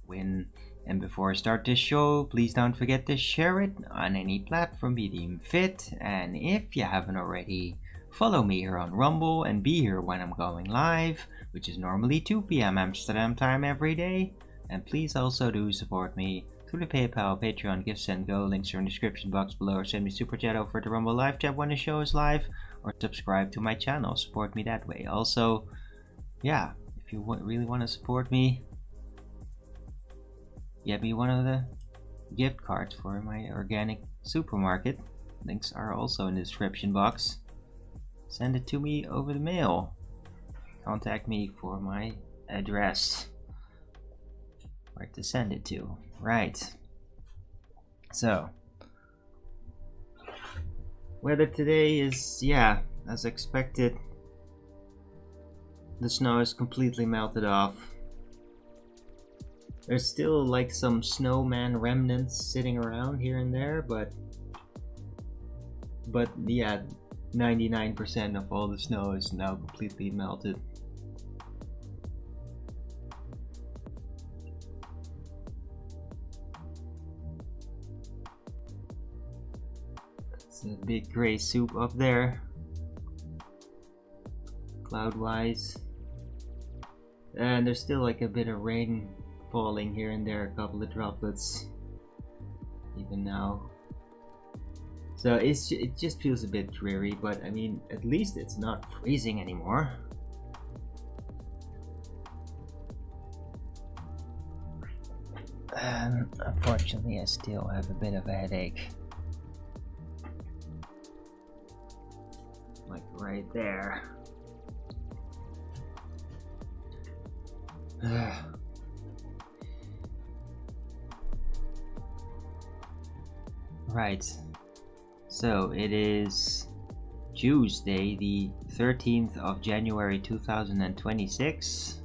win. And before I start this show, please don't forget to share it on any platform you deem fit. And if you haven't already, follow me here on Rumble and be here when I'm going live, which is normally 2 p.m. Amsterdam time every day. And please also do support me through the PayPal, Patreon, Gift Send Go. Links are in the description box below, or send me super chat over the Rumble live chat when the show is live, or subscribe to my channel. Support me that way. Also, yeah, if you really want to support me, get me one of the gift cards for my organic supermarket. Links are also in the description box. Send it to me over the mail. Contact me for my address, where to send it to. Right. So, weather today is, yeah, as expected. The snow is completely melted off. There's still like some snowman remnants sitting around here and there, but yeah, 99% of all the snow is now completely melted. It's a big gray soup up there, cloud-wise. And there's still like a bit of rain falling here and there, a couple of droplets even now. So it just feels a bit dreary, but I mean, at least it's not freezing anymore. Unfortunately, I still have a bit of a headache. Like right there. Right. So it is Tuesday, the 13th of January 2026.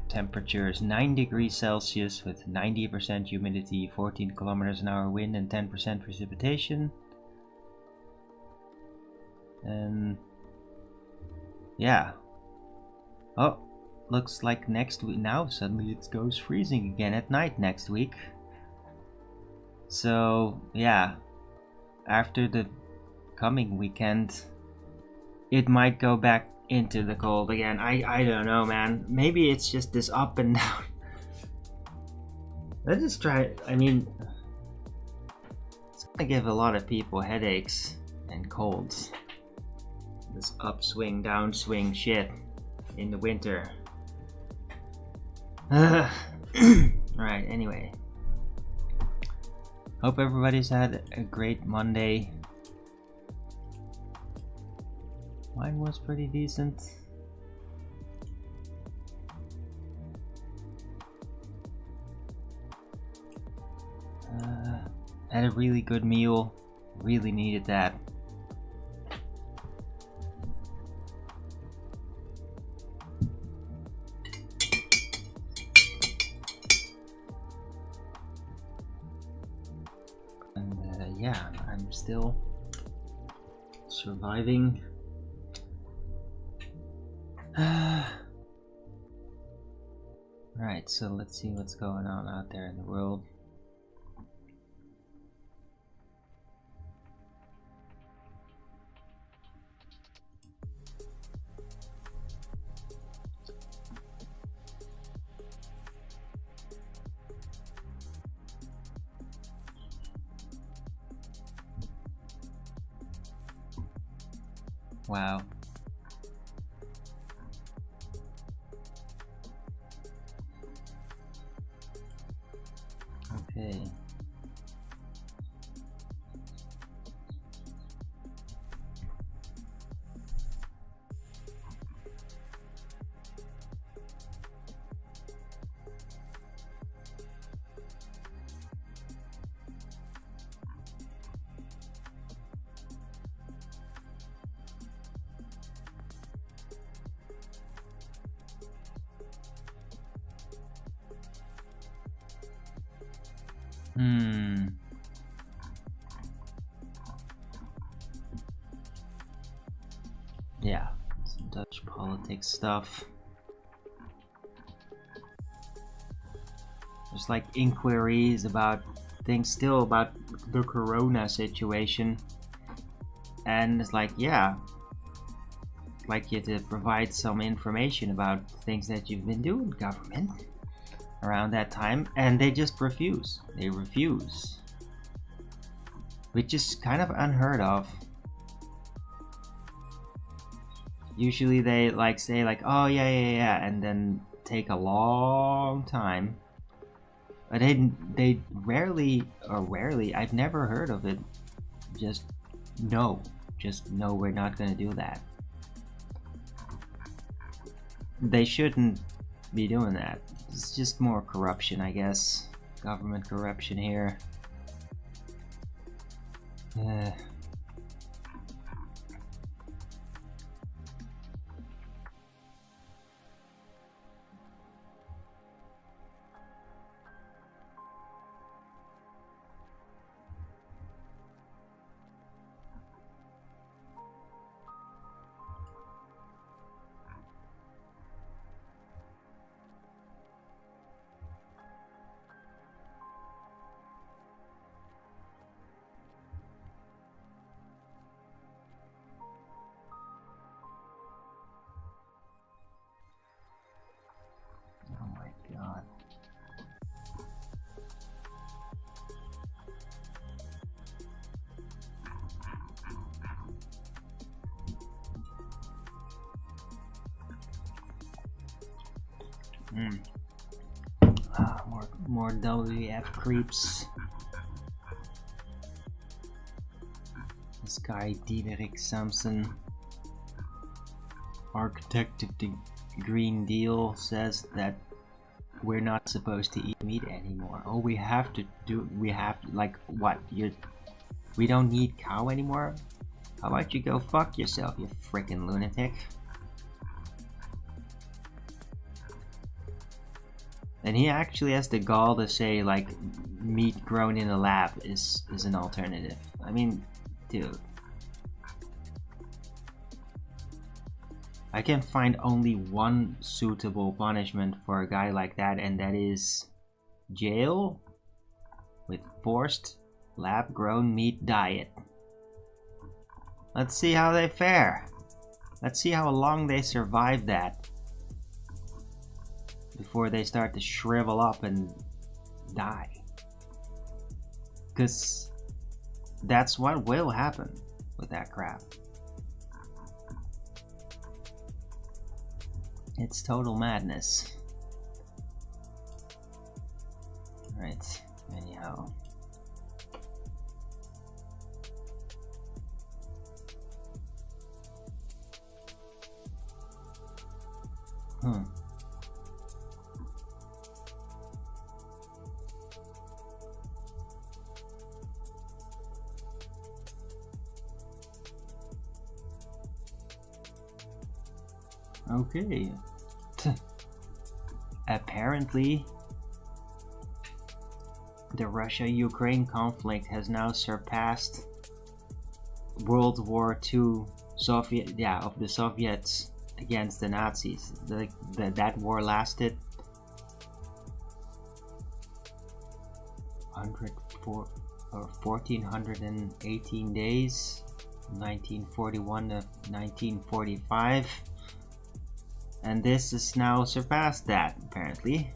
Temperature is 9 degrees Celsius with 90% humidity, 14 kilometers an hour wind, and 10% precipitation. And yeah. Oh, looks like next week now suddenly it goes freezing again at night next week. So yeah, after the coming weekend, it might go back into the cold again. I don't know, man. Maybe it's just this up and down. Let's just try. I mean, it's gonna give a lot of people headaches and colds. This upswing, downswing shit in the winter. Right, anyway. Hope everybody's had a great Monday. Mine was pretty decent. Had a really good meal. Really needed that. And yeah, I'm still surviving. Right, so let's see what's going on out there in the world. Wow. Okay. Yeah, some Dutch politics stuff. There's like inquiries about things still about the corona situation. And it's like, yeah, like you to provide some information about things that you've been doing, government, around that time, and they just refuse. They refuse, which is kind of unheard of. Usually they like say like, oh yeah, and then take a long time. But they rarely, I've never heard of it. Just no, we're not gonna do that. They shouldn't be doing that. It's just more corruption, I guess. Government corruption here. Oh my god. More WF creeps. This guy Diederik Samson, architect of the Green Deal, says that we're not supposed to eat meat anymore. Oh, we have to, like, what? We don't need cow anymore? How about you go fuck yourself, you frickin' lunatic? And he actually has the gall to say, like, meat grown in a lab is an alternative. I mean, dude. I can find only one suitable punishment for a guy like that, and that is jail with forced lab-grown meat diet. Let's see how they fare. Let's see how long they survive that before they start to shrivel up and die. Because that's what will happen with that crap. It's total madness. Right, anyhow. Okay. Apparently, the Russia-Ukraine conflict has now surpassed World War II of the Soviets against the Nazis. That war lasted 1418 days, 1941 to 1945. And this has now surpassed that, apparently.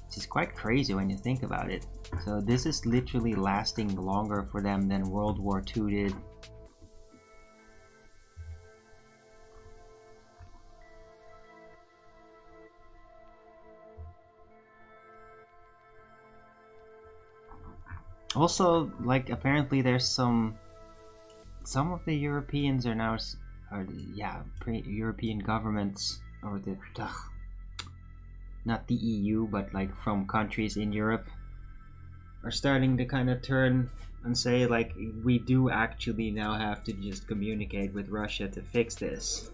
Which is quite crazy when you think about it. So this is literally lasting longer for them than World War II did. Also, like, apparently there's some of the Europeans are now, European governments, or not the EU, but like from countries in Europe, are starting to kind of turn and say, like, we do actually now have to just communicate with Russia to fix this.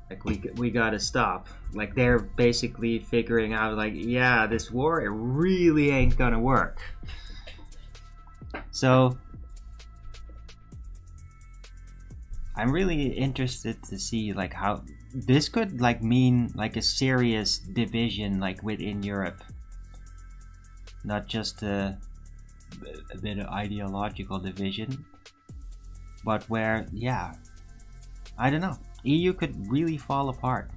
Like, we gotta stop. Like, they're basically figuring out, like, yeah, this war, it really ain't gonna work. So I'm really interested to see like how this could like mean like a serious division like within Europe, not just a bit of ideological division, but where, yeah, I don't know, EU could really fall apart.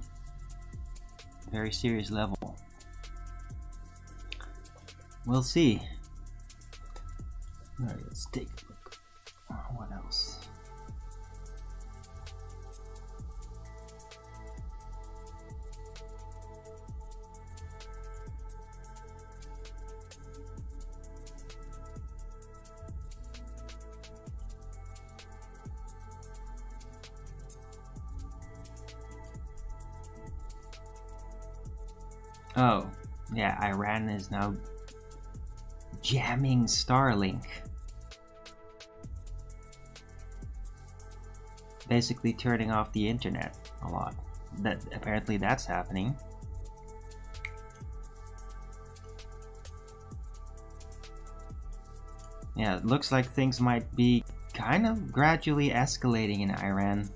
Very serious level. We'll see. Alright, let's take a look. What else? Oh, yeah, Iran is now jamming Starlink. Basically turning off the internet a lot. Apparently that's happening. Yeah, it looks like things might be kind of gradually escalating in Iran.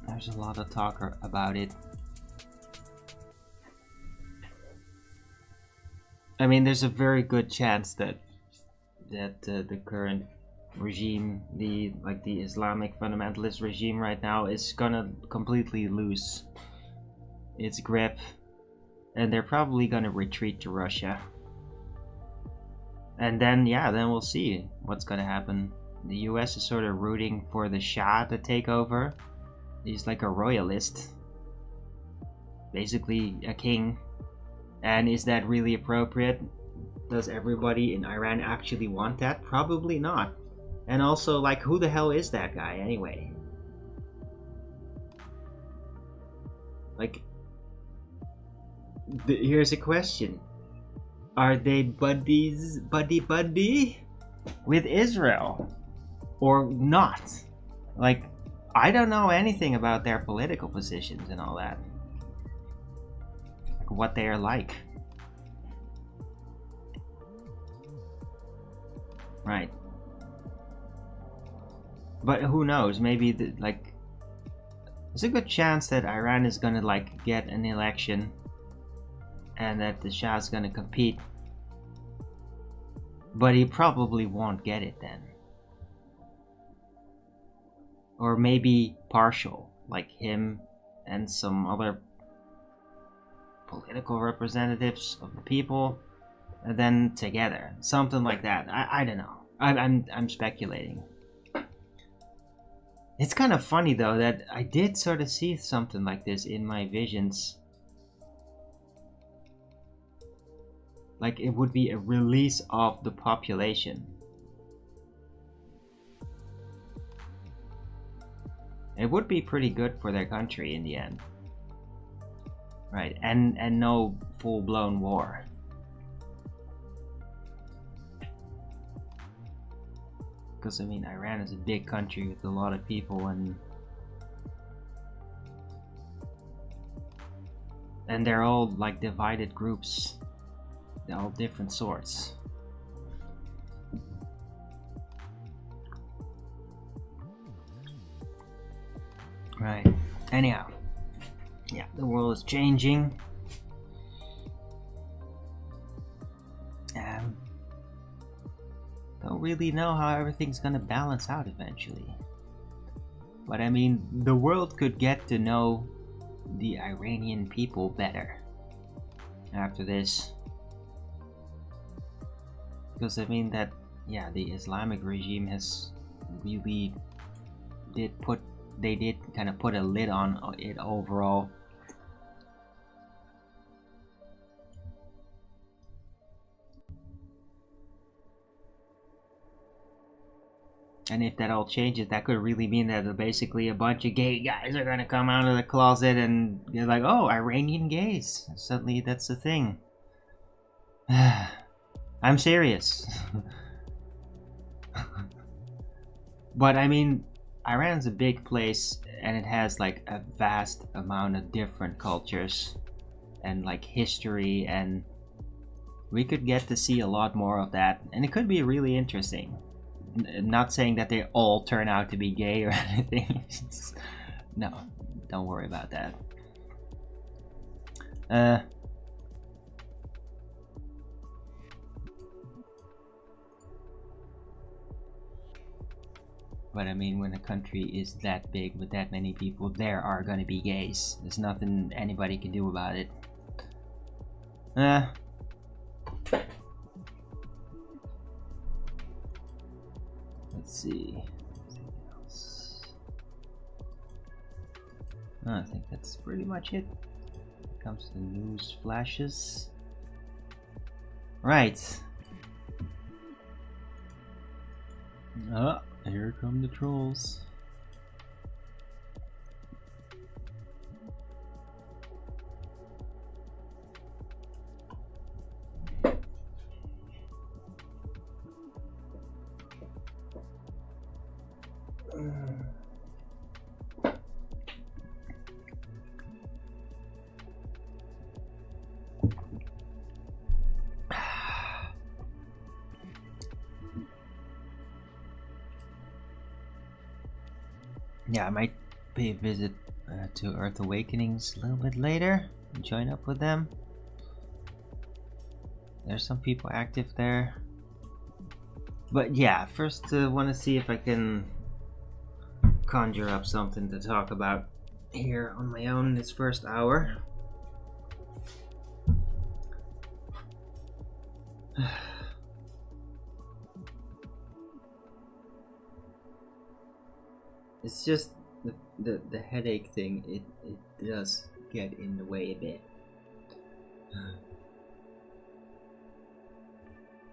There's a lot of talk about it. I mean, there's a very good chance that the current regime, the Islamic fundamentalist regime right now, is gonna completely lose its grip, and they're probably gonna retreat to Russia. And then, yeah, then we'll see what's gonna happen. The US is sort of rooting for the Shah to take over. He's like a royalist, basically a king. And is that really appropriate? Does everybody in Iran actually want that? Probably not. And also, like, who the hell is that guy anyway? Like, here's a question. Are they buddy with Israel? Or not? Like, I don't know anything about their political positions and all that. Like, what they are like. Right. But who knows? Maybe there's a good chance that Iran is gonna like get an election, and that the Shah's gonna compete. But he probably won't get it then. Or maybe partial, like him and some other political representatives of the people, and then together, something like that. I don't know. I'm speculating. It's kind of funny though that I did sort of see something like this in my visions. Like it would be a release of the population. It would be pretty good for their country in the end. Right, and no full-blown war. Because, I mean, Iran is a big country with a lot of people, and they're all, like, divided groups. They're all different sorts. Right. Anyhow. Yeah, the world is changing. Don't really know how everything's gonna balance out eventually. But I mean, the world could get to know the Iranian people better after this. Because I mean that, yeah, the Islamic regime has really they did kind of put a lid on it overall. And if that all changes, that could really mean that basically a bunch of gay guys are gonna come out of the closet and they're like, oh, Iranian gays. Suddenly that's the thing. I'm serious. But I mean, Iran's a big place and it has like a vast amount of different cultures and like history and we could get to see a lot more of that, and it could be really interesting. Not saying that they all turn out to be gay or anything. No, don't worry about that. But I mean, when a country is that big with that many people, there are gonna be gays. There's nothing anybody can do about it. Let's see. I think that's pretty much it. Here comes the news flashes. Right. Here come the trolls. Yeah, I might pay a visit to Earth Awakenings a little bit later and join up with them. There's some people active there. But yeah, first want to see if I can conjure up something to talk about here on my own this first hour. It's just the headache thing, it does get in the way a bit.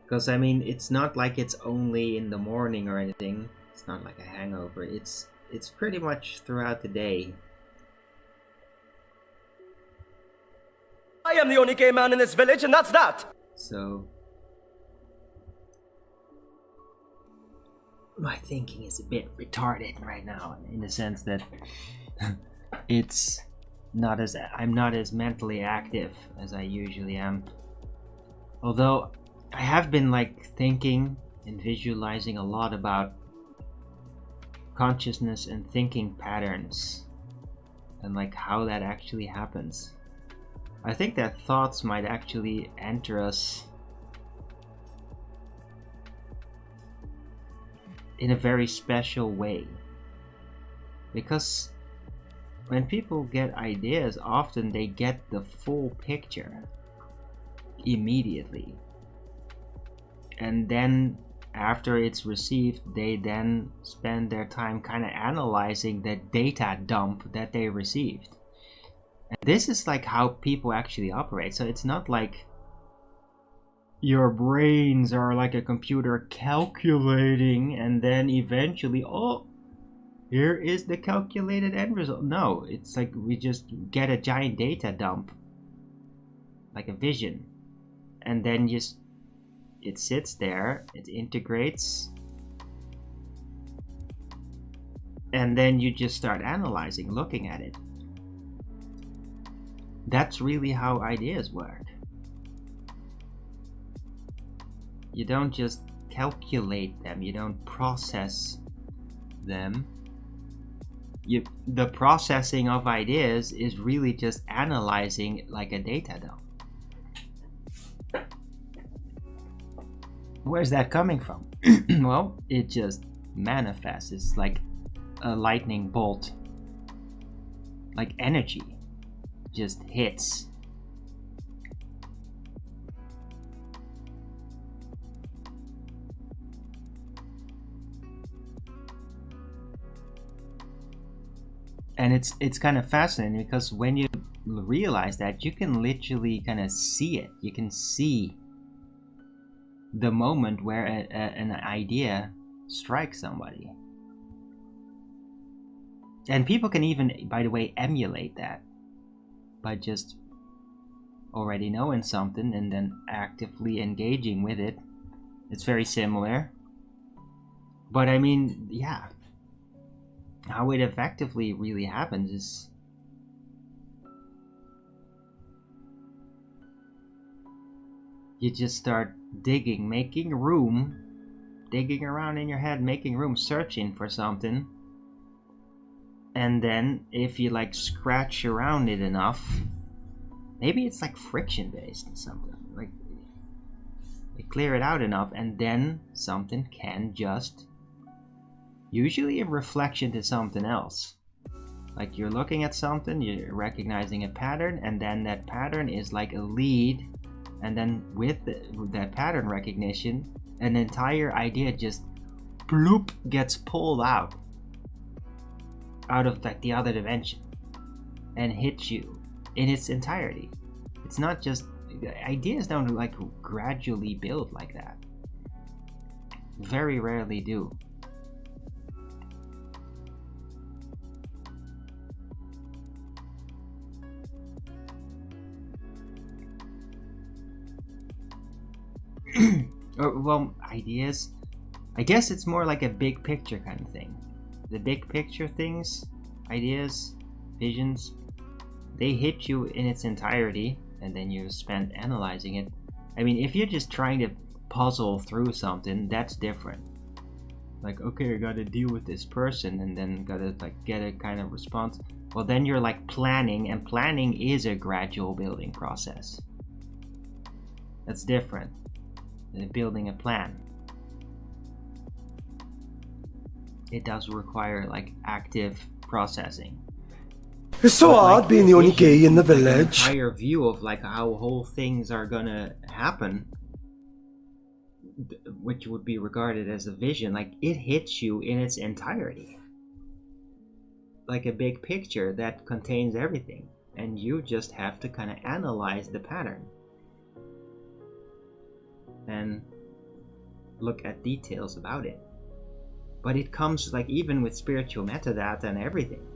Because I mean, it's not like it's only in the morning or anything. It's not like a hangover. It's pretty much throughout the day. I am the only gay man in this village, and that's that! So my thinking is a bit retarded right now, in the sense that it's not as I'm not as mentally active as I usually am. Although I have been like thinking and visualizing a lot about consciousness and thinking patterns and like how that actually happens. I think that thoughts might actually enter us in a very special way, because when people get ideas, often they get the full picture immediately, and then after it's received, they then spend their time kind of analyzing the data dump that they received. And this is like how people actually operate. So it's not like your brains are like a computer calculating and then eventually, oh, here is the calculated end result. No, it's like we just get a giant data dump, like a vision, and then just it sits there, it integrates, and then you just start analyzing, looking at it. That's really how ideas work. You don't just calculate them, you don't process them. The processing of ideas is really just analyzing like a data dump. Where's that coming from? Well, it just manifests. It's like a lightning bolt, like energy just hits. And it's kind of fascinating, because when you realize that, you can literally kind of see it. You can see the moment where an idea strikes somebody. And people can even, by the way, emulate that by just already knowing something and then actively engaging with it. It's very similar. But I mean, yeah, how it effectively really happens is you just start digging, making room, digging around in your head, making room, searching for something. And then if you like scratch around it enough, maybe it's like friction based or something, like you clear it out enough, and then something can just, usually a reflection to something else. Like you're looking at something, you're recognizing a pattern, and then that pattern is like a lead, and then with that pattern recognition, an entire idea just bloop gets pulled out of like the other dimension and hits you in its entirety. It's not just, ideas don't like gradually build like that. Very rarely do. Well, ideas, I guess it's more like a big picture kind of thing. The big picture things, ideas, visions, they hit you in its entirety, and then you spend analyzing it. I mean, if you're just trying to puzzle through something, that's different. Like, okay, I gotta deal with this person, and then gotta like get a kind of response. Well, then you're like planning, and planning is a gradual building process. That's different than building a plan. It does require like active processing. It's so odd being the only gay in the village. An entire view of like how whole things are gonna happen, which would be regarded as a vision, like it hits you in its entirety. Like a big picture that contains everything, and you just have to kind of analyze the pattern and look at details about it. But it comes like even with spiritual metadata and everything,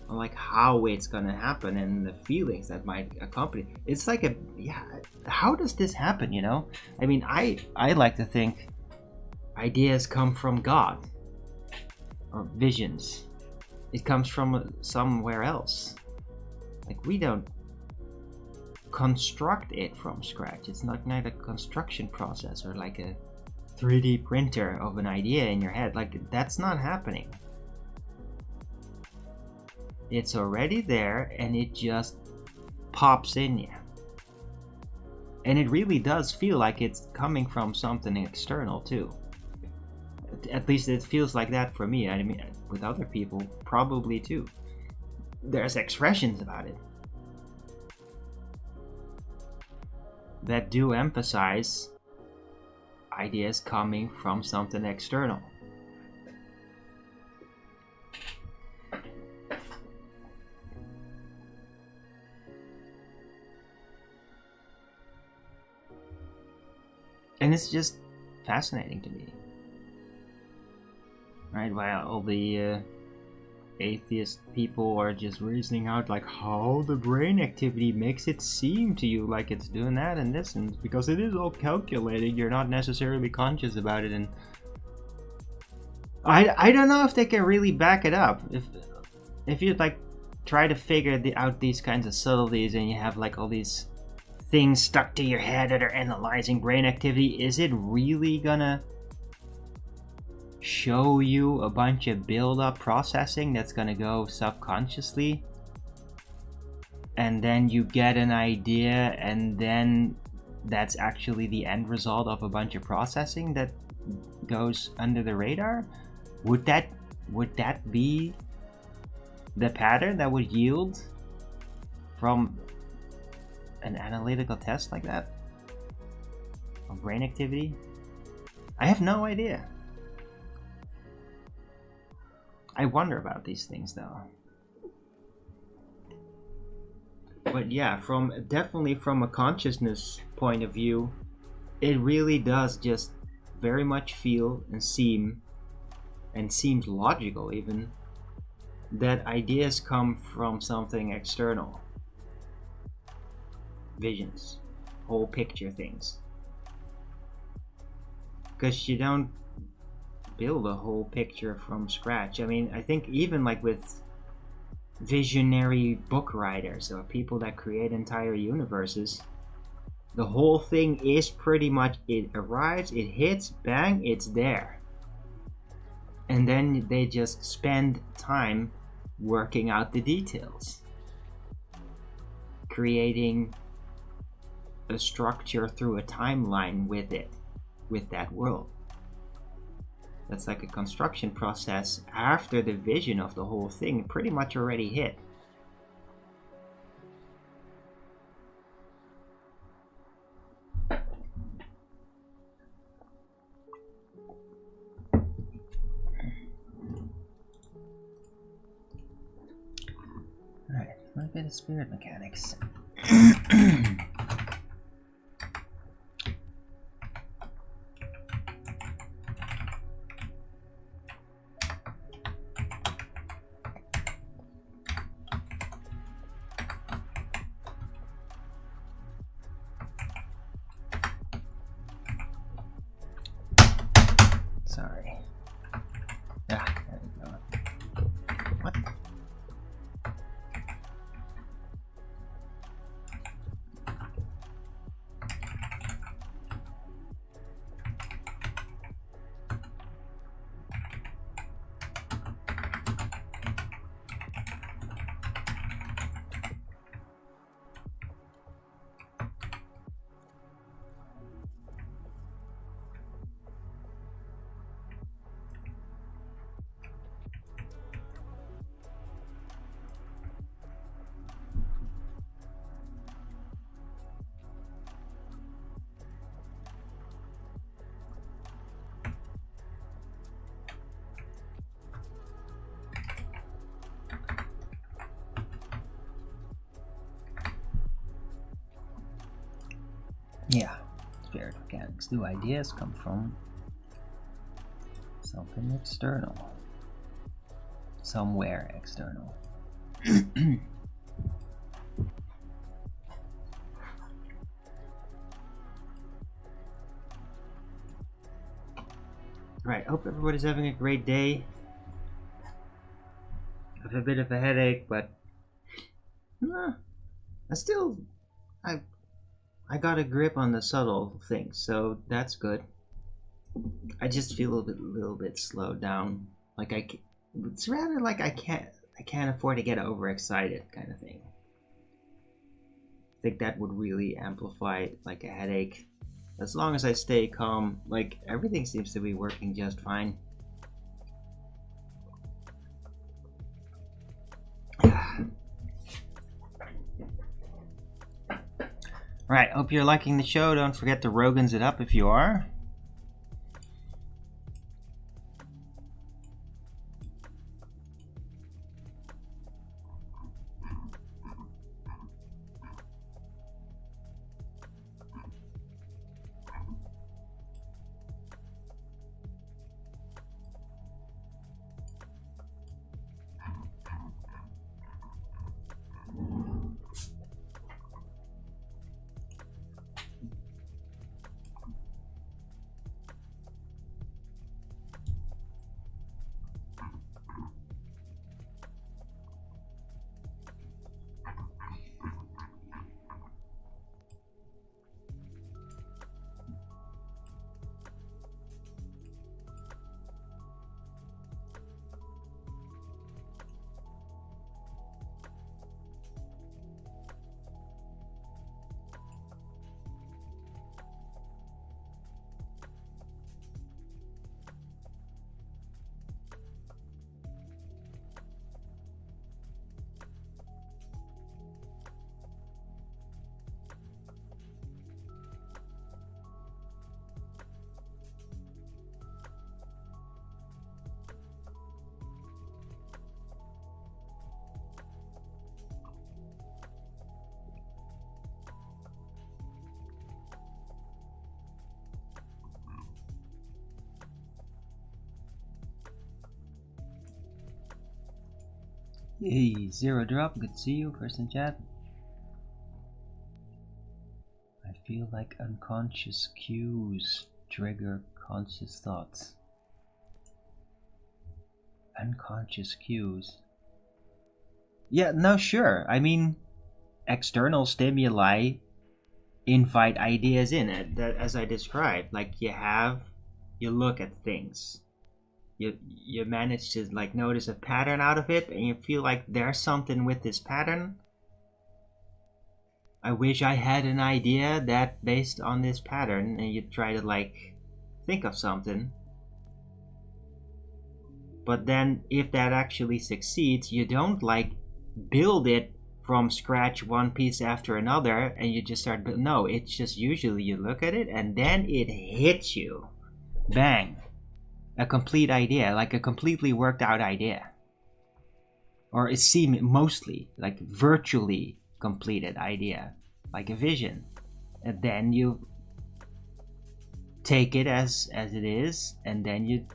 like how it's gonna happen and the feelings that might accompany. It's like a, yeah, how does this happen, you know? I mean, I like to think ideas come from God, or visions. It comes from somewhere else. Like we don't construct it from scratch. It's not a construction process or like a 3D printer of an idea in your head. Like that's not happening. It's already there, and it just pops in you. And it really does feel like it's coming from something external too. At least it feels like that for me. I mean, with other people, probably too. There's expressions about it that do emphasize ideas coming from something external. And it's just fascinating to me. Right, while all the atheist people are just reasoning out like how the brain activity makes it seem to you like it's doing that and this, and because it is all calculated, you're not necessarily conscious about it. And I don't know if they can really back it up. If you like try to figure out these kinds of subtleties, and you have like all these things stuck to your head that are analyzing brain activity, is it really gonna show you a bunch of build-up processing that's gonna go subconsciously, and then you get an idea, and then that's actually the end result of a bunch of processing that goes under the radar? Would that be the pattern that would yield from an analytical test like that of brain activity? I have no idea. I wonder about these things though. But yeah, definitely from a consciousness point of view, it really does just very much feel and seems logical even, that ideas come from something external. Visions, whole picture things. Because you don't build a whole picture from scratch. I mean, I think even like with visionary book writers or people that create entire universes, The whole thing is pretty much, it arrives, it hits, bang, it's there. And then they just spend time working out the details, creating a structure through a timeline with it, with that world. That's like a construction process after the vision of the whole thing pretty much already hit. Alright, a little bit of spirit mechanics. Sorry. Ah, there we go. What? Yeah, spirit mechanics. Do ideas come from something external? Somewhere external. Right, hope everybody's having a great day. I have a bit of a headache, but I got a grip on the subtle things, so that's good. I just feel a little bit slowed down. Like it's rather like I can't afford to get overexcited kind of thing. I think that would really amplify like a headache. As long as I stay calm, like everything seems to be working just fine. Right, hope you're liking the show. Don't forget to Rogan's it up if you are. Hey, Zero Drop, good to see you, first in chat. I feel like unconscious cues trigger conscious thoughts. Unconscious cues. Yeah, no, sure. I mean, external stimuli invite ideas in it, that, as I described. Like you look at things, you manage to like notice a pattern out of it, and you feel like there's something with this pattern. I wish I had an idea that based on this pattern, and you try to like think of something. But then if that actually succeeds, you don't like build it from scratch one piece after another and you just start. No, it's just usually you look at it and then it hits you. Bang. A complete idea, like a completely worked out idea. Or it seems mostly like virtually completed idea, like a vision. And then you take it as it is, and then you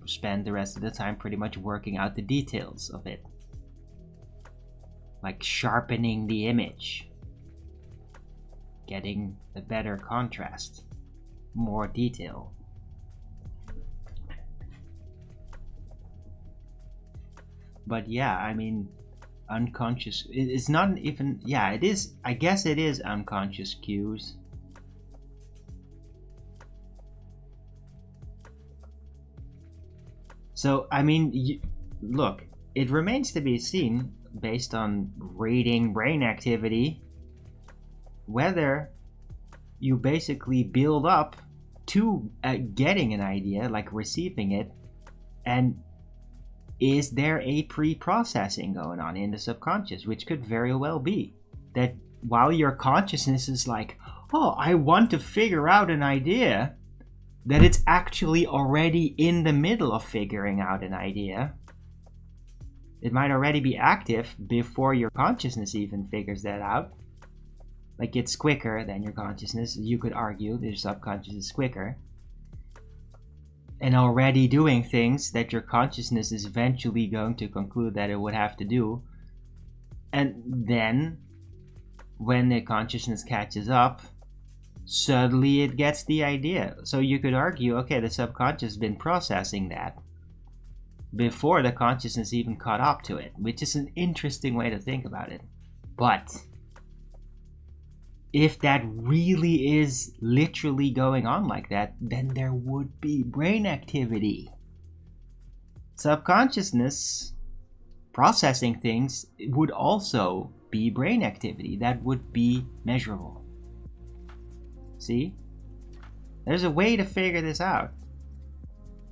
spend the rest of the time pretty much working out the details of it, like sharpening the image, getting a better contrast, more detail. But yeah, I mean, unconscious, it's not even, yeah, it is, I guess it is unconscious cues. So, I mean, look, it remains to be seen, based on rating brain activity, whether you basically build up to getting an idea, like receiving it, and is there a pre-processing going on in the subconscious, which could very well be that while your consciousness is like, oh, I want to figure out an idea, that it's actually already in the middle of figuring out an idea. It might already be active before your consciousness even figures that out. Like it's quicker than your consciousness. You could argue that your subconscious is quicker. And already doing things that your consciousness is eventually going to conclude that it would have to do. And then, when the consciousness catches up, suddenly it gets the idea. So you could argue, okay, the subconscious has been processing that before the consciousness even caught up to it, which is an interesting way to think about it. But if that really is literally going on like that, then there would be brain activity. Subconsciousness processing things would also be brain activity that would be measurable. See? There's a way to figure this out.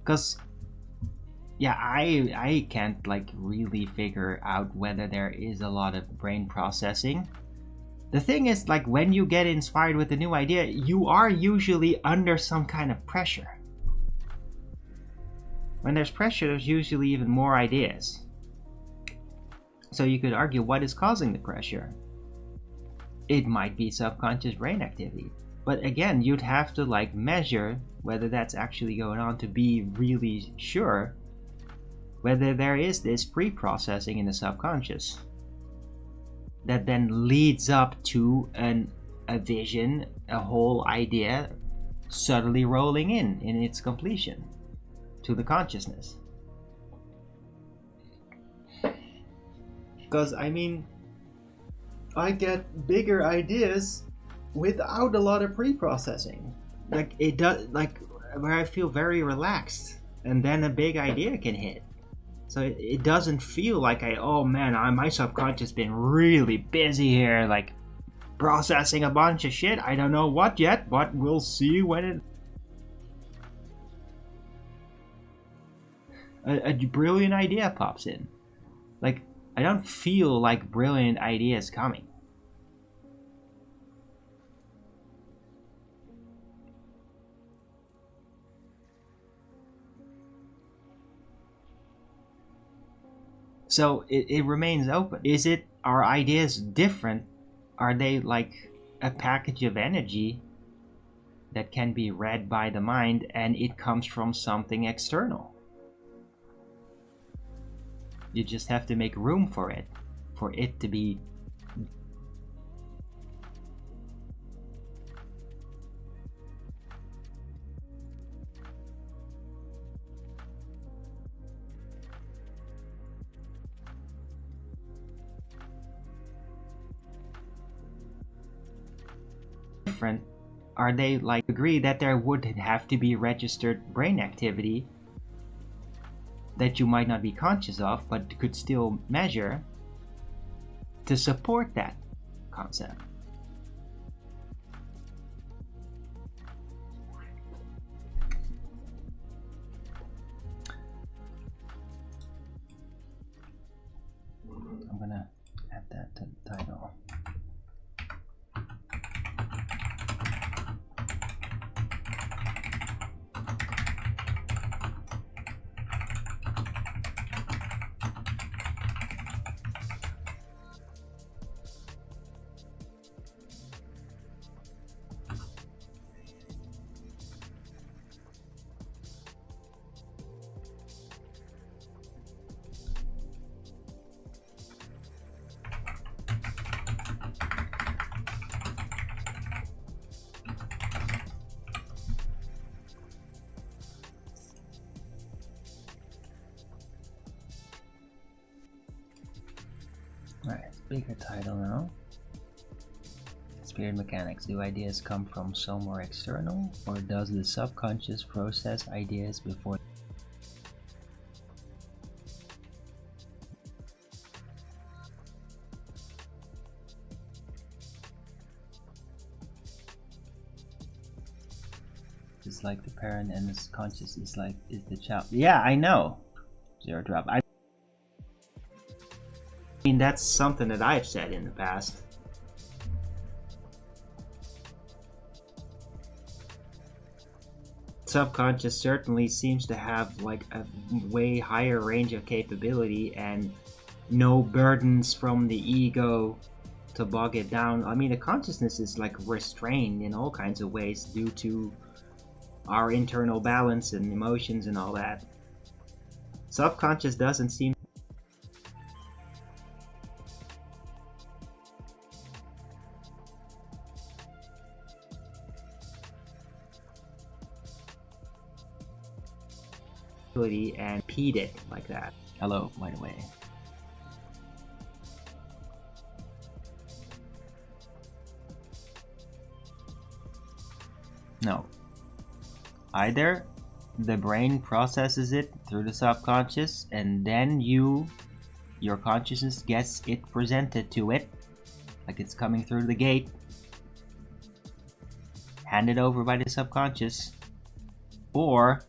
Because, yeah, I can't like really figure out whether there is a lot of brain processing. The thing is, like, when you get inspired with a new idea, you are usually under some kind of pressure. When there's pressure, there's usually even more ideas. So you could argue, what is causing the pressure? It might be subconscious brain activity. But again, you'd have to like measure whether that's actually going on to be really sure whether there is this pre-processing in the subconscious that then leads up to a vision, a whole idea subtly rolling in its completion to the consciousness. Because I mean, I get bigger ideas without a lot of pre-processing. Like it does, like where I feel very relaxed, and then a big idea can hit. So it doesn't feel like oh man, my subconscious been really busy here, like processing a bunch of shit. I don't know what yet, but we'll see when a brilliant idea pops in. Like I don't feel like brilliant ideas coming. So it remains open. Are ideas different? Are they like a package of energy that can be read by the mind and it comes from something external? You just have to make room for it to be. different? Are they like agree that there would have to be registered brain activity that you might not be conscious of but could still measure to support that concept? I'm gonna add that to the title. Alright, bigger title now. Spirit mechanics. Do ideas come from somewhere external, or does the subconscious process ideas before? It's like the parent, and the conscious is the child. Yeah, I know. Zero drop. I mean, that's something that I've said in the past. Subconscious certainly seems to have like a way higher range of capability and no burdens from the ego to bog it down. I mean, the consciousness is like restrained in all kinds of ways due to our internal balance and emotions and all that. Subconscious doesn't seem and impede it like that. Hello, by the way. No. Either the brain processes it through the subconscious and then your consciousness gets it presented to it like it's coming through the gate, handed over by the subconscious, or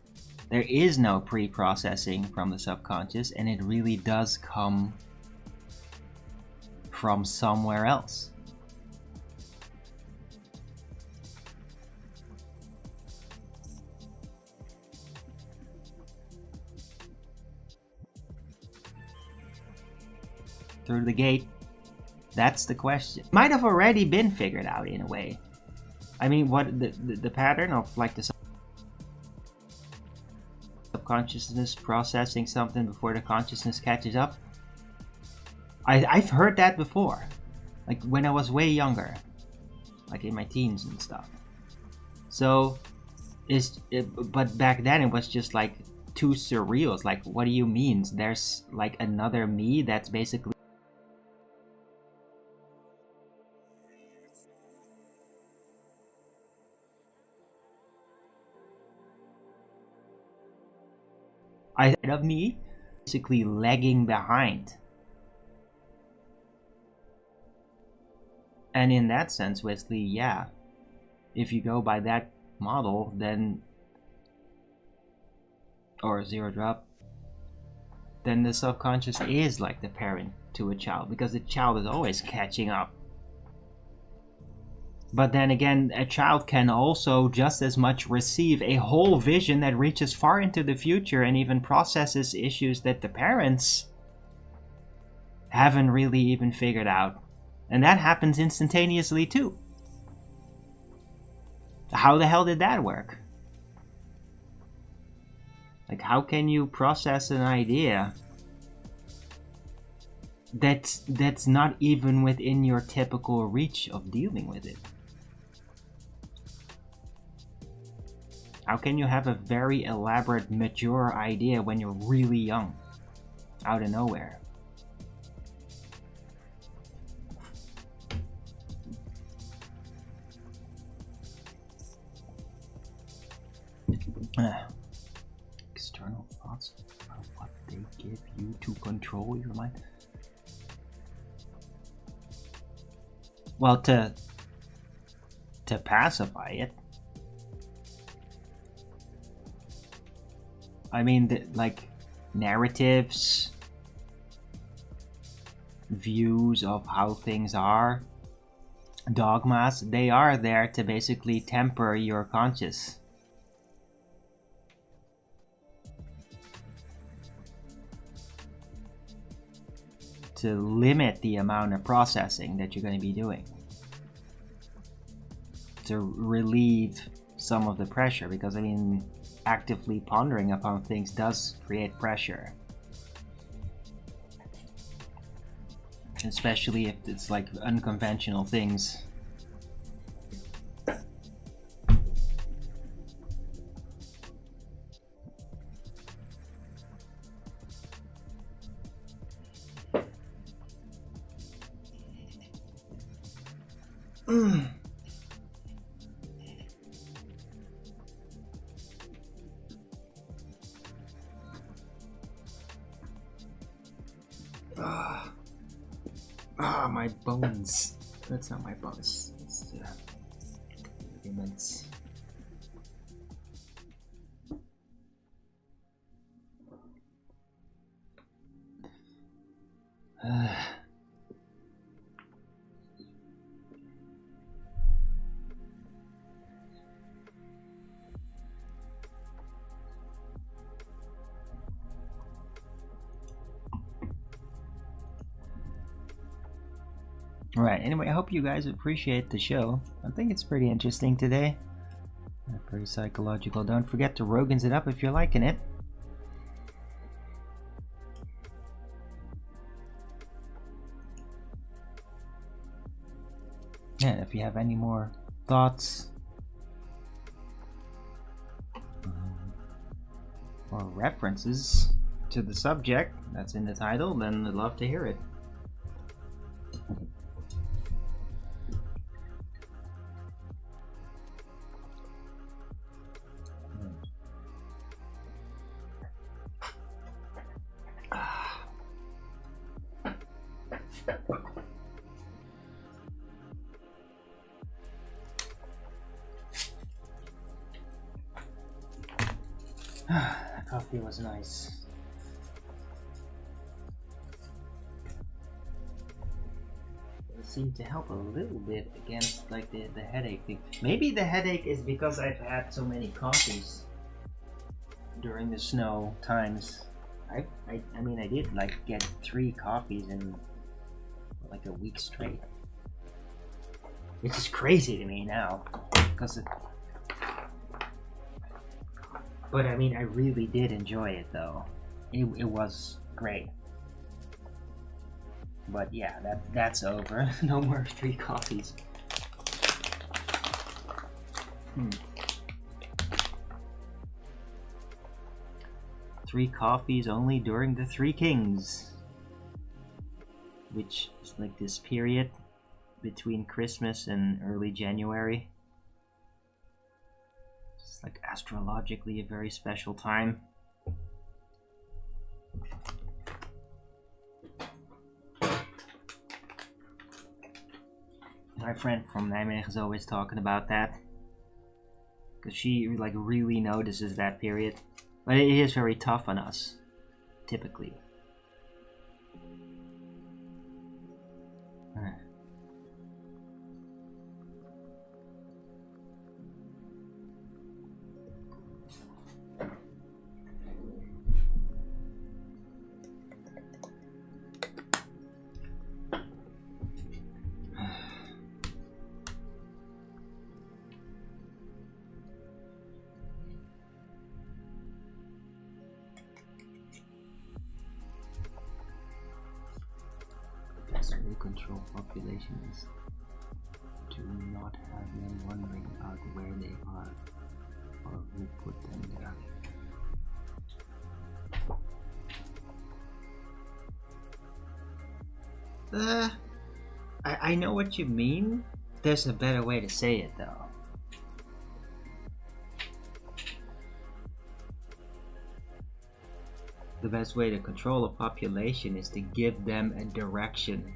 there is no pre-processing from the subconscious and it really does come from somewhere else. Through the gate? That's the question. Might have already been figured out in a way. I mean, what the pattern of like the subconsciousness processing something before the consciousness catches up. I've heard that before, like when I was way younger, like in my teens and stuff. So, but back then it was just like too surreal. It's like, what do you mean? There's like another me that's basically. Of me basically lagging behind, and in that sense, Wesley, yeah, if you go by that model, then or zero drop, then the subconscious is like the parent to a child because the child is always catching up. But then again, a child can also just as much receive a whole vision that reaches far into the future and even processes issues that the parents haven't really even figured out. And that happens instantaneously too. How the hell did that work? Like, how can you process an idea that's not even within your typical reach of dealing with it? How can you have a very elaborate, mature idea when you're really young, out of nowhere? External thoughts are what they give you to control your mind. Well, to pacify it. I mean, like narratives, views of how things are, dogmas, they are there to basically temper your conscious. To limit the amount of processing that you're going to be doing. To relieve some of the pressure, because I mean, actively pondering upon things does create pressure. Especially if it's like unconventional things. My bones. That's not my bones. It's ligaments. Alright, anyway, I hope you guys appreciate the show. I think it's pretty interesting today. Pretty psychological. Don't forget to Rogan's it up if you're liking it. Yeah, if you have any more thoughts or references to the subject that's in the title, then I'd love to hear it. That coffee was nice. It seemed to help a little bit against like the headache thing. Maybe the headache is because I've had so many coffees during the snow times. I mean, I did like get 3 coffees in like a week straight, which is crazy to me now, because but I mean, I really did enjoy it though. It was great. But yeah, that's over. No more 3 coffees. 3 coffees only during the 3 Kings, which is like this period between Christmas and early January. It's like astrologically a very special time. My friend from Nijmegen is always talking about that, because she like really notices that period. But it is very tough on us, typically. Control population is to not have them wondering about where they are or who put them there. I know what you mean. There's a better way to say it though. The best way to control a population is to give them a direction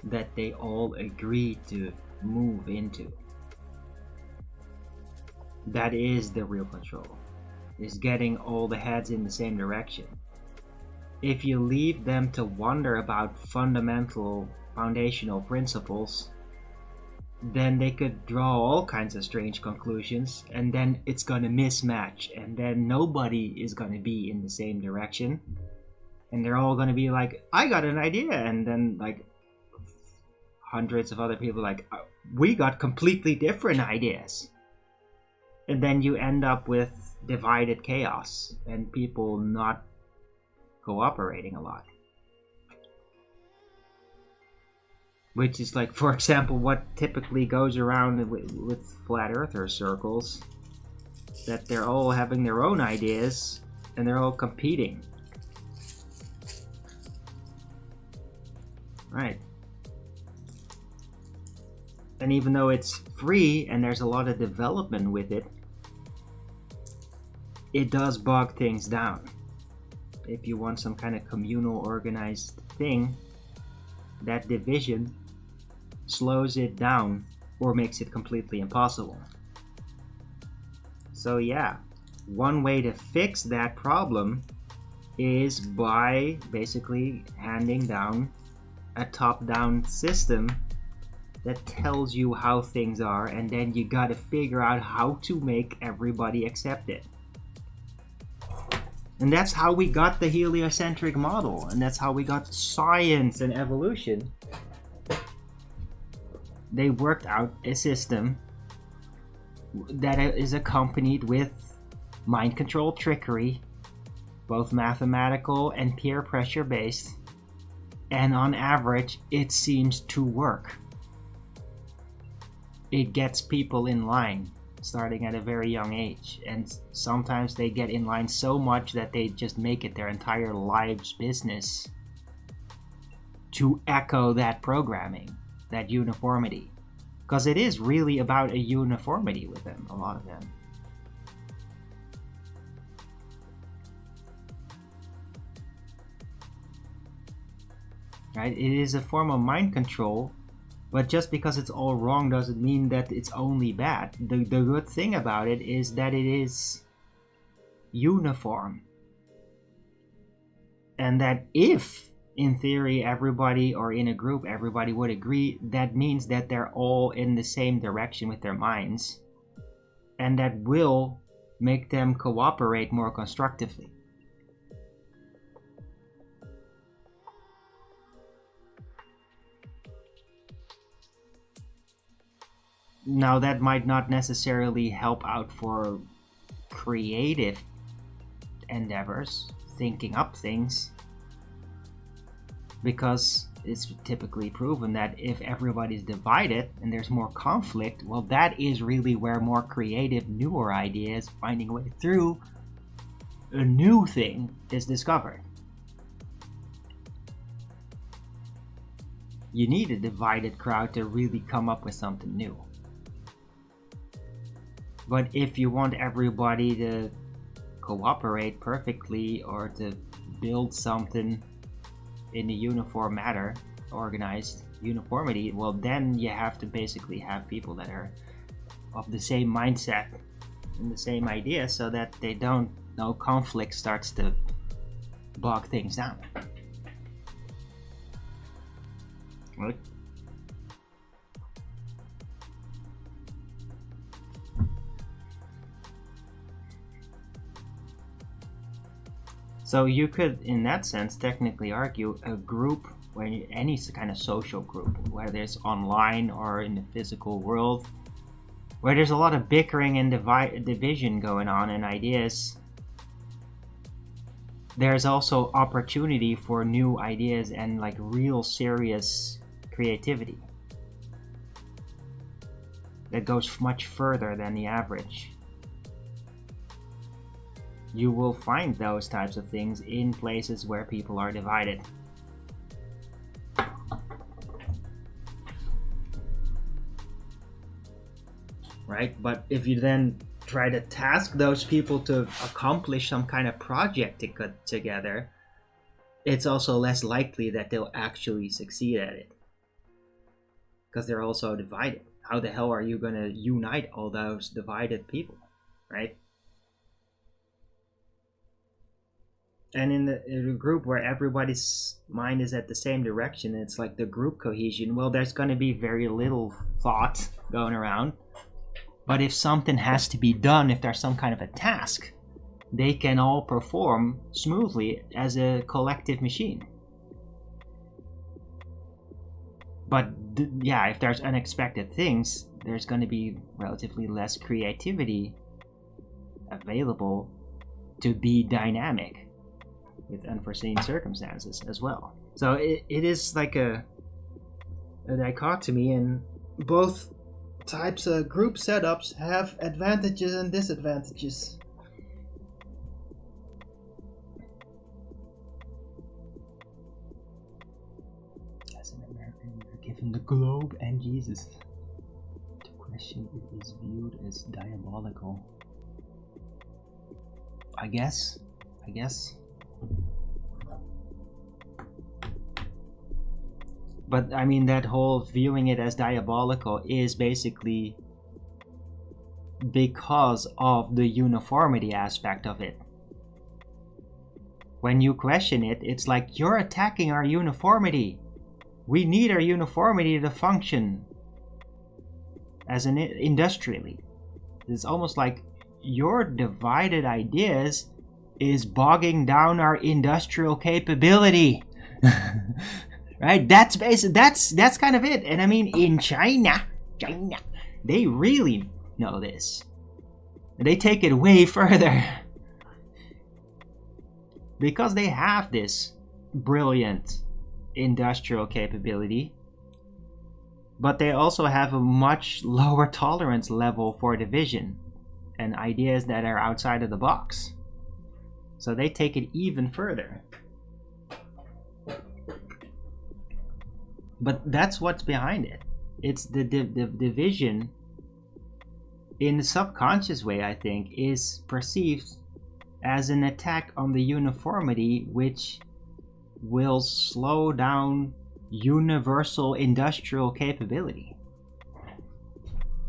that they all agree to move into. That is the real control, is getting all the heads in the same direction. If you leave them to wonder about fundamental, foundational principles, then they could draw all kinds of strange conclusions, and then it's gonna mismatch, and then nobody is gonna be in the same direction, and they're all gonna be like, I got an idea, and then like hundreds of other people like, we got completely different ideas, and then you end up with divided chaos and people not cooperating a lot. Which is like, for example, what typically goes around with flat earther circles, that they're all having their own ideas and they're all competing. Right. And even though it's free and there's a lot of development with it, it does bog things down. If you want some kind of communal organized thing, that division slows it down or makes it completely impossible. So yeah, one way to fix that problem is by basically handing down a top-down system that tells you how things are, and then you gotta figure out how to make everybody accept it. And that's how we got the heliocentric model, and that's how we got science and evolution. They worked out a system that is accompanied with mind control trickery, both mathematical and peer pressure based, and on average it seems to work. It gets people in line starting at a very young age, and sometimes they get in line so much that they just make it their entire lives business to echo that programming, that uniformity, because it is really about a uniformity with them, a lot of them. Right? It is a form of mind control, but just because it's all wrong doesn't mean that it's only bad. The good thing about it is that it is uniform, and that if in theory everybody, or in a group everybody would agree, that means that they're all in the same direction with their minds, and that will make them cooperate more constructively. Now that might not necessarily help out for creative endeavors, thinking up things, because it's typically proven that if everybody's divided and there's more conflict, well, that is really where more creative, newer ideas finding a way through a new thing is discovered. You need a divided crowd to really come up with something new. But if you want everybody to cooperate perfectly or to build something in a uniform manner, organized uniformity, well, then you have to basically have people that are of the same mindset and the same idea, so that they don't, no conflict starts to bog things down. Right? So you could, in that sense, technically argue a group, any kind of social group, whether it's online or in the physical world, where there's a lot of bickering and division going on in ideas, there's also opportunity for new ideas and like real serious creativity that goes much further than the average. You will find those types of things in places where people are divided. Right? But if you then try to task those people to accomplish some kind of project together, it's also less likely that they'll actually succeed at it. Because they're also divided. How the hell are you going to unite all those divided people, right? And in a group where everybody's mind is at the same direction, it's like the group cohesion, well, there's going to be very little thought going around. But if something has to be done, if there's some kind of a task, they can all perform smoothly as a collective machine. But yeah, if there's unexpected things, there's going to be relatively less creativity available to be dynamic with unforeseen circumstances as well. So it is like a dichotomy, and both types of group setups have advantages and disadvantages. As an American, we are given the globe and Jesus. To question it is viewed as diabolical. I guess. But I mean, that whole viewing it as diabolical is basically because of the uniformity aspect of it. When you question it, it's like you're attacking our uniformity. We need our uniformity to function as an industrially. It's almost like your divided ideas is bogging down our industrial capability. Right? That's basic. That's kind of it. And I mean, in China, they really know this. They take it way further because they have this brilliant industrial capability, but they also have a much lower tolerance level for division and ideas that are outside of the box. So they take it even further. But that's what's behind it. It's the division in the subconscious way, I think, is perceived as an attack on the uniformity, which will slow down universal industrial capability.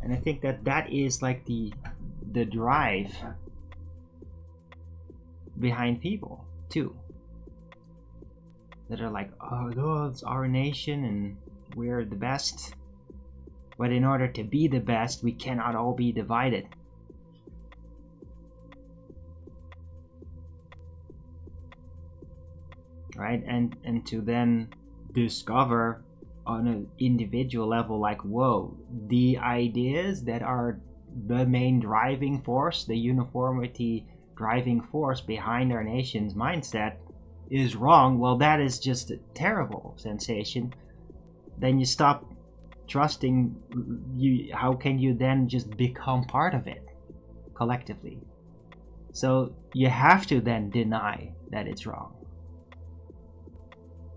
And I think that is like the drive behind people too, that are like, oh, it's our nation and we're the best, but in order to be the best, we cannot all be divided. Right? And to then discover on an individual level, like, whoa, the ideas that are the main driving force, the uniformity driving force behind our nation's mindset is wrong. Well, that is just a terrible sensation. Then you stop trusting. How can you then just become part of it collectively? So you have to then deny that it's wrong,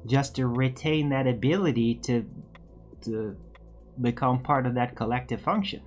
just to retain that ability to become part of that collective function.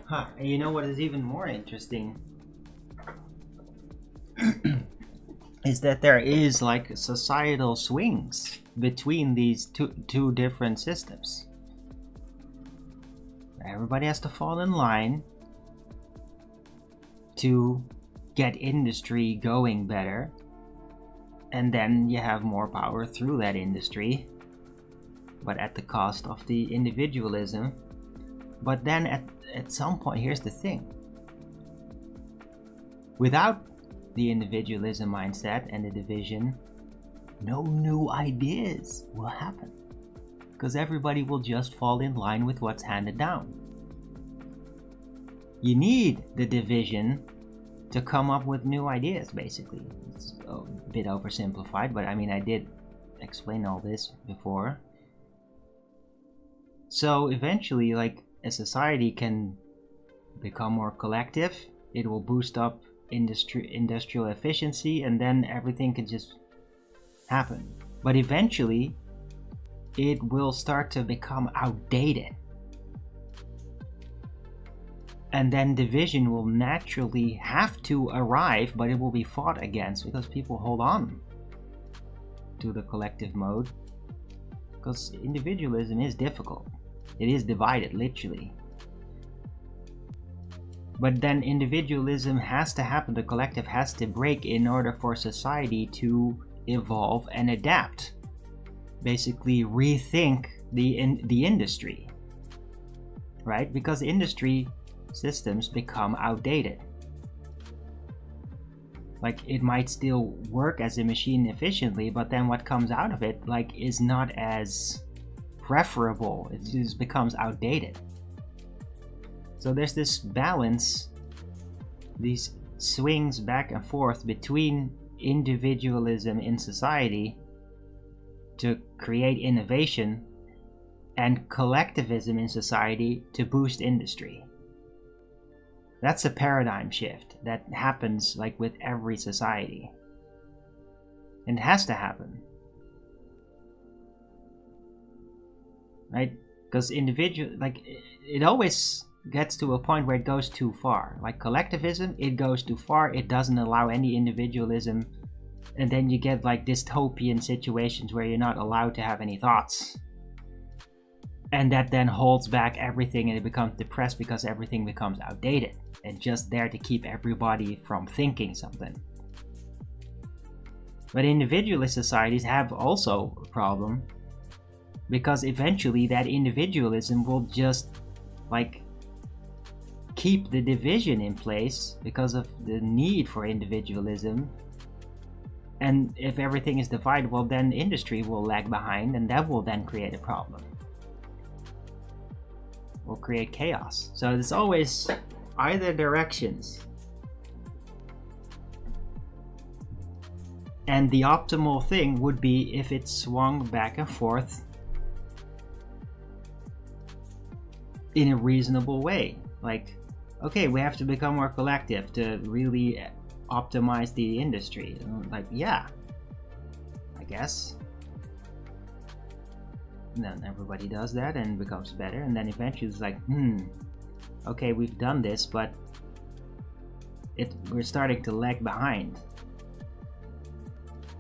Huh, and you know what is even more interesting? Is that there is like societal swings between these two different systems. Everybody has to fall in line to get industry going better, and then you have more power through that industry, but at the cost of the individualism. But then at some point, here's the thing: without the individualism mindset and the division, no new ideas will happen, because everybody will just fall in line with what's handed down. You need the division to come up with new ideas, basically. It's a bit oversimplified, but I mean, I did explain all this before. So eventually, like, a society can become more collective, it will boost up industrial efficiency, and then everything can just happen. But eventually it will start to become outdated, and then division will naturally have to arrive, but it will be fought against because people hold on to the collective mode, because individualism is difficult. It is divided, literally. But then individualism has to happen, the collective has to break in order for society to evolve and adapt. Basically rethink the industry, right? Because industry systems become outdated. Like, it might still work as a machine efficiently, but then what comes out of it, like, is not as preferable. It just becomes outdated. So there's this balance, these swings back and forth between individualism in society to create innovation and collectivism in society to boost industry. That's a paradigm shift that happens like with every society. And it has to happen. Right? Because it always gets to a point where it goes too far. Like collectivism, it goes too far, it doesn't allow any individualism, and then you get like dystopian situations where you're not allowed to have any thoughts. And that then holds back everything, and it becomes depressed because everything becomes outdated and just there to keep everybody from thinking something. But individualist societies have also a problem, because eventually that individualism will just like keep the division in place because of the need for individualism. And if everything is divided, well, then industry will lag behind, and that will then create a problem. Will create chaos. So it's always either directions. And the optimal thing would be if it swung back and forth in a reasonable way. Like, okay, we have to become more collective to really optimize the industry. Like, yeah, I guess. And then everybody does that and becomes better, and then eventually it's like, okay, we've done this, but we're starting to lag behind.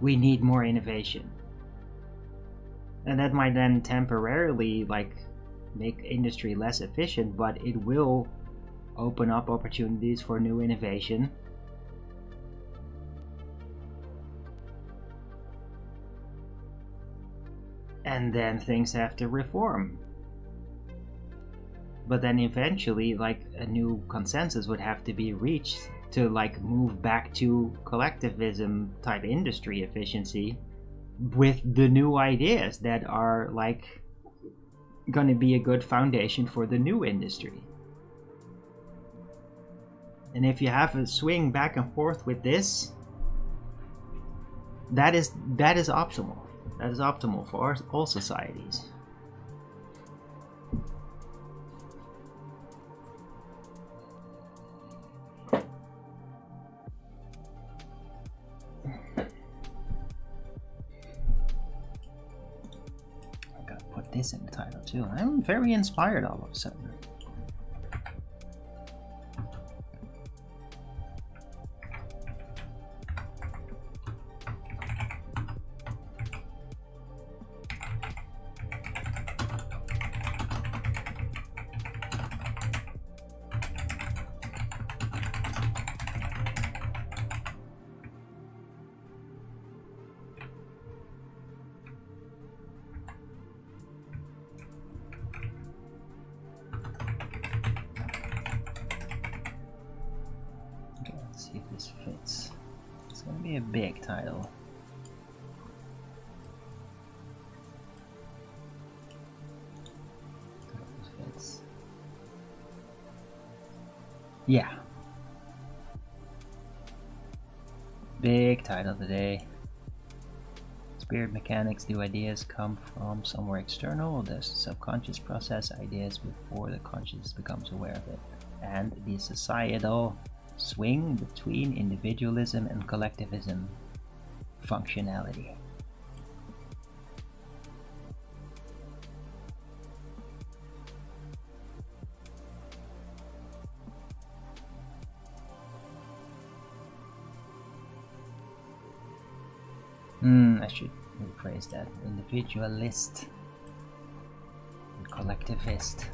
We need more innovation. And that might then temporarily like make industry less efficient, but it will open up opportunities for new innovation. And then things have to reform. But then eventually like a new consensus would have to be reached to like move back to collectivism type industry efficiency with the new ideas that are like going to be a good foundation for the new industry. And if you have a swing back and forth with this, that is optimal. That is optimal for all societies. I gotta put this in the title too. I'm very inspired all of a sudden. a big title. Yeah. Big title today. Spirit mechanics. Do ideas come from somewhere external? Does the subconscious process ideas before the conscious becomes aware of it? And the societal swing between individualism and collectivism. Functionality. I should rephrase that. Individualist and collectivist.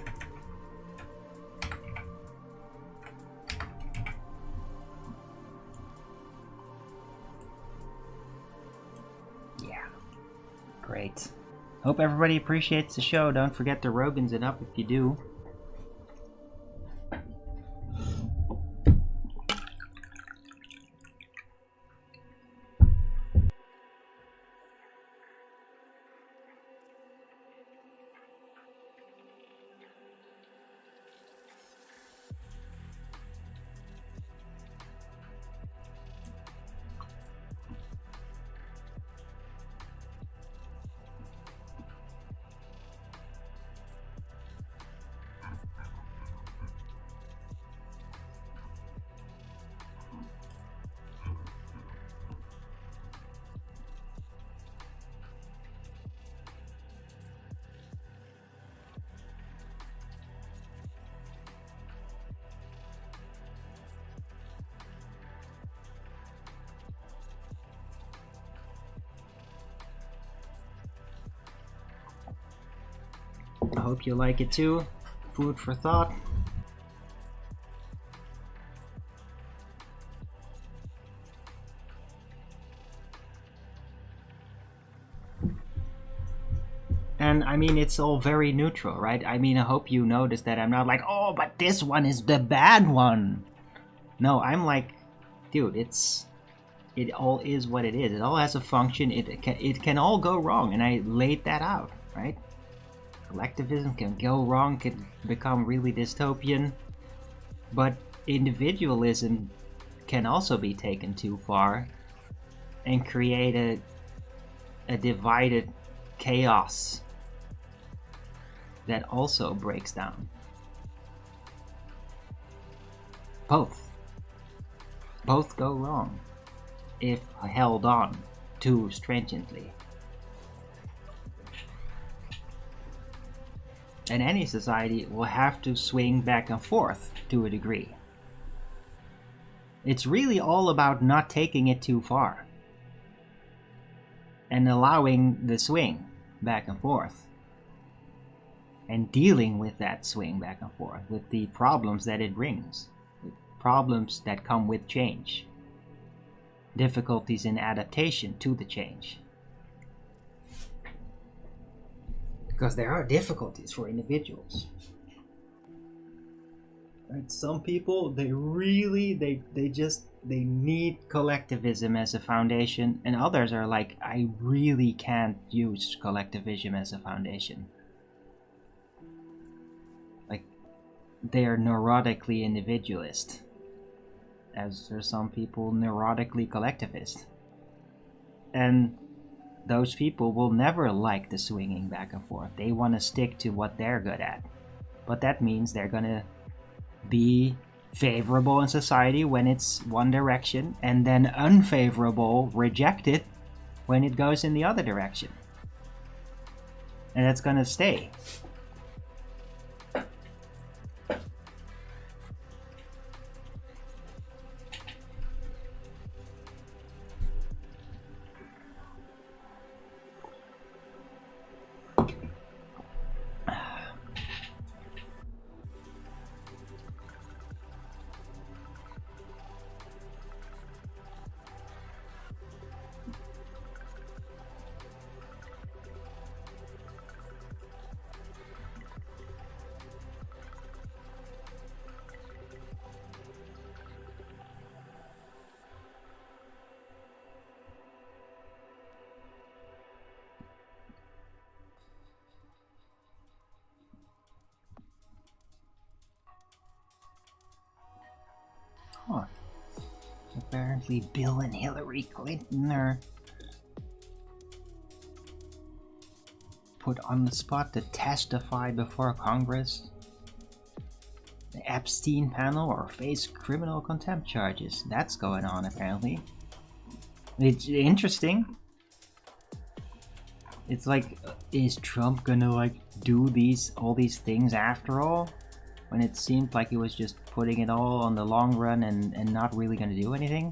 Yeah. Great. Hope everybody appreciates the show. Don't forget to Rogan's it up if you do. I hope you like it too. Food for thought. And I mean, it's all very neutral, right? I mean, I hope you notice that I'm not like, oh, but this one is the bad one. No, I'm like, dude, it all is what it is. It all has a function. It can all go wrong, and I laid that out, right? Collectivism can go wrong, can become really dystopian, but individualism can also be taken too far and create a divided chaos that also breaks down. Both go wrong if held on too stringently. And any society will have to swing back and forth to a degree. It's really all about not taking it too far and allowing the swing back and forth and dealing with that swing back and forth, with the problems that it brings, with problems that come with change, difficulties in adaptation to the change. Because there are difficulties for individuals. Right? Some people, they need collectivism as a foundation, and others are like, I really can't use collectivism as a foundation. Like, they are neurotically individualist, as there are some people neurotically collectivist. And those people will never like the swinging back and forth. They want to stick to what they're good at. But that means they're going to be favorable in society when it's one direction, and then unfavorable, rejected, when it goes in the other direction. And that's going to stay. Apparently Bill and Hillary Clinton are put on the spot to testify before Congress. The Epstein panel or face criminal contempt charges. That's going on apparently. It's interesting. It's like, is Trump gonna like do all these things after all? When it seemed like he was just putting it all on the long run and not really gonna do anything?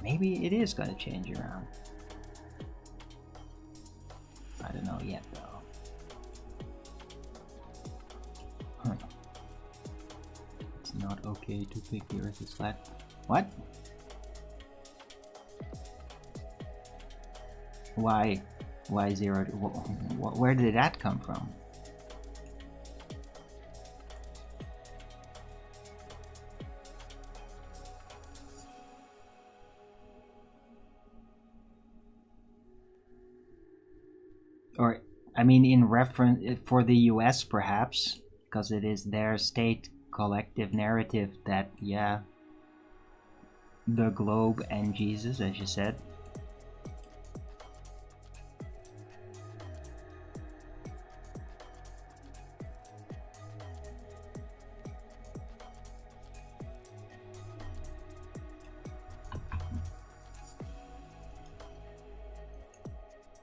Maybe it is gonna change around. I don't know yet though. It's not okay to pick the Earth is flat. What? Why 0? Where did that come from? Or, I mean, in reference for the US perhaps, because it is their state collective narrative that, yeah, the globe and Jesus, as you said.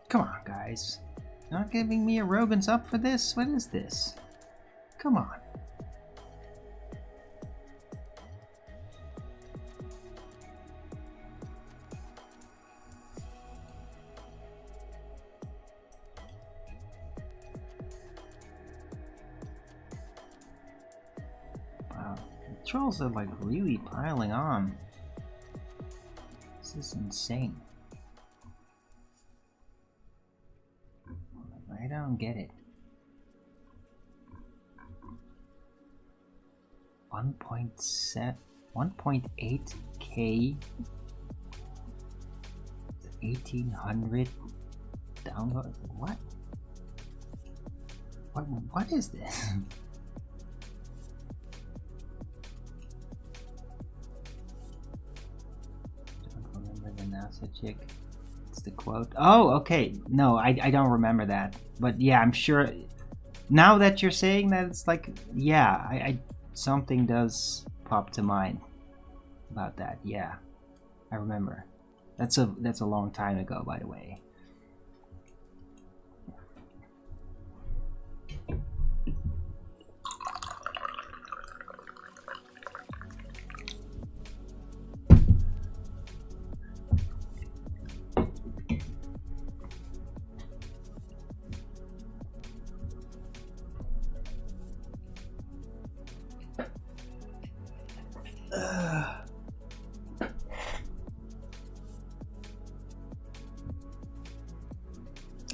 Come on, guys. Not giving me a Rogan's up for this? What is this? Come on. Wow. The trolls are like really piling on. This is insane. I don't get it. 1.8K 1800 download. What is this? Don't remember the NASA chick. It's the quote. Oh, okay. No, I don't remember that. But yeah, I'm sure now that you're saying that, it's like, yeah, I something does pop to mind about that. Yeah, I remember. That's a long time ago, by the way.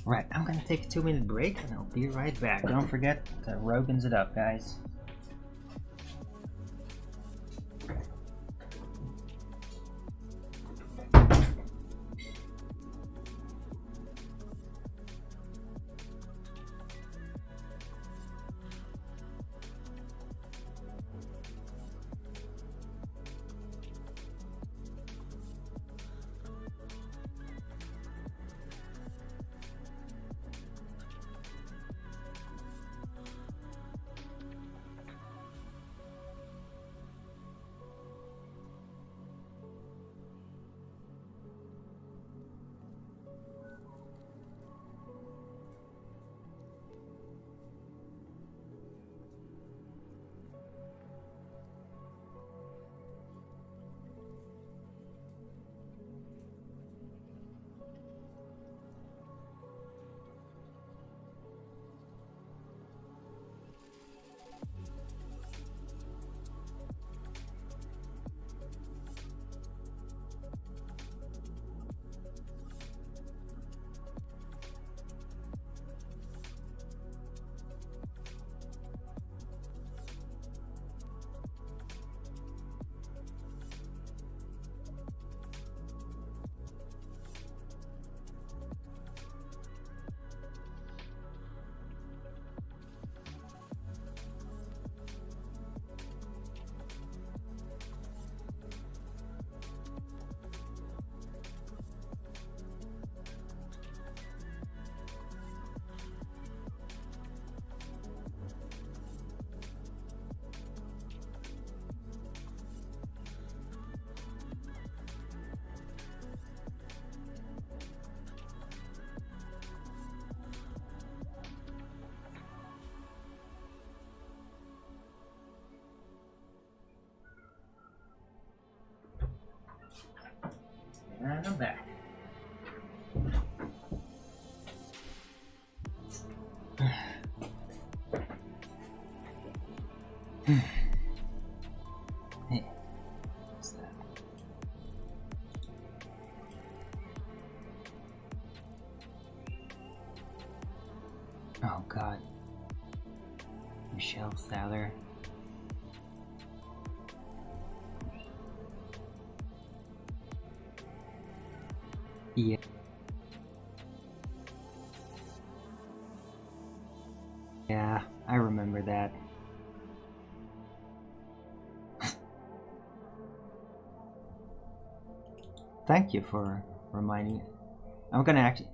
Right, I'm gonna take a 2-minute break and I'll be right back. Don't forget to Rogan's it up, guys. Oh god. Michelle Thaler. Yeah. Yeah, I remember that. Thank you for reminding. I'm gonna actually.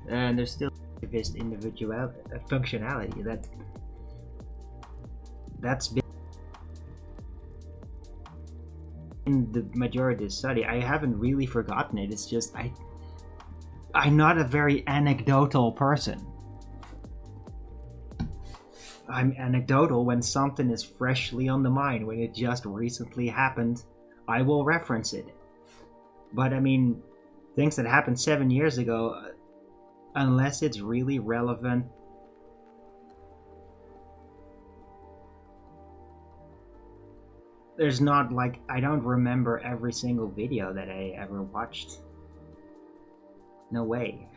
And there's still this individual functionality that's been in the majority of the study. I haven't really forgotten it. It's just I'm not a very anecdotal person. I'm anecdotal when something is freshly on the mind, when it just recently happened. I will reference it. But I mean, things that happened 7 years ago, unless it's really relevant, there's not like, I don't remember every single video that I ever watched. No way.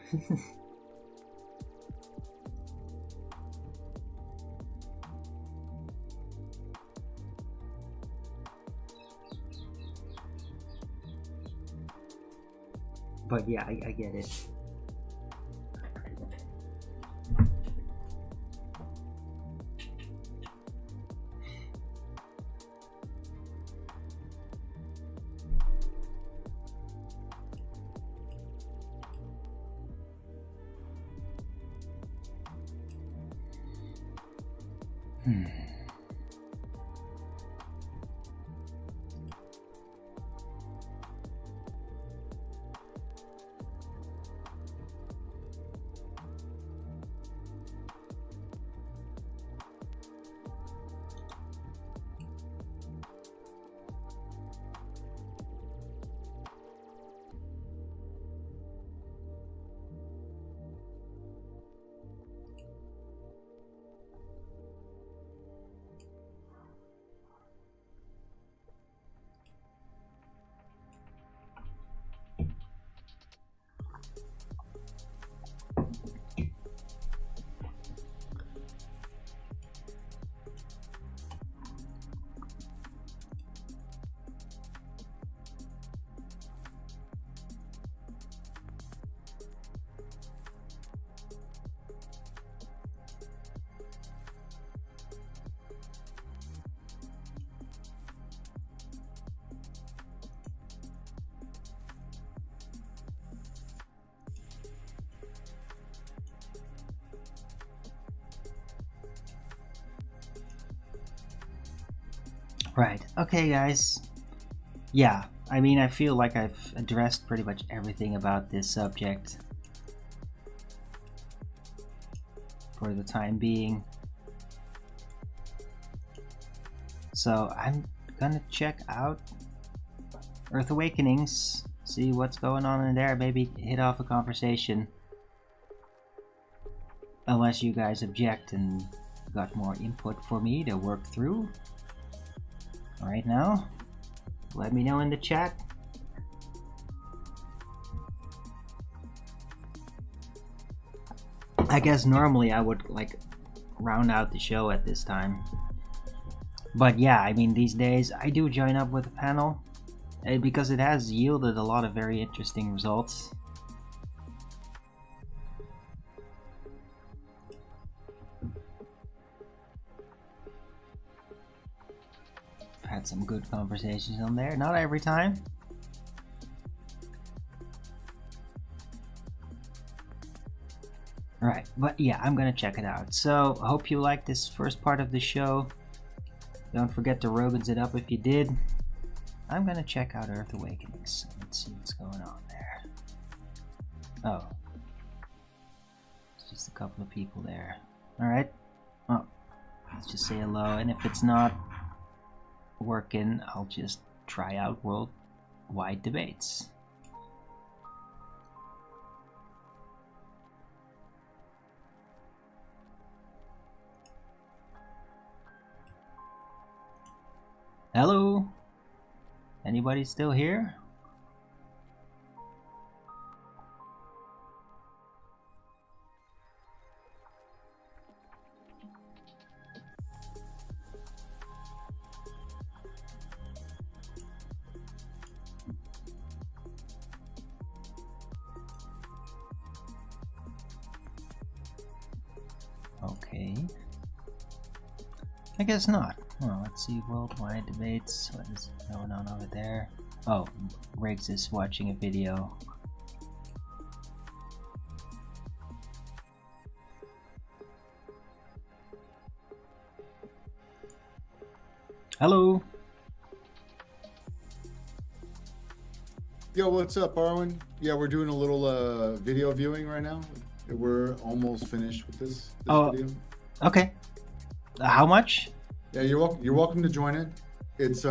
But yeah, I get it. Right. Okay, guys. Yeah, I mean, I feel like I've addressed pretty much everything about this subject for the time being. So I'm gonna check out Earth Awakenings, see what's going on in there, maybe hit off a conversation. Unless you guys object and got more input for me to work through. Right now, let me know in the chat. I guess normally I would like round out the show at this time. But yeah, I mean, these days I do join up with a panel because it has yielded a lot of very interesting results. Had some good conversations on there, not every time. Right, but yeah, I'm gonna check it out. So, I hope you liked this first part of the show. Don't forget to Rogan's it up if you did. I'm gonna check out Earth Awakenings. Let's see what's going on there. Oh. It's just a couple of people there. Alright. Oh, let's just say hello, and if it's not working, I'll just try out worldwide debates. Hello? Anybody still here? Okay. I guess not. Well, let's see, worldwide debates. What is going on over there? Oh, Riggs is watching a video. Hello. Yo, what's up, Arwen? Yeah, we're doing a little video viewing right now. We're almost finished with this video. Okay. How much? Yeah, you're welcome to join it. It's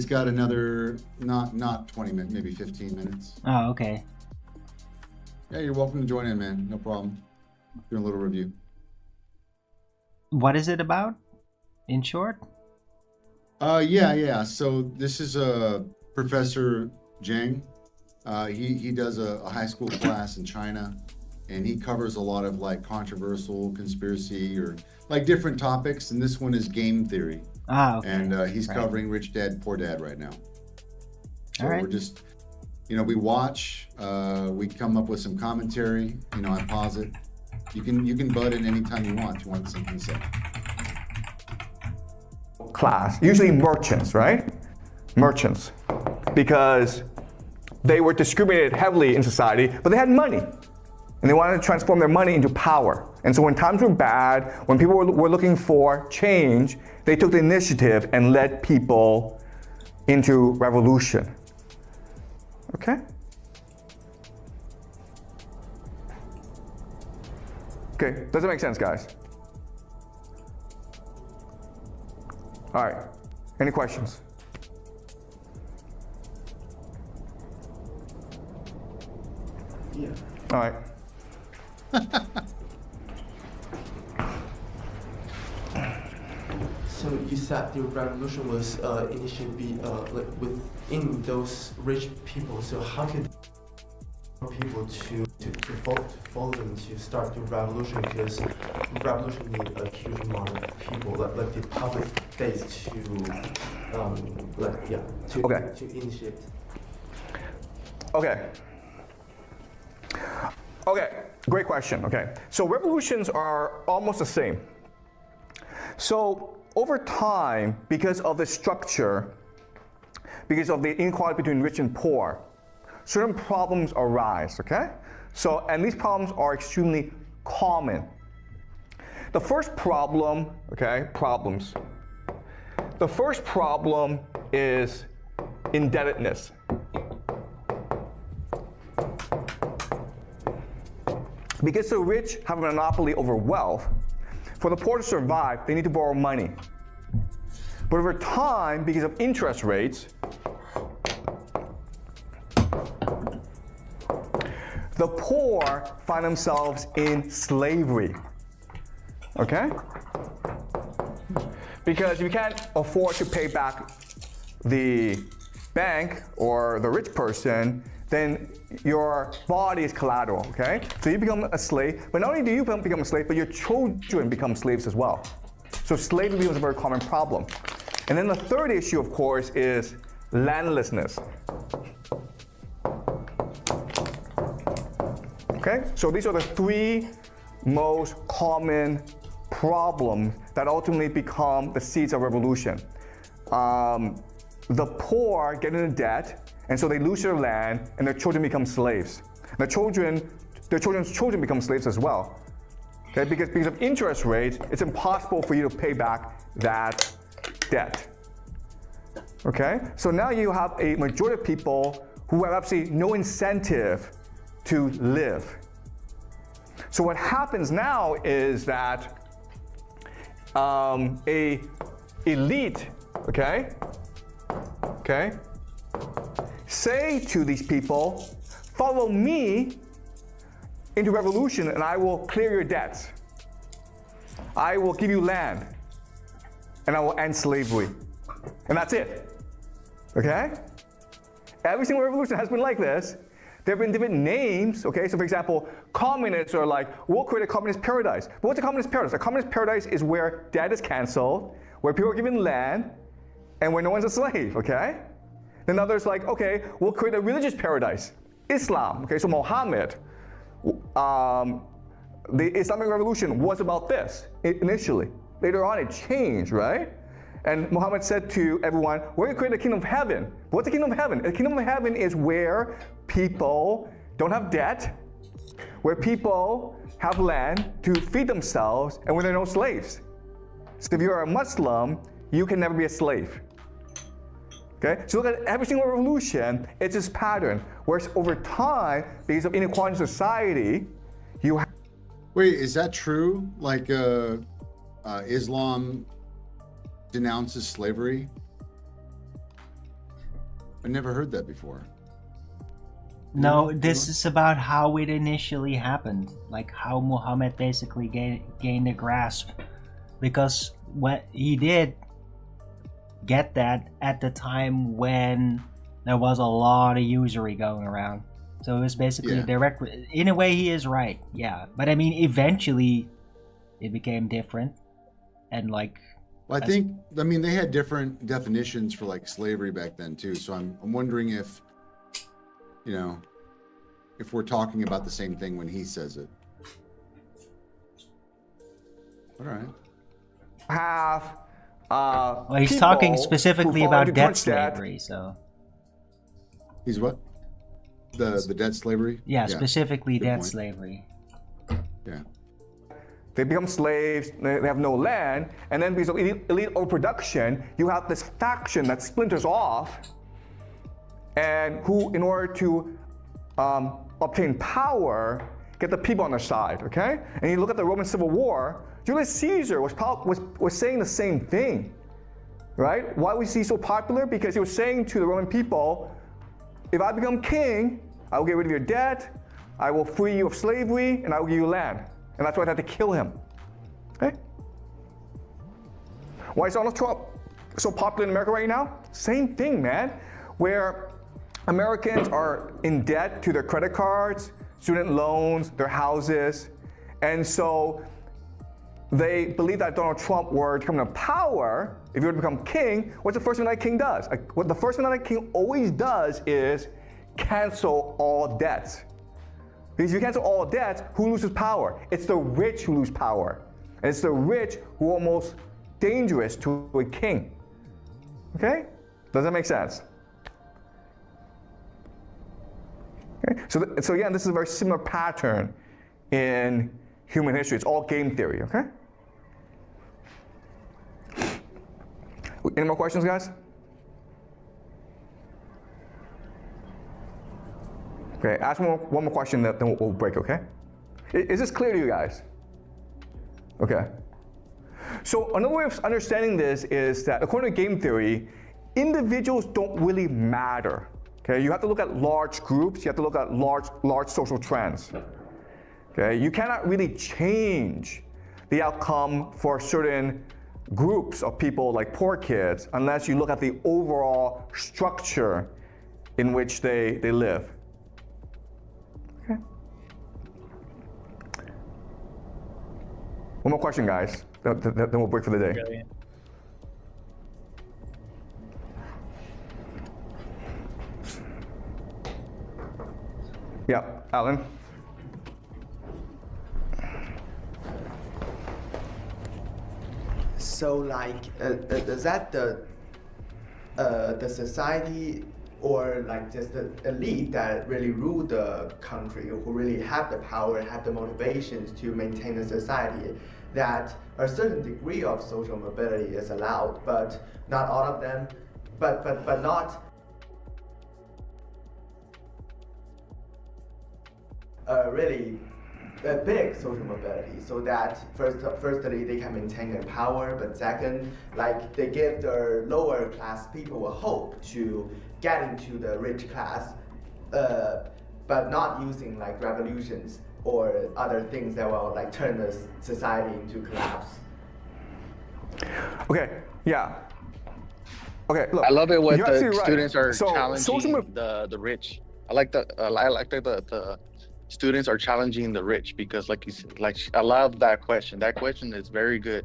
got another not 20 minutes, maybe 15 minutes. Oh, okay. Yeah, you're welcome to join in, man. No problem. Doing a little review. What is it about, in short? Yeah. So this is Professor Zhang. He does a high school class in China, and he covers a lot of like controversial conspiracy or like different topics. And this one is game theory. Ah, okay. And he's covering Rich Dad Poor Dad right now. So right. We're just, we watch. We come up with some commentary. I pause it. You can butt in anytime you want. You want something to say. Class, usually merchants, right? Merchants, because they were discriminated heavily in society, but they had money. And they wanted to transform their money into power. And so when times were bad, when people were looking for change, they took the initiative and led people into revolution. Okay? Okay, does it make sense, guys? All right, any questions? Yeah. All right. So you said the revolution was initially like within those rich people. So how could people to follow them to start the revolution? Because revolution need a huge amount of people, like the public base to initiate. Okay, great question. Okay, so revolutions are almost the same. So over time, because of the structure, because of the inequality between rich and poor, certain problems arise, okay? So, and these problems are extremely common. The first problem, okay, problems. the first problem is indebtedness. Because the rich have a monopoly over wealth, for the poor to survive, they need to borrow money. But over time, because of interest rates, the poor find themselves in slavery. Okay? Because if you can't afford to pay back the bank or the rich person, then your body is collateral, okay? So you become a slave, but not only do you become a slave, but your children become slaves as well. So slavery becomes a very common problem. And then the third issue, of course, is landlessness. Okay? So these are the three most common problems that ultimately become the seeds of revolution. The poor get into debt, and so they lose their land, and their children become slaves. Their children's children become slaves as well. Okay? Because of interest rates, it's impossible for you to pay back that debt. Okay? So now you have a majority of people who have absolutely no incentive to live. So what happens now is that a elite, okay, say to these people, follow me into revolution and I will clear your debts. I will give you land and I will end slavery. And that's it. Okay? Every single revolution has been like this. There have been different names, okay? So for example, communists are like, we'll create a communist paradise. But what's a communist paradise? A communist paradise is where debt is canceled, where people are given land, and where no one's a slave, okay? Then others like, okay, we'll create a religious paradise. Islam, okay? So Muhammad, the Islamic Revolution was about this initially. Later on it changed, right? And Muhammad said to everyone, we're going to create a kingdom of heaven. What's the kingdom of heaven? The kingdom of heaven is where people don't have debt, where people have land to feed themselves, and where there are no slaves. So if you're a Muslim, you can never be a slave. Okay? So look at every single revolution, it's this pattern, whereas over time, because of inequality in society, you have... Wait, is that true? Like Islam denounces slavery? I never heard that before. No, this is about how it initially happened, like how Muhammad basically gained a grasp, because what he did get that at the time when there was a lot of usury going around. So it was basically a direct, in a way he is right, yeah. But I mean, eventually it became different, and like... Well, I mean, they had different definitions for like slavery back then too. So I'm wondering if, you know, if we're talking about the same thing when he says it. All right. Have well, he's talking specifically about debt slavery, so... He's what? The debt slavery? Yeah, specifically debt point. Slavery. Yeah. They become slaves, they have no land, and then because of elite overproduction, you have this faction that splinters off, and who, in order to obtain power, get the people on their side, okay? And you look at the Roman Civil War, Julius Caesar was saying the same thing, right? Why was he so popular? Because he was saying to the Roman people, if I become king, I will get rid of your debt, I will free you of slavery, and I will give you land. And that's why I had to kill him. Okay? Why is Donald Trump so popular in America right now? Same thing, man. Where Americans are in debt to their credit cards, student loans, their houses. And so they believe that Donald Trump were to come to power, if he were to become king, what's the first thing that king does? What the first thing that king always does is cancel all debts. Because if you cancel all debts, who loses power? It's the rich who lose power. And it's the rich who are almost dangerous to a king. Okay? Does that make sense? Okay? So again, this is a very similar pattern in human history. It's all game theory, okay? Any more questions, guys? Okay, ask one more question, then we'll break, okay? Is this clear to you guys? Okay. So another way of understanding this is that according to game theory, individuals don't really matter. Okay, you have to look at large groups, you have to look at large social trends. Okay, you cannot really change the outcome for certain groups of people like poor kids unless you look at the overall structure in which they live. Okay. One more question, guys, then we'll break for the day. Brilliant. Yeah, Alan? So like, is that the society or like just the elite that really rule the country, who really have the power, have the motivations to maintain the society, that a certain degree of social mobility is allowed, but not all of them, but not really a big social mobility, so that firstly they can maintain their power, but second, like they give the lower class people a hope to get into the rich class, but not using like revolutions or other things that will like turn the society into collapse. Okay, yeah. Okay, look. I love it when you're the absolutely right. students are So, challenging the rich. I like that the students are challenging the rich, because like you said, like I love that question. That question is very good.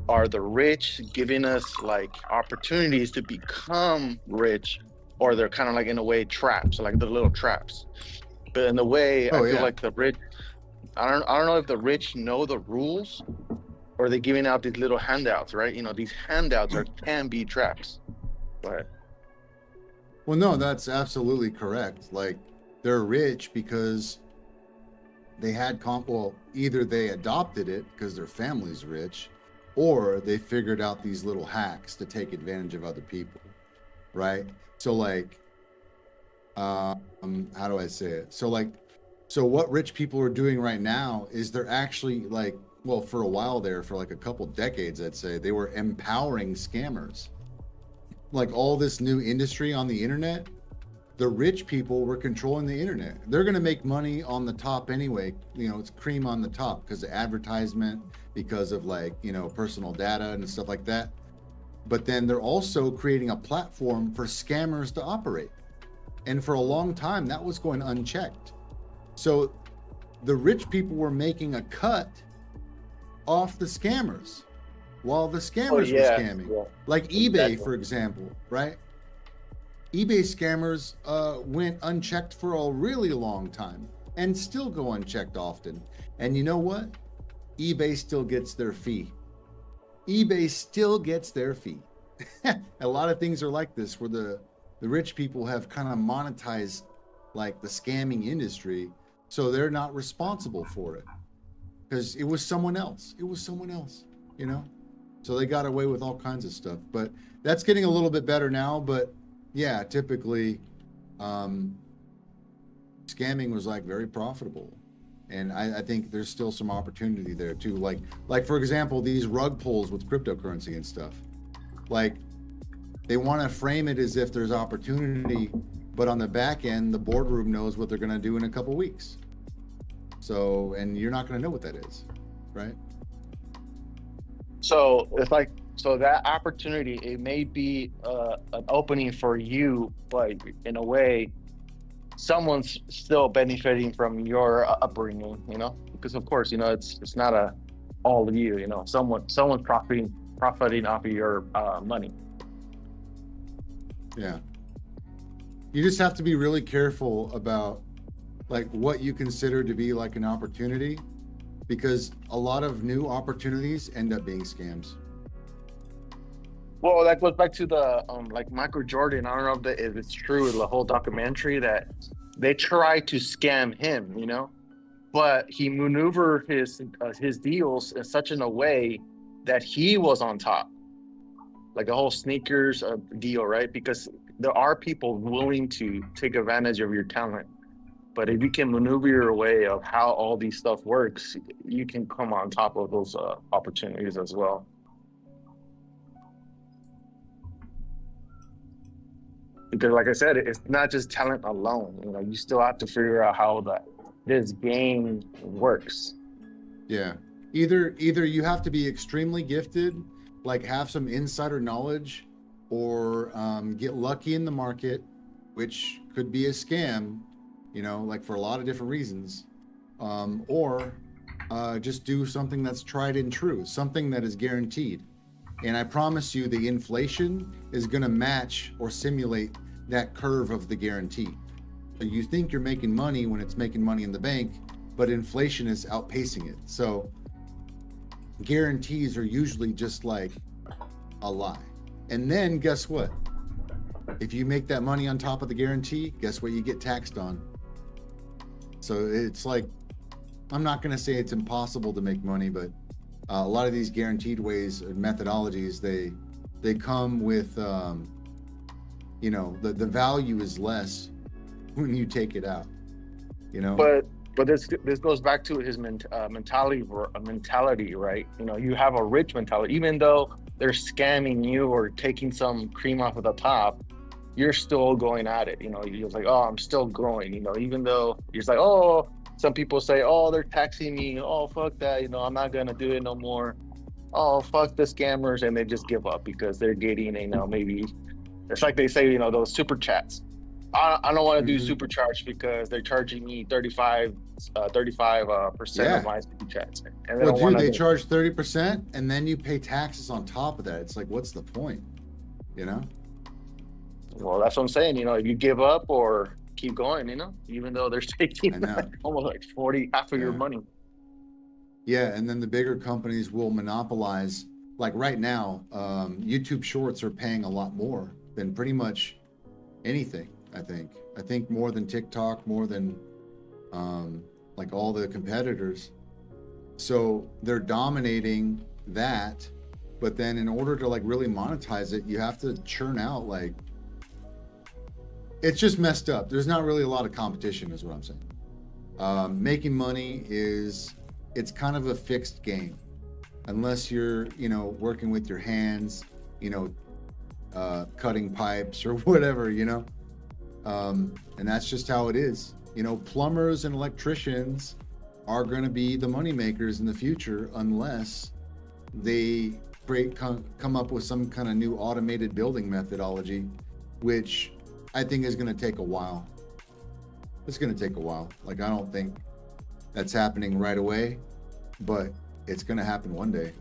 Are the rich giving us like opportunities to become rich, or they're kind of like in a way traps, like the little traps? But in a way, I feel like the rich, I don't know if the rich know the rules, or they're giving out these little handouts, right? You know, these handouts can be traps. Go ahead. Well, no, that's absolutely correct. Like, they're rich because they had either they adopted it because their family's rich, or they figured out these little hacks to take advantage of other people, right? So like, how do I say it? So what rich people are doing right now is they're actually like, well, for a while there, for like a couple decades, I'd say, they were empowering scammers. Like all this new industry on the internet, the rich people were controlling the internet. They're going to make money on the top anyway. You know, it's cream on the top because of advertisement, because of like, you know, personal data and stuff like that. But then they're also creating a platform for scammers to operate. And for a long time, that was going unchecked. So the rich people were making a cut off the scammers while the scammers were scamming. Yeah. Like eBay, for example, right? eBay scammers went unchecked for a really long time and still go unchecked often. And you know what? eBay still gets their fee. eBay still gets their fee. A lot of things are like this, where the rich people have kind of monetized like the scamming industry, so they're not responsible for it because it was someone else. It was someone else, you know? So they got away with all kinds of stuff. But that's getting a little bit better now. But yeah, typically scamming was like very profitable. And I think there's still some opportunity there too. Like for example, these rug pulls with cryptocurrency and stuff. Like they want to frame it as if there's opportunity, but on the back end, the boardroom knows what they're going to do in a couple weeks. So, and you're not going to know what that is, right? So it's like, so that opportunity, it may be an opening for you, but in a way, someone's still benefiting from your upbringing, you know, because of course, you know, it's not all of you, you know, someone's profiting off of your money. Yeah. You just have to be really careful about like what you consider to be like an opportunity, because a lot of new opportunities end up being scams. Well, that goes back to the like Michael Jordan. I don't know if it's true, the whole documentary, that they try to scam him, you know, but he maneuvered his deals in such a way that he was on top. like a whole sneakers deal, right? Because there are people willing to take advantage of your talent. But if you can maneuver your way of how all these stuff works, you can come on top of those opportunities as well. Because like I said, it's not just talent alone. You know, you still have to figure out how this game works. Yeah. Either you have to be extremely gifted, like have some insider knowledge, or get lucky in the market, which could be a scam, you know, like for a lot of different reasons, or just do something that's tried and true, something that is guaranteed. And I promise you the inflation is going to match or simulate that curve of the guarantee. So you think you're making money when it's making money in the bank, but inflation is outpacing it. So guarantees are usually just like a lie. And then guess what? If you make that money on top of the guarantee, guess what you get taxed on? So it's like, I'm not going to say it's impossible to make money, but a lot of these guaranteed ways or methodologies, they come with, you know, the value is less when you take it out, you know? But this goes back to his mentality, right? You know, you have a rich mentality, even though they're scamming you or taking some cream off of the top, you're still going at it. You know, you're like, oh, I'm still growing, you know, even though you're like, oh, some people say, oh, they're taxing me. Oh, fuck that. You know, I'm not going to do it no more. Oh, fuck the scammers. And they just give up because they're getting, you know, maybe it's like they say, you know, those super chats. I don't want to do super charge because they're charging me 35% of my super chats. And they charge 30% and then you pay taxes on top of that. It's like, what's the point? You know? Well, that's what I'm saying. You know, if you give up or keep going, you know, even though they're taking almost like half of your money. Yeah, and then the bigger companies will monopolize. Like right now, YouTube Shorts are paying a lot more than pretty much anything. I think more than TikTok, more than like all the competitors. So they're dominating that, but then in order to like really monetize it, you have to churn out like. It's just messed up. There's not really a lot of competition is what I'm saying. Making money it's kind of a fixed game. Unless you're, you know, working with your hands, you know, cutting pipes or whatever, you know. And that's just how it is. You know, plumbers and electricians are going to be the money makers in the future unless they come up with some kind of new automated building methodology, which I think is going to take a while. It's going to take a while. Like, I don't think that's happening right away, but it's going to happen one day.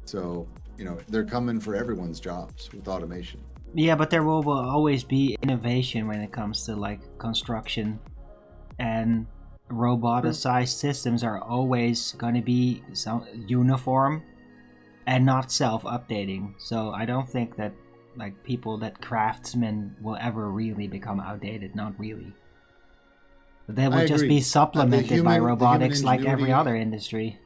So, you know, they're coming for everyone's jobs with automation. Yeah, but there will always be innovation when it comes to like construction, and roboticized systems are always going to be uniform and not self-updating. So I don't think that like craftsmen will ever really become outdated. Not really. They will just be supplemented by robotics like every other industry.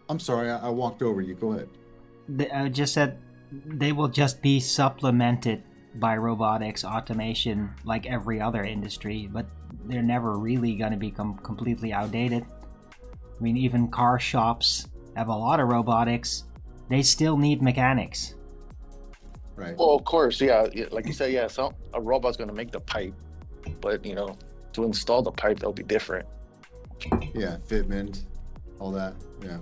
I'm sorry, I walked over you. Go ahead. I just said they will just be supplemented by robotics, automation, like every other industry, but they're never really going to become completely outdated. I mean, even car shops have a lot of robotics. They still need mechanics. Right. Well, of course, yeah. Like you said, yeah, so a robot's going to make the pipe, but, you know, to install the pipe, that'll be different. Yeah, fitment, all that. Yeah.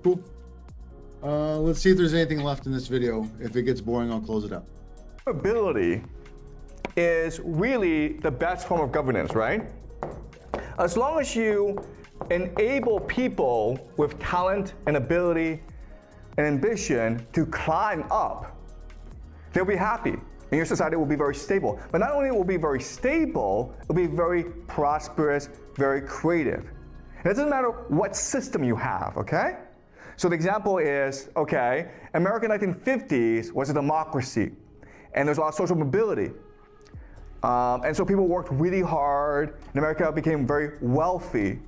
Cool. Let's see if there's anything left in this video. If it gets boring, I'll close it up. Ability is really the best form of governance, right? As long as you enable people with talent and ability and ambition to climb up, they'll be happy. And your society will be very stable. But not only will it be very stable, it'll be very prosperous, very creative. And it doesn't matter what system you have, okay? So the example is, okay, America in the 1950s was a democracy, and there's a lot of social mobility. And so people worked really hard, and America became very wealthy.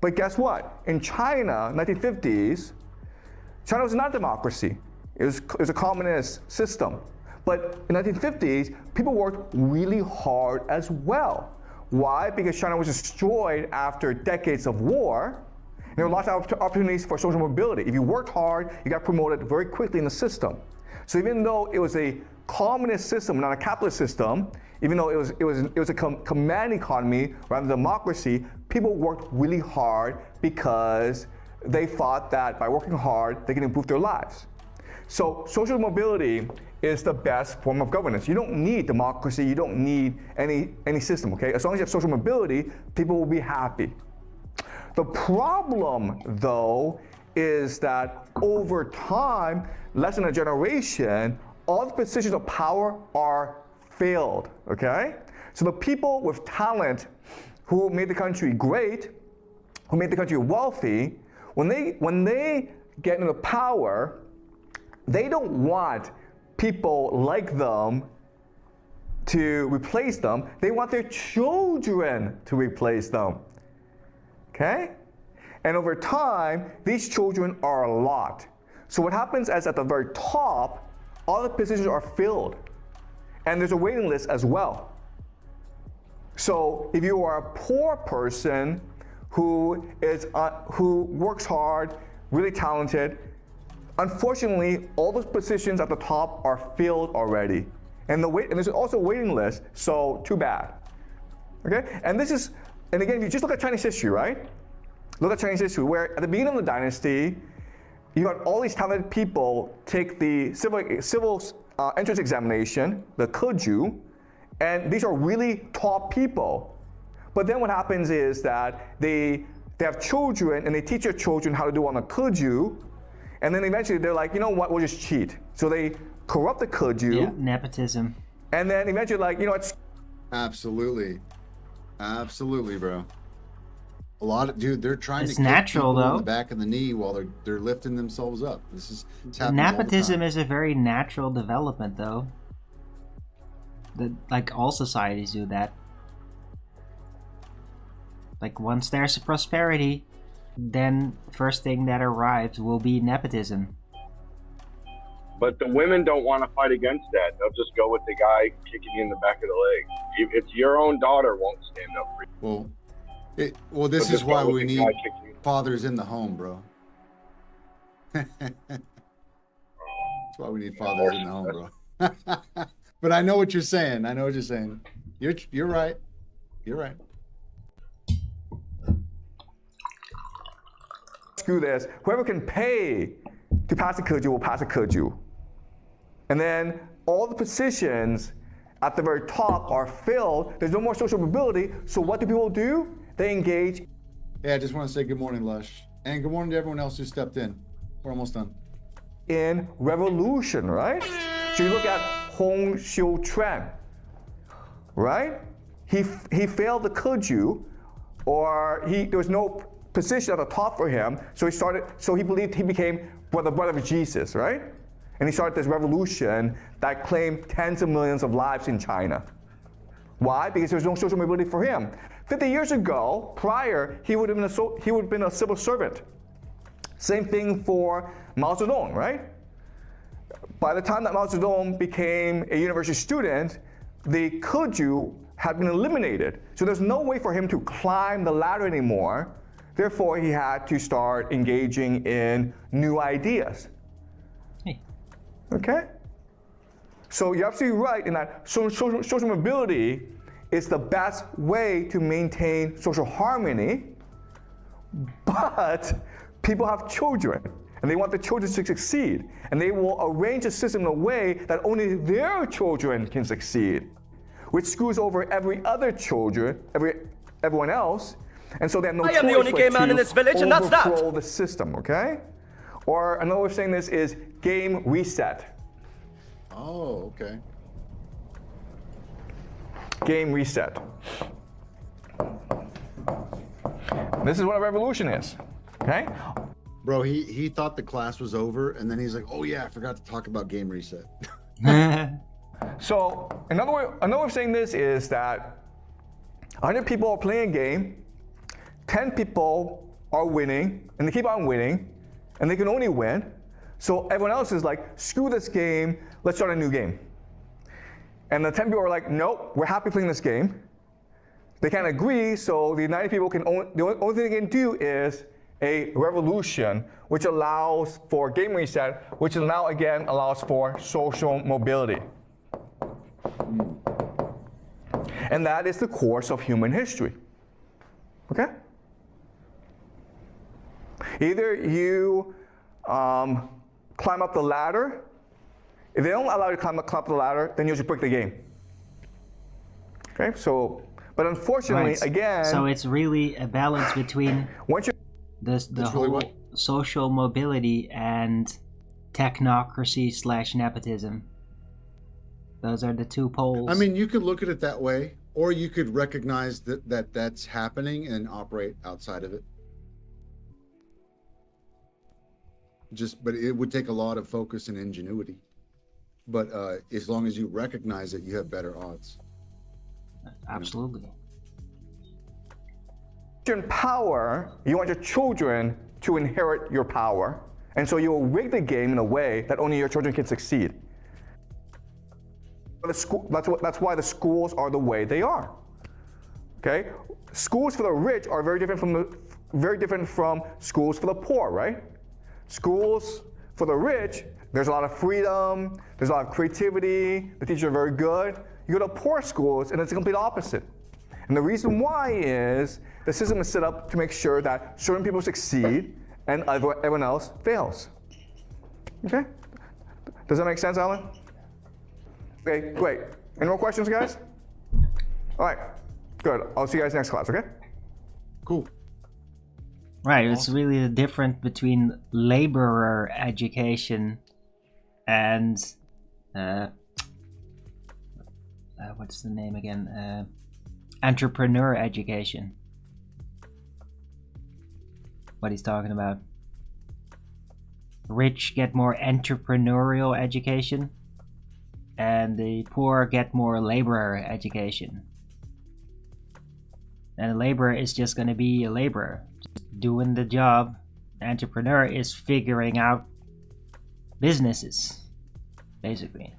But guess what? In China, 1950s, China was not a democracy. It was a communist system. But in the 1950s, people worked really hard as well. Why? Because China was destroyed after decades of war. And there were lots of opportunities for social mobility. If you worked hard, you got promoted very quickly in the system. So even though it was a communist system, not a capitalist system, even though it was a command economy rather than democracy, people worked really hard because they thought that by working hard, they can improve their lives. So social mobility is the best form of governance. You don't need democracy, you don't need any system, okay? As long as you have social mobility, people will be happy. The problem, though, is that over time, less than a generation, all the positions of power are filled, okay? So the people with talent who made the country great, who made the country wealthy, when they get into power, they don't want people like them to replace them. They want their children to replace them. Okay? And over time, these children are a lot. So what happens is at the very top, all the positions are filled. And there's a waiting list as well. So if you are a poor person who works hard, really talented, unfortunately, all those positions at the top are filled already. And there's also a waiting list, so too bad. Okay? And again, if you just look at Chinese history, right? Look at Chinese history, where at the beginning of the dynasty, you had all these talented people take the civil entrance examination, the Keju, and these are really top people. But then what happens is that they have children and they teach their children how to do on the Keju, and then eventually they're like, you know what, we'll just cheat. So they corrupt the Keju. Yeah, nepotism. And then eventually it's... Absolutely. Absolutely, bro. A lot of, dude, they're trying It's to kick natural, people though. in the back of the knee while they're lifting themselves up. It's Nepotism is a very natural development, though. Like all societies do that. Like once there's prosperity, then first thing that arrives will be nepotism. But the women don't want to fight against that. They'll just go with the guy kicking you in the back of the leg. If your own daughter won't stand up for you. This is why we need fathers in the home, bro. That's why we need fathers in the home, bro. But I know what you're saying. You're right. You're right. Screw this. Whoever can pay to pass a Keju will pass a Keju. And then all the positions at the very top are filled. There's no more social mobility. So what do people do? They engage. Yeah, I just want to say good morning, Lush. And good morning to everyone else who stepped in. We're almost done. In revolution, right? So you look at Hong Xiu-chuan, right? He failed the Keju, or there was no position at the top for him, so he believed he became the brother of Jesus, right? And he started this revolution that claimed tens of millions of lives in China. Why? Because there was no social mobility for him. 50 years ago, prior, he would have been a civil servant. Same thing for Mao Zedong, right? By the time that Mao Zedong became a university student, the Keju had been eliminated. So there's no way for him to climb the ladder anymore. Therefore, he had to start engaging in new ideas. Hey. Okay? So you're absolutely right in that social mobility is the best way to maintain social harmony, but people have children, and they want the children to succeed, and they will arrange a system in a way that only their children can succeed, which screws over every other children, everyone else, and so they have no choice I am the only gay man in this village, and that's that. Overthrow the system, okay? Or another way of saying this is game reset. Oh, okay. Game reset. This is what a revolution is, okay? Bro, he thought the class was over, and then he's like, oh yeah, I forgot to talk about game reset. So another way of saying this is that 100 people are playing a game, 10 people are winning, and they keep on winning, and they can only win. So everyone else is like, screw this game, let's start a new game. And the 10 people are like, nope, we're happy playing this game. They can't agree, so the 90 people can the only thing they can do is a revolution, which allows for game reset, which now again allows for social mobility. And that is the course of human history. Okay? Either you climb up the ladder. If they don't allow you to climb up the ladder, then you just break the game. Okay, so, but unfortunately, Right. again. So it's really a balance between once you the whole social mobility and technocracy/nepotism. Those are the two poles. I mean, you could look at it that way, or you could recognize that that's happening and operate outside of it. But it would take a lot of focus and ingenuity. But as long as you recognize it, you have better odds. Absolutely. in power, you want your children to inherit your power. And so you will rig the game in a way that only your children can succeed. That's why the schools are the way they are. Okay? Schools for the rich are very different from schools for the poor, right? Schools for the rich, there's a lot of freedom, there's a lot of creativity, the teachers are very good. You go to poor schools and it's the complete opposite. And the reason why is the system is set up to make sure that certain people succeed and everyone else fails. Okay? Does that make sense, Alan? Okay, great. Any more questions, guys? All right, good. I'll see you guys next class, okay? Cool. Right, it's really the difference between laborer education and what's the name again? Entrepreneur education. What he's talking about. Rich get more entrepreneurial education, and the poor get more laborer education. And a laborer is just going to be a laborer, just doing the job. The entrepreneur is figuring out businesses, basically.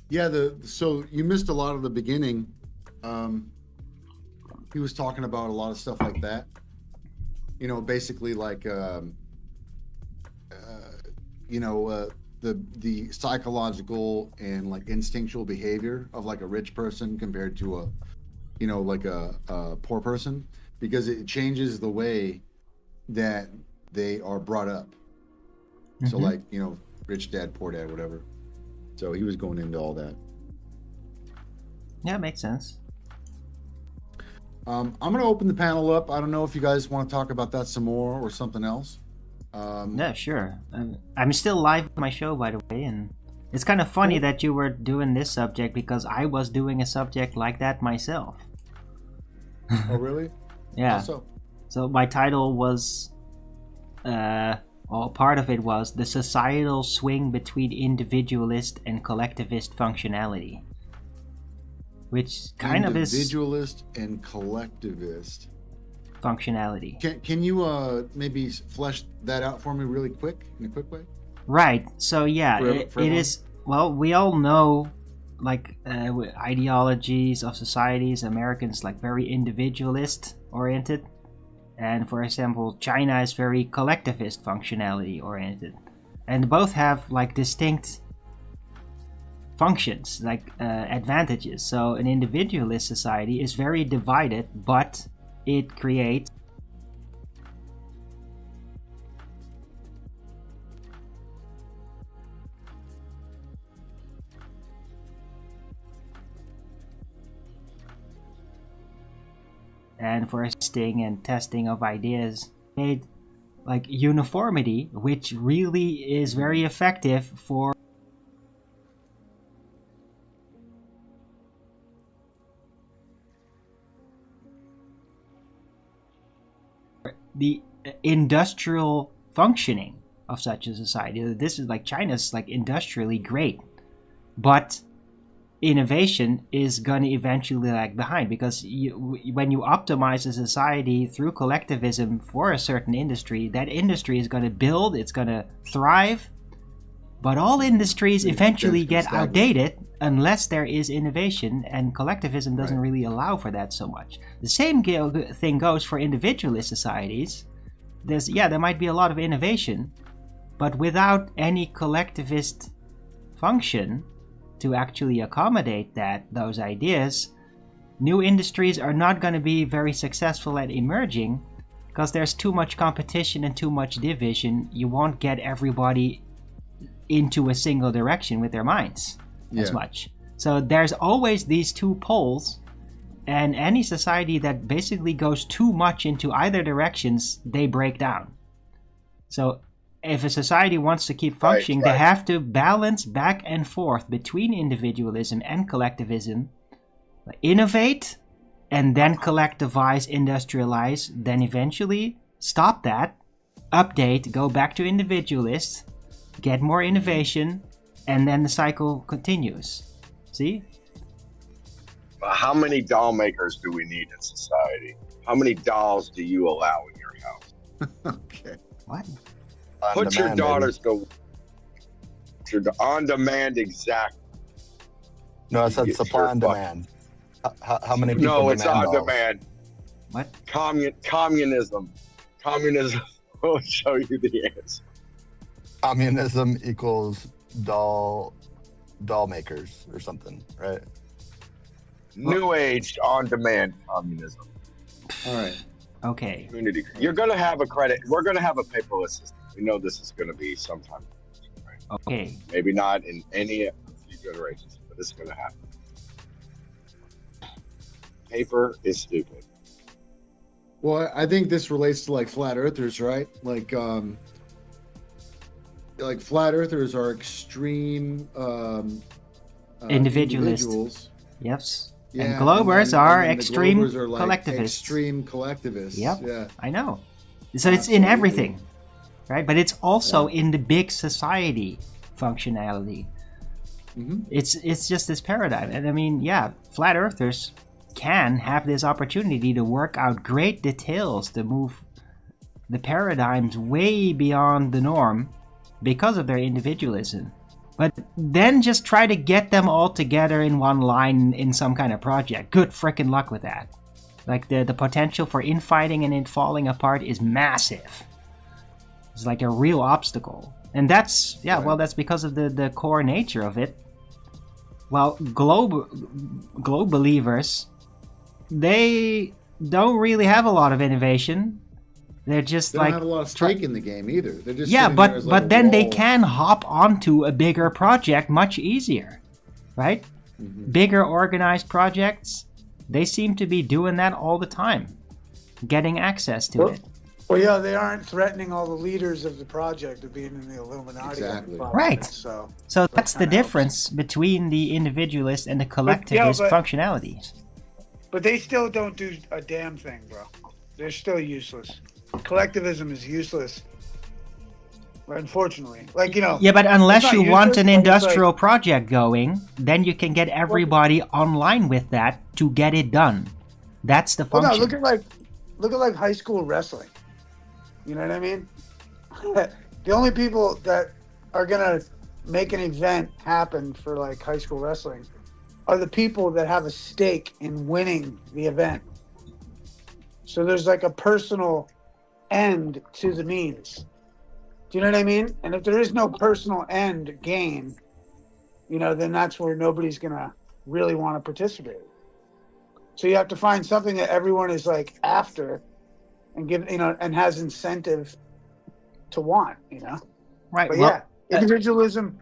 Yeah, so you missed a lot of the beginning. He was talking about a lot of stuff like that. You know, basically like, the psychological and like instinctual behavior of like a rich person compared to a poor person, because it changes the way that they are brought up. Mm-hmm. So like, rich dad, poor dad, whatever. So he was going into all that. Yeah, it makes sense. I'm going to open the panel up. I don't know if you guys want to talk about that some more or something else. Yeah, sure. I'm still live with my show, by the way, and it's kind of funny that you were doing this subject because I was doing a subject like that myself. Oh, really? Yeah. How so? So my title was, part of it was the societal swing between individualist and collectivist functionality, which kind of is individualist and collectivist functionality. Can you maybe flesh that out for me really quick, in a quick way? Right. So yeah, it is. Well, we all know, like ideologies of societies. Americans like very individualist oriented, and for example, China is very collectivist functionality oriented, and both have like distinct functions, like advantages. So an individualist society is very divided, but it creates and for testing of ideas made like uniformity, which really is very effective for the industrial functioning of such a society. This is like China's like industrially great, but innovation is going to eventually lag behind, because when you optimize a society through collectivism for a certain industry, that industry is going to build, it's going to thrive, but all industries eventually get outdated unless there is innovation, and collectivism doesn't really allow for that so much. The same thing goes for individualist societies. There might be a lot of innovation, but without any collectivist function to actually accommodate those ideas, new industries are not going to be very successful at emerging, because there's too much competition and too much division. You won't get everybody into a single direction with their minds as much. So there's always these two poles, and any society that basically goes too much into either directions, they break down. So if a society wants to keep functioning, they have to balance back and forth between individualism and collectivism, innovate, and then collectivize, industrialize, then eventually stop that, update, go back to individualists, get more innovation, and then the cycle continues. See? How many doll makers do we need in society? How many dolls do you allow in your house? Okay. What? Put your daughters to on demand, exact. No, I said supply and demand. How many people? No, it's on dolls? demand. What? Communism. Communism will show you the answer. Communism equals doll makers or something, right? New age on demand communism. All right. Okay. Community. You're gonna have a credit. We're gonna have a paperless system. We know this is gonna be sometime. Right? Okay. Maybe not in any of the generations, but it's gonna happen. Paper is stupid. Well, I think this relates to like flat earthers, right? Like flat earthers are extreme individuals. Yes. Yeah, and globers are and extreme the globers are like collectivists. Extreme collectivists. Yep. Yeah. I know. So it's in everything, right? But it's also in the big society functionality. Mm-hmm. It's just this paradigm. And I mean, flat earthers can have this opportunity to work out great details to move the paradigms way beyond the norm because of their individualism. But then just try to get them all together in one line in some kind of project. Good frickin' luck with that. Like the potential for infighting and it falling apart is massive. It's like a real obstacle. And that's, that's because of the core nature of it. Well, globe believers, they don't really have a lot of innovation. They're just they don't have a lot of stake in the game either. They're just but then they can hop onto a bigger project much easier, right? Mm-hmm. Bigger organized projects, they seem to be doing that all the time, getting access to it. Well, yeah, they aren't threatening all the leaders of the project of being in the Illuminati. Exactly. Right. So that's the difference between the individualist and the collectivist functionality. But they still don't do a damn thing, bro. They're still useless. Collectivism is useless, unfortunately. Yeah, but unless you want an industrial project going, then you can get everybody online with that to get it done. That's the function. No, look at high school wrestling. You know what I mean? The only people that are gonna make an event happen for like high school wrestling are the people that have a stake in winning the event. So there's like a personal end to the means. Do you know what I mean? And if there is no personal end gain, then that's where nobody's gonna really want to participate. So you have to find something that everyone is like after and give, and has incentive to want, Right. But individualism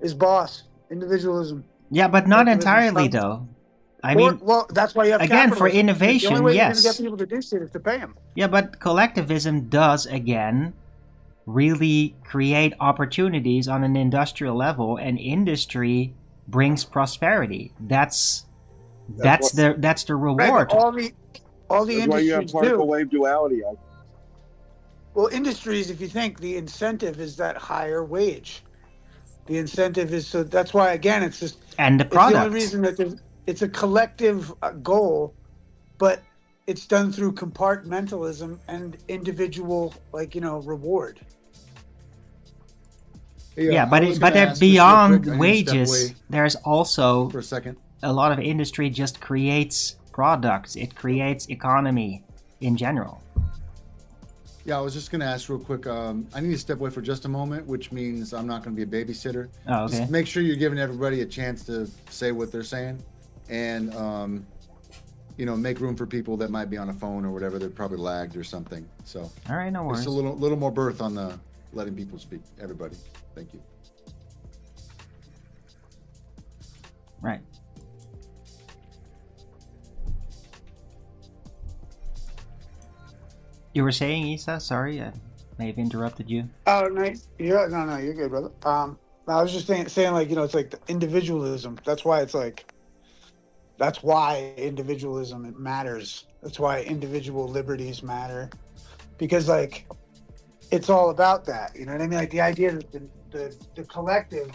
is boss. Individualism. Yeah, but not entirely though. Well, that's why you have again for capitalism. innovation. The only way yes, you're going to get people to do shit is to pay them. Yeah, but collectivism does again really create opportunities on an industrial level, and industry brings prosperity. That's the reward. Right, all the That's industries why you have particle do. wave duality. Well, industries, if you think the incentive is that higher wage, The incentive is so that's why again it's just And the it's the only product. reason that it's a collective goal, but it's done through compartmentalism and individual reward. Yeah, I was gonna but ask this real beyond quick. I need to step wages, away there's also for a second. a lot of industry just creates products. It creates economy in general. Yeah, I was just going to ask real quick. I need to step away for just a moment, which means I'm not going to be a babysitter. Oh, okay. Just make sure you're giving everybody a chance to say what they're saying, and make room for people that might be on a phone or whatever. They're probably lagged or something. So, All right, no worries. just a little more birth on the letting people speak. Everybody, thank you. Right. You were saying, Isa? Sorry, I may have interrupted you. Oh, nice. Yeah, no, you're good, brother. I was just saying, it's like the individualism. That's why individualism it matters. That's why individual liberties matter, because like it's all about that. You know what I mean? Like the idea that the collective.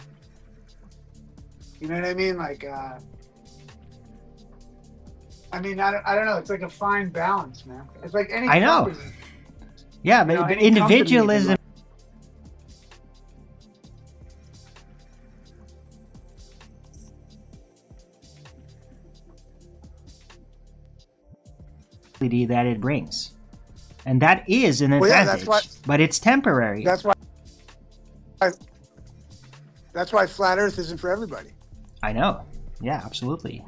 You know what I mean? Like, I don't know. It's like a fine balance, man. It's like any. I know. Company, yeah, but any individualism. That it brings, and that is an advantage, but it's temporary. That's why flat Earth isn't for everybody. I know. Yeah, absolutely.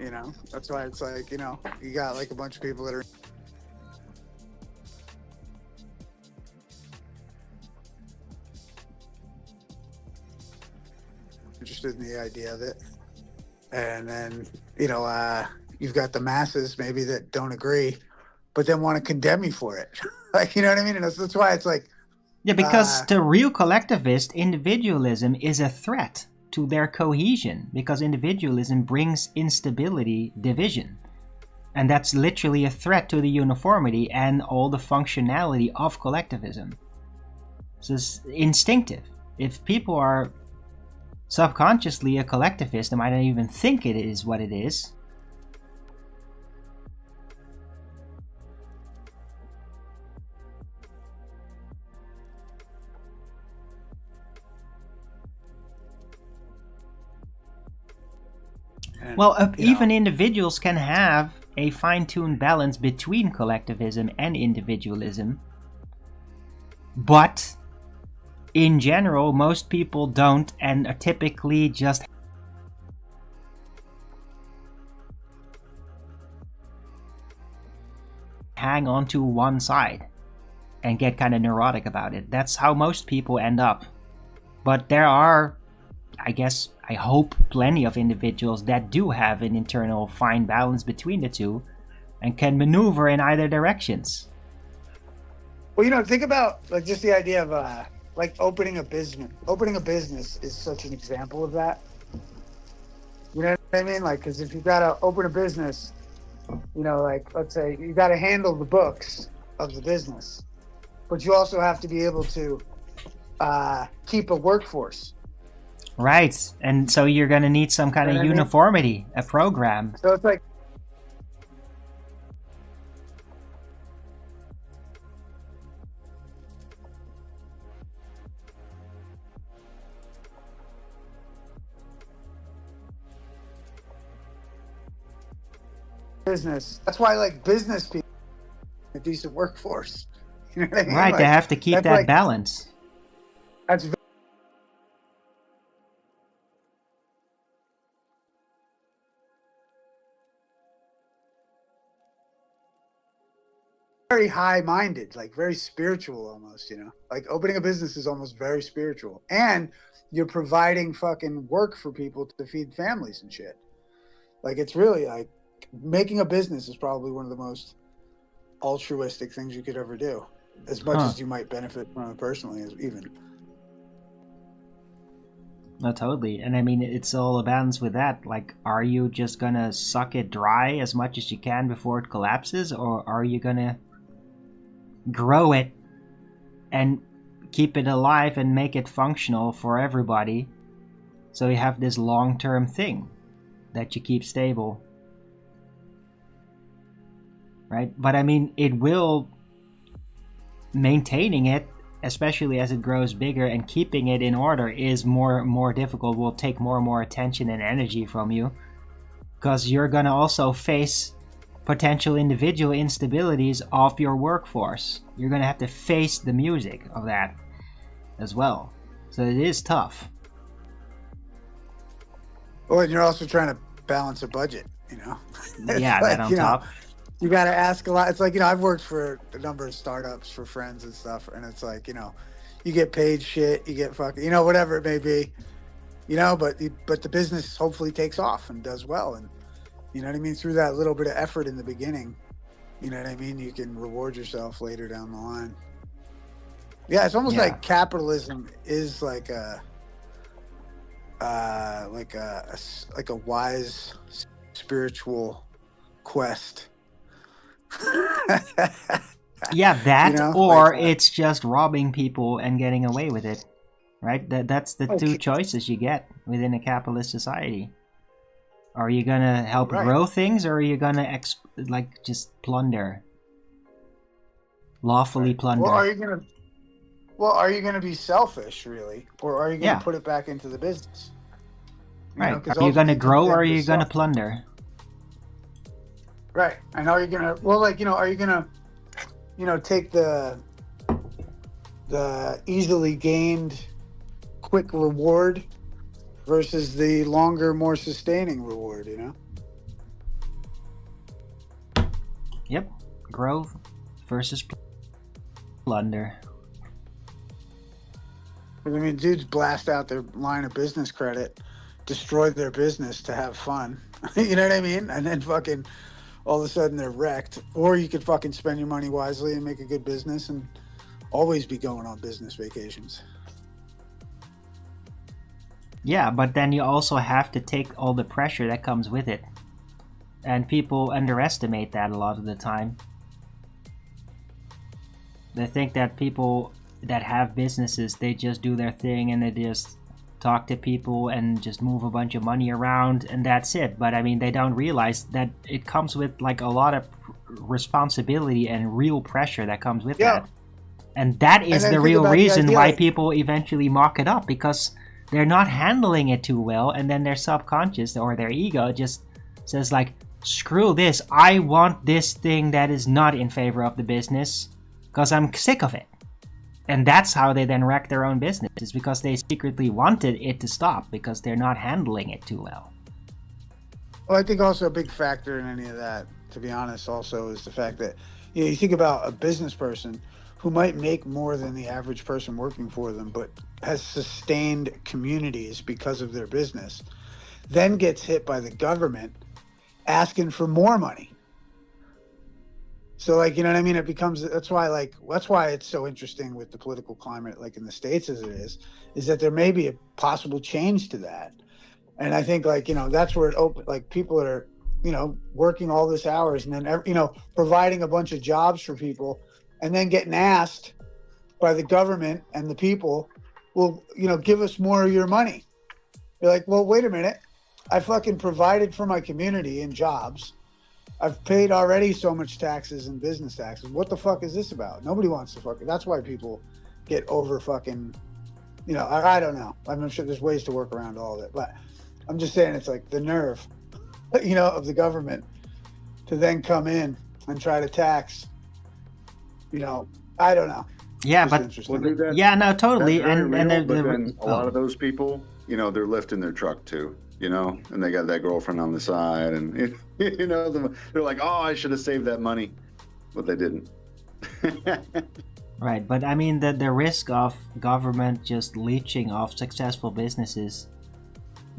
That's why it's like you got like a bunch of people that are interested in the idea of it, and then you've got the masses maybe that don't agree, but then want to condemn you for it. Like, you know what I mean? And that's why it's like... Yeah, because to real collectivist, individualism is a threat to their cohesion, because individualism brings instability, division. And that's literally a threat to the uniformity and all the functionality of collectivism. So it's instinctive. If people are subconsciously a collectivist, they might not even think it is what it is. Well, even individuals can have a fine-tuned balance between collectivism and individualism. But, in general, most people don't and are typically just hang on to one side and get kind of neurotic about it. That's how most people end up. But there are, I hope, plenty of individuals that do have an internal fine balance between the two and can maneuver in either directions. Well, think about like just the idea of like opening a business. Opening a business is such an example of that. You know what I mean? Like, because if you've got to open a business, like let's say you got to handle the books of the business, but you also have to be able to keep a workforce. Right, and so you're going to need some kind of uniformity, a program. So it's like business. That's why like business people a decent workforce. You know what I mean? Right, like, they have to keep that balance. That's very high-minded, like very spiritual almost, like opening a business is almost very spiritual, and you're providing fucking work for people to feed families and shit. Like it's really like making a business is probably one of the most altruistic things you could ever do, as much as you might benefit from it personally, as even. No, totally. And I mean, it's all a balance with that. Like, are you just gonna suck it dry as much as you can before it collapses, or are you gonna grow it and keep it alive and make it functional for everybody So you have this long-term thing that you keep stable. Right? But I mean, it will, maintaining it, especially as it grows bigger, and keeping it in order is more difficult, will take more and more attention and energy from you. Because you're going to also face potential individual instabilities of your workforce. You're going to have to face the music of that as well. So it is tough. Well, and you're also trying to balance a budget, you know? Yeah, like, that on top. You got to ask a lot. It's like, you know, I've worked for a number of startups for friends and stuff. And it's like, you know, you get paid shit, you get fucking, you know, whatever it may be, you know, but the business hopefully takes off and does well. And, you know what I mean? Through that little bit of effort in the beginning, you know what I mean? You can reward yourself later down the line. Yeah, it's almost like capitalism is like a wise spiritual quest. Yeah, that, you know? or Like, it's just robbing people and getting away with it, right? That's the two choices you get within a capitalist society. Are you gonna help grow things, or are you gonna just plunder, lawfully plunder? Well, are you gonna be selfish, really, or are you gonna put it back into the business? Right. Are you gonna grow, or are you gonna plunder? Right. And are you gonna, well, like, you know, are you gonna, you know, take the easily gained quick reward versus the longer, more sustaining reward, you know? Yep. Growth versus plunder. I mean, dudes blast out their line of business credit, destroy their business to have fun. You know what I mean? And then fucking all of a sudden they're wrecked. Or you could fucking spend your money wisely and make a good business and always be going on business vacations. Yeah, but then you also have to take all the pressure that comes with it. And people underestimate that a lot of the time. They think that people that have businesses, they just do their thing and they just talk to people and just move a bunch of money around and that's it. But I mean, they don't realize that it comes with like a lot of responsibility and real pressure that comes with that. And that is the real reason why people eventually mock it up, because they're not handling it too well, and then their subconscious or their ego just says like, screw this, I want this thing that is not in favor of the business because I'm sick of it. And that's how they then wreck their own business, is because they secretly wanted it to stop because they're not handling it too well. Well, I think also a big factor in any of that, to be honest, also is the fact that, you know, you think about a business person who might make more than the average person working for them, but has sustained communities because of their business, then gets hit by the government asking for more money. So, like, you know what I mean? It becomes, that's why it's so interesting with the political climate, like in the States as it is that there may be a possible change to that. And I think, like, you know, that's where it open, like people are, you know, working all this hours and then, you know, providing a bunch of jobs for people and then getting asked by the government and the people, well, you know, give us more of your money. You're like, well, wait a minute. I fucking provided for my community in jobs. I've paid already so much taxes and business taxes. What the fuck is this about? Nobody wants to fucking, that's why people get over fucking, you know, I don't know. I'm sure there's ways to work around all of it, but I'm just saying it's like the nerve, you know, of the government to then come in and try to tax, you know, I don't know. Yeah, but yeah, no, totally. And then a lot of those people, you know, they're lifting their truck too, you know, and they got that girlfriend on the side, and you know, they're like, oh, I should have saved that money, but they didn't. Right, but I mean, the risk of government just leeching off successful businesses,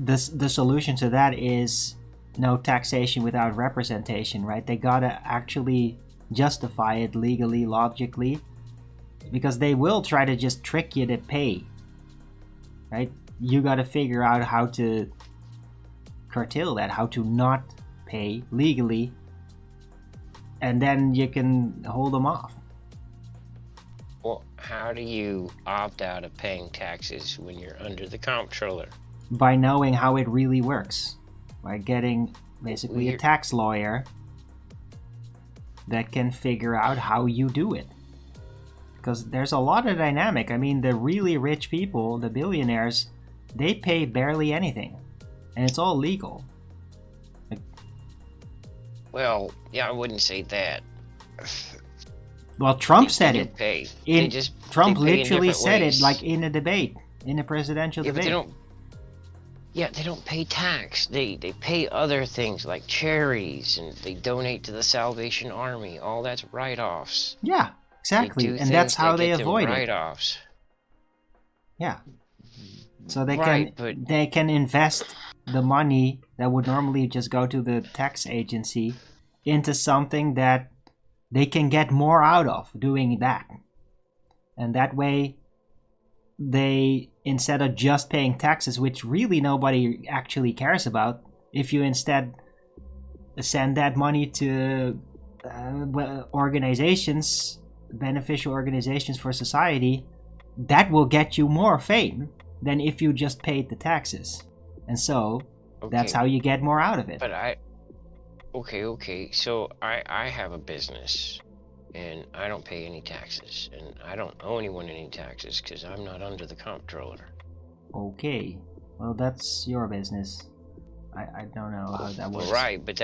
the solution to that is no taxation without representation, right? They gotta actually justify it legally, logically, because they will try to just trick you to pay, right? You gotta figure out how to curtail that, how to not pay legally, and then you can hold them off. Well, how do you opt out of paying taxes when you're under the comptroller? by knowing how it really works, by getting basically a Weird. tax lawyer that can figure out how you do it. Because there's a lot of dynamic. I mean, the really rich people, the billionaires, they pay barely anything, and it's all legal. Well, yeah, I wouldn't say that. Well, Trump They said do it. pay. Trump they pay in literally different said ways. it, like in a debate, in a presidential Yeah, but debate. they don't. Yeah, they don't pay tax. They pay other things like charities, and they donate to the Salvation Army. All that's write-offs. Yeah, exactly, They do and that's things how that they get them avoid it. write-offs. Yeah. So they Right, can invest the money that would normally just go to the tax agency into something that they can get more out of doing that. And that way they, instead of just paying taxes, which really nobody actually cares about, if you instead send that money to organizations, beneficial organizations for society, that will get you more fame than if you just paid the taxes. And so that's Okay. how you get more out of it. But okay. So I have a business, and I don't pay any taxes, and I don't owe anyone any taxes because I'm not under the comptroller. Okay, well, that's your business. I don't know how that works. Right, but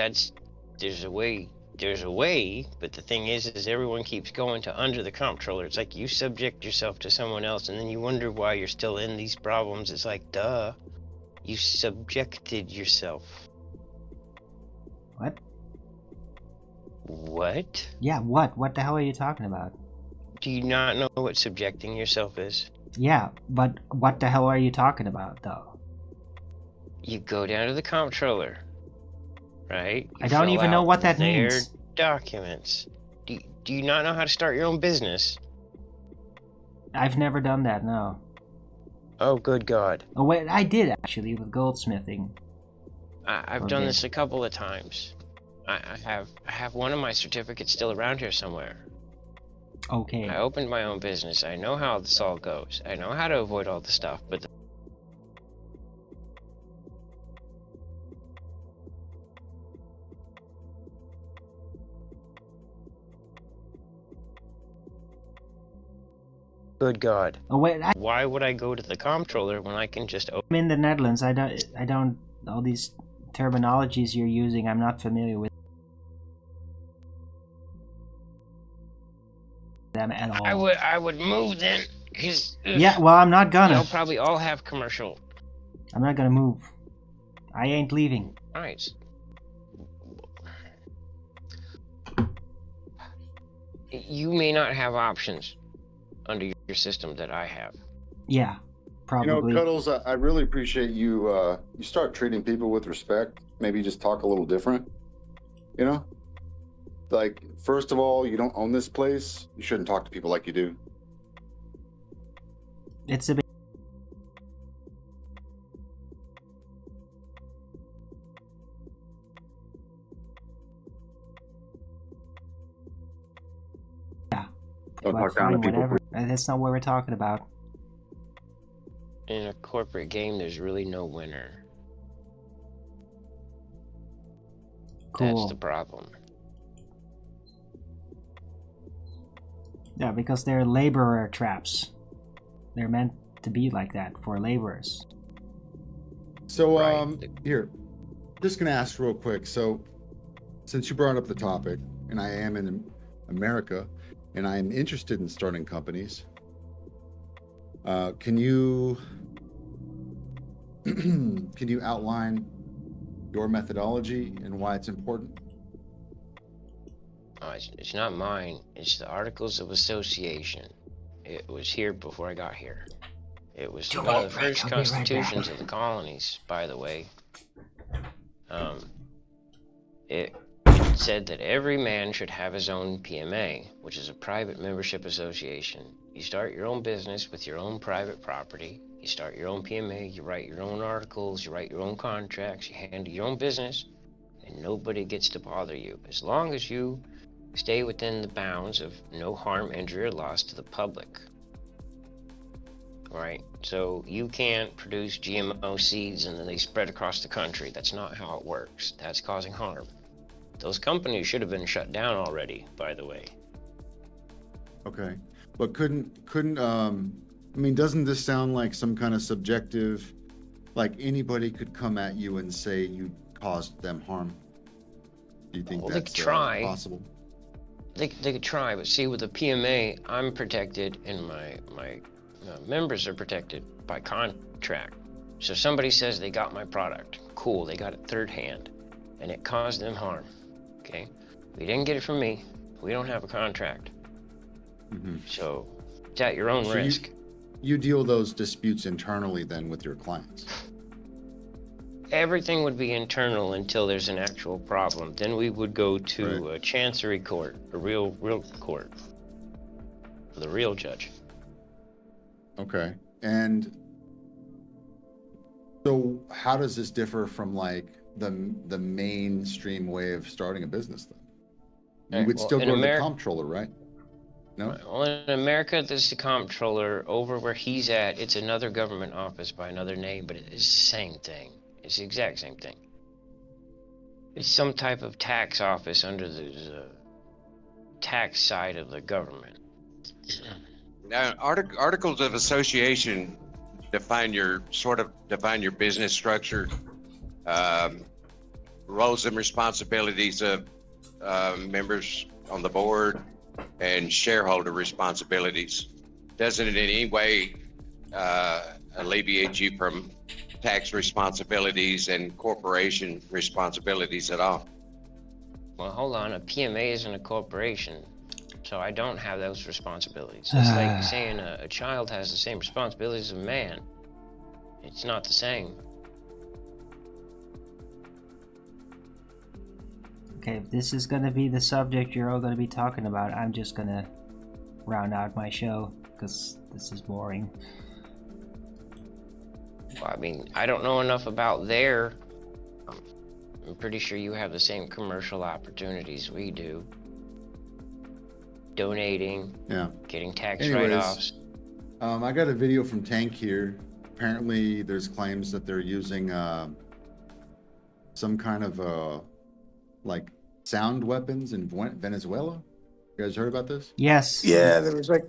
there's a way, but the thing is everyone keeps going to under the comptroller. It's like you subject yourself to someone else, and then you wonder why you're still in these problems. It's like, duh, you subjected yourself. What? What? Yeah, what? What the hell are you talking about? Do you not know what subjecting yourself is? Yeah, but what the hell are you talking about, though? You go down to the comptroller, right? I don't even know what that their means. documents. Do you not know how to start your own business? I've never done that, no. Oh, good God. Oh, wait, I did actually with goldsmithing. I've done this a couple of times. I have one of my certificates still around here somewhere. Okay. I opened my own business. I know how this all goes. I know how to avoid all the stuff, but good God. Oh, wait, Why would I go to the comptroller when I can just open? I'm in the Netherlands. I don't, all these terminologies you're using, I'm not familiar with them at all. I would move then, cause Yeah, well, I'm not gonna. they'll probably all have commercial. I'm not gonna move. I ain't leaving. Right. You may not have options under your system that I have. Yeah, probably. You know, Cuddles, I really appreciate you. You start treating people with respect. Maybe just talk a little different. You know, like first of all, you don't own this place. You shouldn't talk to people like you do. It's a bit. Yeah. Don't But talk down to fine, people. whatever. That's not what we're talking about. In a corporate game, there's really no winner. Cool. That's the problem. Yeah, because they're laborer traps. They're meant to be like that for laborers. So, Right. here, just gonna ask real quick. So, since you brought up the topic, and I am in America, and I am interested in starting companies, can you can you outline your methodology and why it's important? It's not mine. It's the Articles of Association. It was here before I got here. It was one of the first constitutions of the colonies, by the way. It said that every man should have his own PMA, which is a private membership association. You start your own business with your own private property. You start your own PMA, you write your own articles, you write your own contracts, you handle your own business, and nobody gets to bother you. As long as you stay within the bounds of no harm, injury, or loss to the public. right? So you can't produce GMO seeds and then they spread across the country. That's not how it works. That's causing harm. Those companies should have been shut down already, by the way. Okay, but couldn't I mean, doesn't this sound like some kind of subjective, like anybody could come at you and say you caused them harm? Do you think Well, that's they could try. possible? They could try, but see, with the PMA, I'm protected and my members are protected by contract. So somebody says they got my product. Cool, they got it third hand and it caused them harm. Okay, we didn't get it from me. We don't have a contract. Mm-hmm. So it's at your own risk. You deal those disputes internally then with your clients? Everything would be internal until there's an actual problem. Then we would go to a chancery court, a real court, for the real judge. Okay. And so how does this differ from like the mainstream way of starting a business then? You would still go to the comptroller, right? No? Well, in America, there's the comptroller. Over where he's at, it's another government office by another name, but it's the same thing. It's the exact same thing. It's some type of tax office under the tax side of the government. Now, articles of association define your business structure, roles and responsibilities of members on the board, and shareholder responsibilities. Doesn't it in any way alleviate you from tax responsibilities and corporation responsibilities at all? Well, hold on. A PMA isn't a corporation, so I don't have those responsibilities. It's like saying a child has the same responsibilities as a man. It's not the same. Okay, if this is gonna be the subject you're all gonna be talking about, I'm just gonna round out my show, because this is boring. Well, I mean, I don't know enough about there. I'm pretty sure you have the same commercial opportunities we do. Donating, getting tax write-offs. I got a video from Tank here. Apparently there's claims that they're using some kind of like sound weapons in Venezuela. You guys heard about this? Yes. Yeah, there was like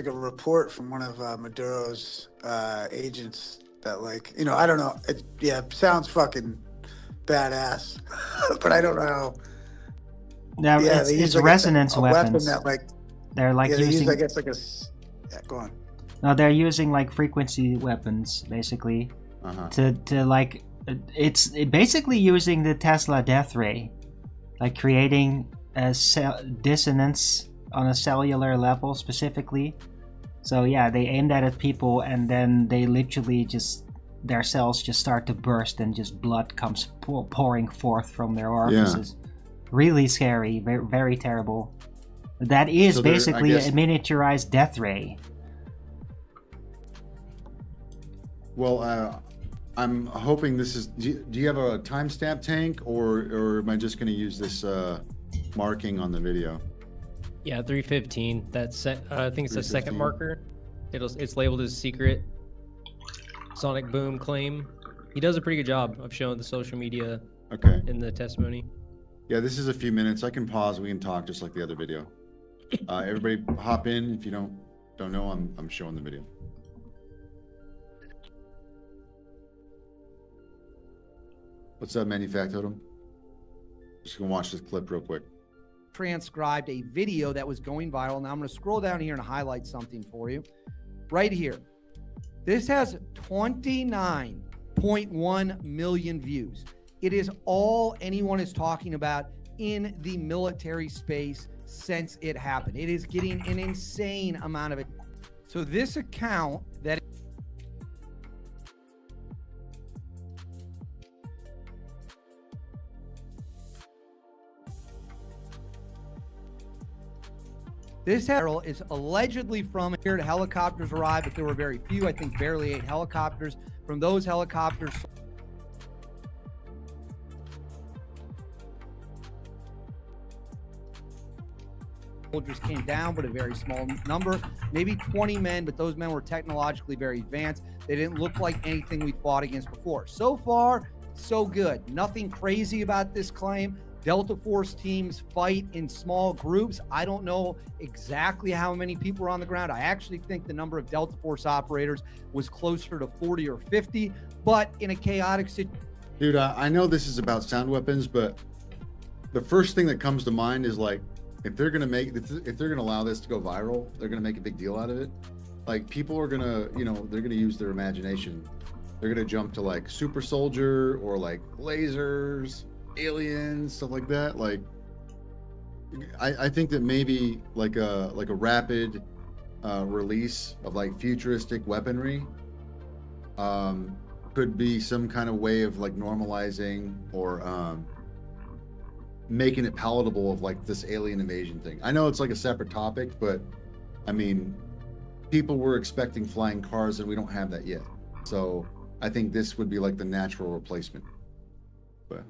a report from one of Maduro's agents that, like, you know, I don't know. It sounds fucking badass, but I don't know. No, it's like resonance weapons. Weapon that, like, they're like they using. use, I guess, like a. Yeah, go on. No, they're using like frequency weapons, basically, to like. It's basically using the Tesla death ray, like creating a dissonance on a cellular level specifically. So yeah, they aim that at people, and then they literally just, their cells just start to burst, and just blood comes pouring forth from their orifices. Yeah. Really scary, very, very terrible. That is so basically a miniaturized death ray. Well, I'm hoping this is. Do you have a timestamp, Tank, or am I just going to use this marking on the video? Yeah, 3:15. That's I think it's the second marker. It's labeled as secret. Sonic Boom claim. He does a pretty good job of showing the social media. Okay. In the testimony. Yeah, this is a few minutes. I can pause. We can talk just like the other video. Everybody, hop in if you don't know. I'm showing the video. What's up, Manufactotum? Just gonna watch this clip real quick. Transcribed a video that was going viral. Now I'm gonna scroll down here and highlight something for you. Right here. This has 29.1 million views. It is all anyone is talking about in the military space since it happened. It is getting an insane amount of it. So this account that this arrow is allegedly from here. Helicopters arrived, but there were very few. I think barely 8 helicopters. From those helicopters. soldiers came down, but a very small number, maybe 20 men, but those men were technologically very advanced. They didn't look like anything we fought against before. So far, so good. Nothing crazy about this claim. Delta Force teams fight in small groups. I don't know exactly how many people are on the ground. I actually think the number of Delta Force operators was closer to 40 or 50, but in a chaotic situation. Dude, I know this is about sound weapons, but the first thing that comes to mind is like, if they're gonna allow this to go viral, they're gonna make a big deal out of it. Like, people are gonna, they're gonna use their imagination. They're gonna jump to like super soldier or like lasers, aliens, stuff like that. Like, I think that maybe like a rapid release of like futuristic weaponry could be some kind of way of like normalizing or making it palatable of like this alien invasion thing. I know it's like a separate topic, but I mean, people were expecting flying cars and we don't have that yet. So I think this would be like the natural replacement. But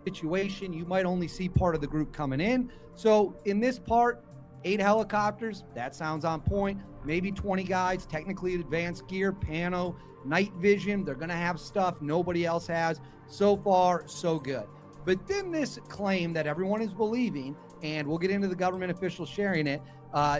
situation, you might only see part of the group coming in. So in this part, 8 helicopters, that sounds on point. Maybe 20 guys, technically advanced gear, pano, night vision. They're going to have stuff nobody else has. So far, so good. But then this claim that everyone is believing, and we'll get into the government officials sharing it,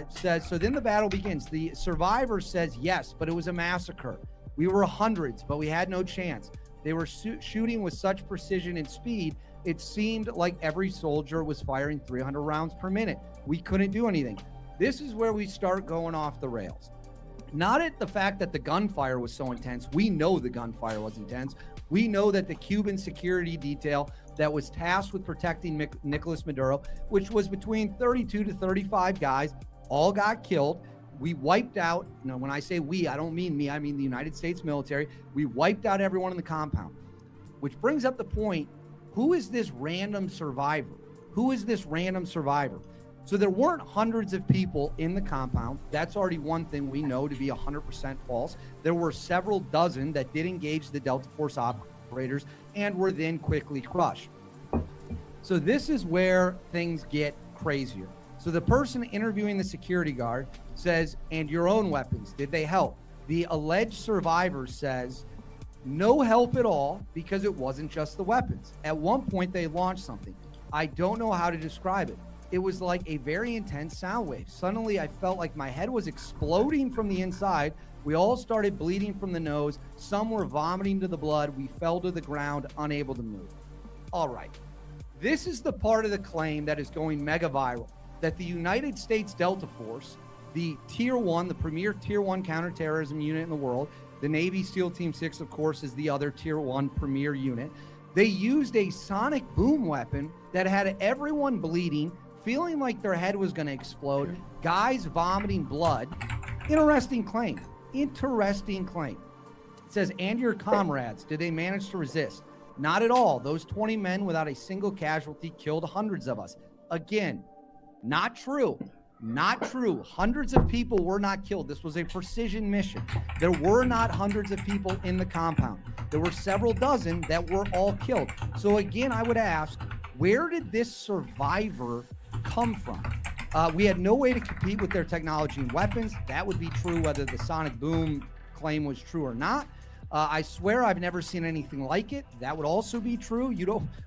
says, so then the battle begins. The survivor says, yes, but it was a massacre. We were hundreds, but we had no chance. They were shooting with such precision and speed, it seemed like every soldier was firing 300 rounds per minute. We couldn't do anything. This is where we start going off the rails. Not at the fact that the gunfire was so intense. We know the gunfire was intense. We know that the Cuban security detail that was tasked with protecting Nicolas Maduro, which was between 32 to 35 guys, all got killed. We wiped out, when I say we, I don't mean me, I mean the United States military. We wiped out everyone in the compound, which brings up the point, who is this random survivor? Who is this random survivor? So there weren't hundreds of people in the compound. That's already one thing we know to be 100% false. There were several dozen that did engage the Delta Force operators and were then quickly crushed. So this is where things get crazier. So the person interviewing the security guard says, and your own weapons, did they help? The alleged survivor says, no help at all, because it wasn't just the weapons. At one point, they launched something. I don't know how to describe it. It was like a very intense sound wave. Suddenly, I felt like my head was exploding from the inside. We all started bleeding from the nose. Some were vomiting to the blood. We fell to the ground, unable to move. All right. This is the part of the claim that is going mega viral, that the United States Delta Force, the Tier 1, the premier Tier 1 counterterrorism unit in the world, the Navy SEAL Team 6, of course, is the other Tier 1 premier unit. They used a sonic boom weapon that had everyone bleeding, feeling like their head was going to explode, guys vomiting blood. Interesting claim. Interesting claim. It says, and your comrades, did they manage to resist? Not at all. Those 20 men without a single casualty killed hundreds of us. Again, not true. Not true. Hundreds of people were not killed. This was a precision mission. There were not hundreds of people in the compound. There were several dozen that were all killed. So again, I would ask, where did this survivor come from? We had no way to compete with their technology and weapons. That would be true whether the sonic boom claim was true or not. I swear I've never seen anything like it. That would also be true.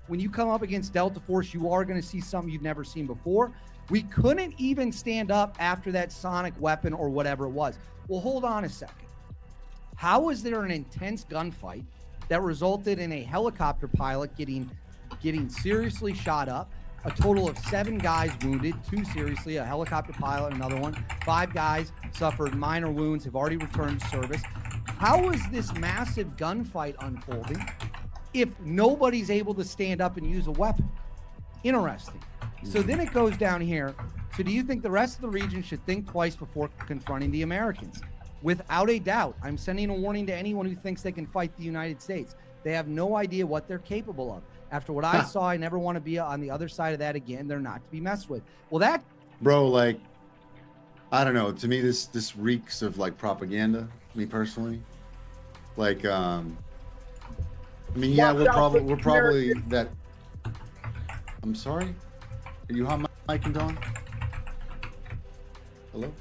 When you come up against Delta Force, you are going to see something you've never seen before. We couldn't even stand up after that sonic weapon or whatever it was. Well, hold on a second. How was there an intense gunfight that resulted in a helicopter pilot getting seriously shot up? A total of 7 guys wounded, 2 seriously, a helicopter pilot, another one. 5 guys suffered minor wounds, have already returned to service. How is this massive gunfight unfolding if nobody's able to stand up and use a weapon? Interesting. So then it goes down here. So do you think the rest of the region should think twice before confronting the Americans? Without a doubt, I'm sending a warning to anyone who thinks they can fight the United States. They have no idea what they're capable of. After what I saw, I never want to be on the other side of that again. They're not to be messed with. Well, that... Bro, like, I don't know. To me, this reeks of, like, propaganda, me personally. Like, I mean, yeah, we're probably that... I'm sorry? Are you on mic and Dawn? Hello?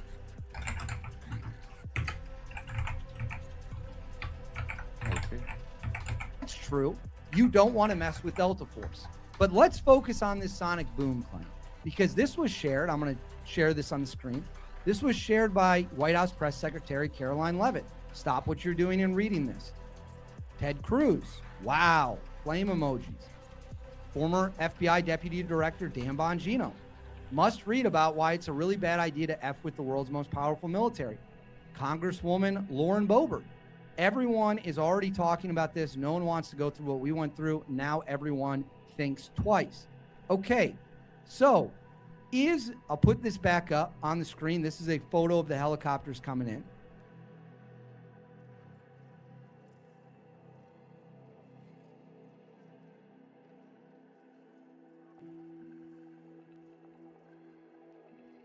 Okay. That's true. You don't want to mess with Delta Force. But let's focus on this sonic boom claim, because this was shared. I'm going to share this on the screen. This was shared by White House Press Secretary Caroline Leavitt. Stop what you're doing and reading this. Ted Cruz. Wow. Flame emojis. Former FBI Deputy Director Dan Bongino. Must read about why it's a really bad idea to F with the world's most powerful military. Congresswoman Lauren Boebert. Everyone is already talking about this. No one wants to go through what we went through. Now everyone thinks twice. Okay, so I'll put this back up on the screen. This is a photo of the helicopters coming in.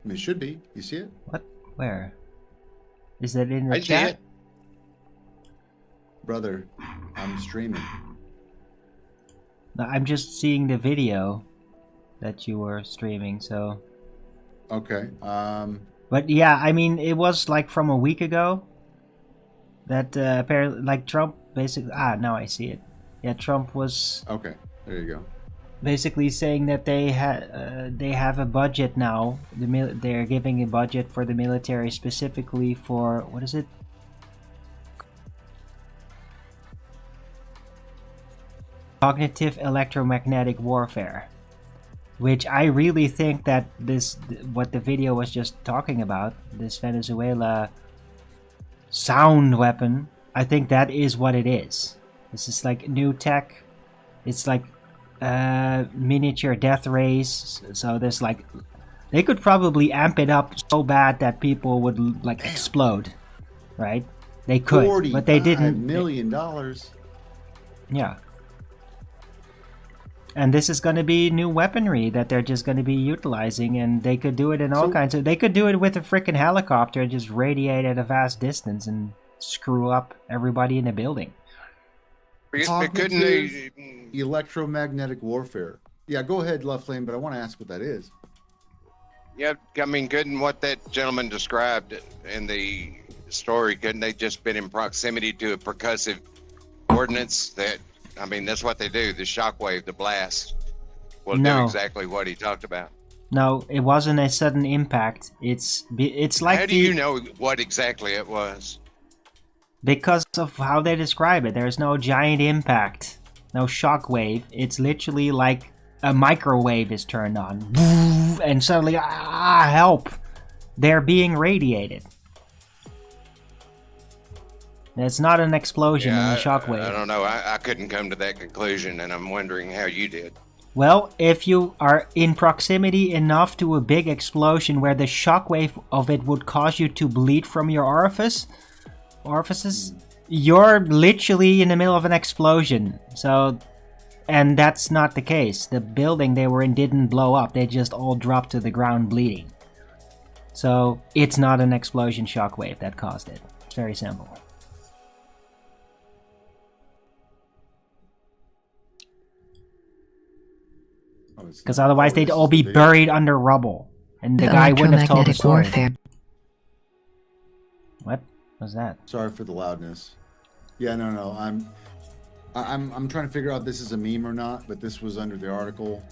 It should be. You see it? What? Where? Is it in the I chat? see it. Brother, I'm streaming. No, I'm just seeing the video that you were streaming, so... Okay. But yeah, I mean, it was like from a week ago that apparently, like Trump basically... now I see it. Yeah, Trump was... Okay, there you go. Basically saying that they have a budget now. They're giving a budget for the military specifically for... What is it? Cognitive electromagnetic warfare, which I really think that what the video was just talking about, this Venezuela sound weapon, I think that is what it is. This is like new tech. It's like miniature death rays. So there's like, they could probably amp it up so bad that people would like explode, right? They could, but they didn't. $45 million. Yeah. And this is going to be new weaponry that they're just going to be utilizing, and they could do it in all kinds of... They could do it with a freaking helicopter and just radiate at a vast distance and screw up everybody in the building. Cognitive electromagnetic warfare. Yeah, go ahead, Love Flame, but I want to ask what that is. Yeah, I mean, couldn't what that gentleman described in the story, couldn't they just been in proximity to a percussive ordnance that... I mean, that's what they do. The shockwave, the blast, will do exactly what he talked about. No, it wasn't a sudden impact. It's like... How do you know what exactly it was? Because of how they describe it. There's no giant impact, no shockwave. It's literally like a microwave is turned on, and suddenly, help! They're being radiated. It's not an explosion in a shockwave. I don't know. I couldn't come to that conclusion, and I'm wondering how you did. Well, if you are in proximity enough to a big explosion where the shockwave of it would cause you to bleed from your orifices, you're literally in the middle of an explosion. So, and that's not the case. The building they were in didn't blow up. They just all dropped to the ground bleeding. So, it's not an explosion shockwave that caused it. It's very simple. Because otherwise they'd all be buried under rubble, and the guy wouldn't have told the story. What was that? Sorry for the loudness. Yeah, no. I'm trying to figure out if this is a meme or not, but this was under the article.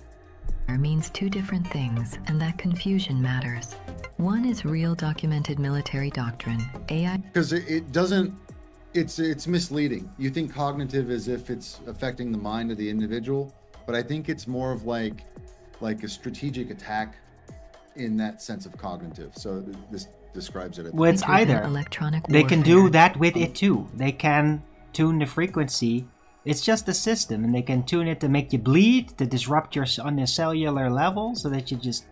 Means two different things, and that confusion matters. One is real documented military doctrine. AI. Because it doesn't. It's misleading. You think cognitive as if it's affecting the mind of the individual. But I think it's more of like a strategic attack in that sense of cognitive. So this describes it. Well, it's either. They can do that with it too. They can tune the frequency. It's just a system, and they can tune it to make you bleed, to disrupt your on the cellular level, so that you just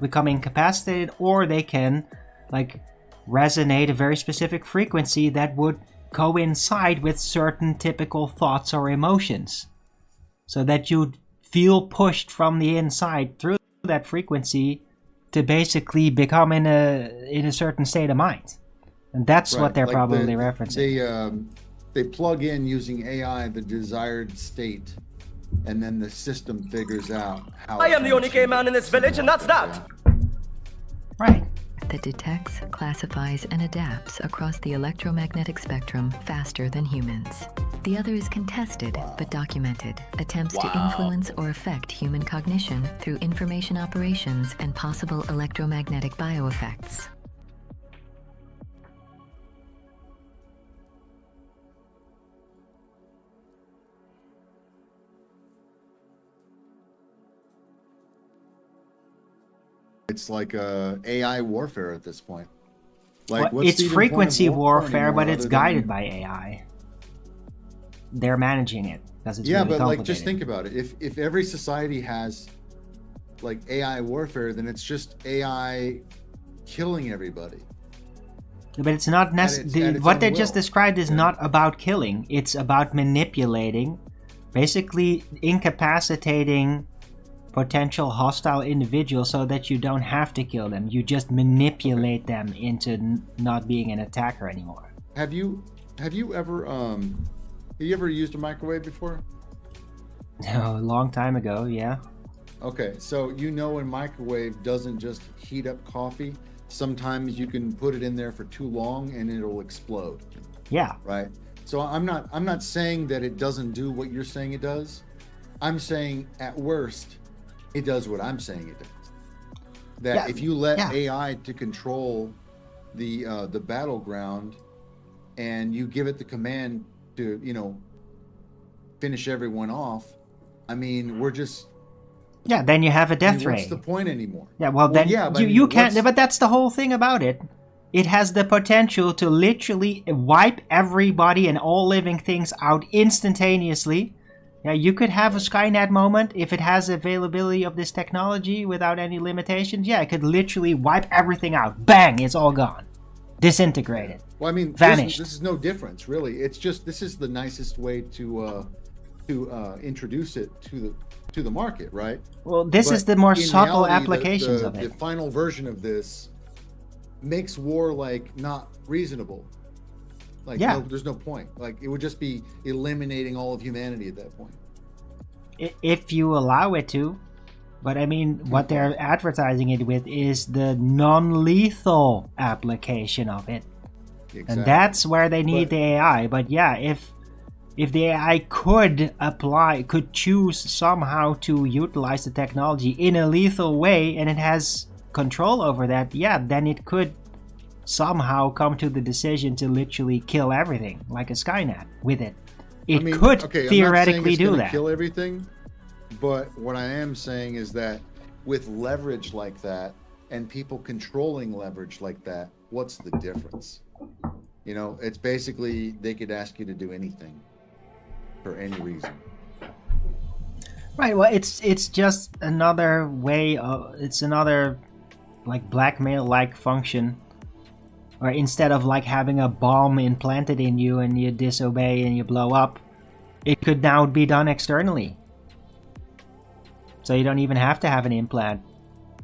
become incapacitated. Or they can like resonate a very specific frequency that would coincide with certain typical thoughts or emotions, so that you'd feel pushed from the inside through that frequency to basically become in a certain state of mind. And that's what they're like probably referencing. They plug in using AI the desired state and then the system figures out how. I am the only gay man in this village, and that's that. Right. That detects, classifies, and adapts across the electromagnetic spectrum faster than humans. The other is contested but documented, attempts to influence or affect human cognition through information operations and possible electromagnetic bioeffects. It's like AI warfare at this point. Well, what's it's the even frequency point of war warfare, anymore but it's other guided than- by AI. They're managing it because it's Yeah, really but like, complicated. just think about it. If every society has like AI warfare, then it's just AI killing everybody. But it's not at necessarily its what own they just will. described is not about killing. It's about manipulating, basically incapacitating potential hostile individuals so that you don't have to kill them. You just manipulate them into not being an attacker anymore. Have you ever used a microwave before? No, a long time ago, yeah. Okay, so a microwave doesn't just heat up coffee. Sometimes you can put it in there for too long and it'll explode. Yeah. Right. So I'm not saying that it doesn't do what you're saying it does. I'm saying at worst, it does what I'm saying it does. That if you let AI to control the battleground and you give it the command to, finish everyone off, I mean, we're just... Yeah, then you have a death what's ray. the point anymore? Yeah, well then but you can't. But that's the whole thing about it. It has the potential to literally wipe everybody and all living things out instantaneously. Yeah, you could have a Skynet moment if it has availability of this technology without any limitations. Yeah, it could literally wipe everything out. Bang, it's all gone, disintegrated. Well, I mean, vanished. This is no difference, really. It's just this is the nicest way to introduce it to the market, right? Well, this is the more subtle applications of it. The final version of this makes war not reasonable. There's no point. It would just be eliminating all of humanity at that point. If you allow it to. But I mean, what they're advertising it with is the non-lethal application of it. Exactly. And that's where they need the AI. But yeah, if the AI could choose somehow to utilize the technology in a lethal way and it has control over that, yeah, then it could somehow come to the decision to literally kill everything, like a Skynet with it. It could theoretically do that. Kill everything, but what I am saying is that with leverage like that and people controlling leverage like that, what's the difference? It's basically they could ask you to do anything for any reason. Right. Well, it's just another way of it's another blackmail function. Or instead of having a bomb implanted in you and you disobey and you blow up, it could now be done externally. So you don't even have to have an implant.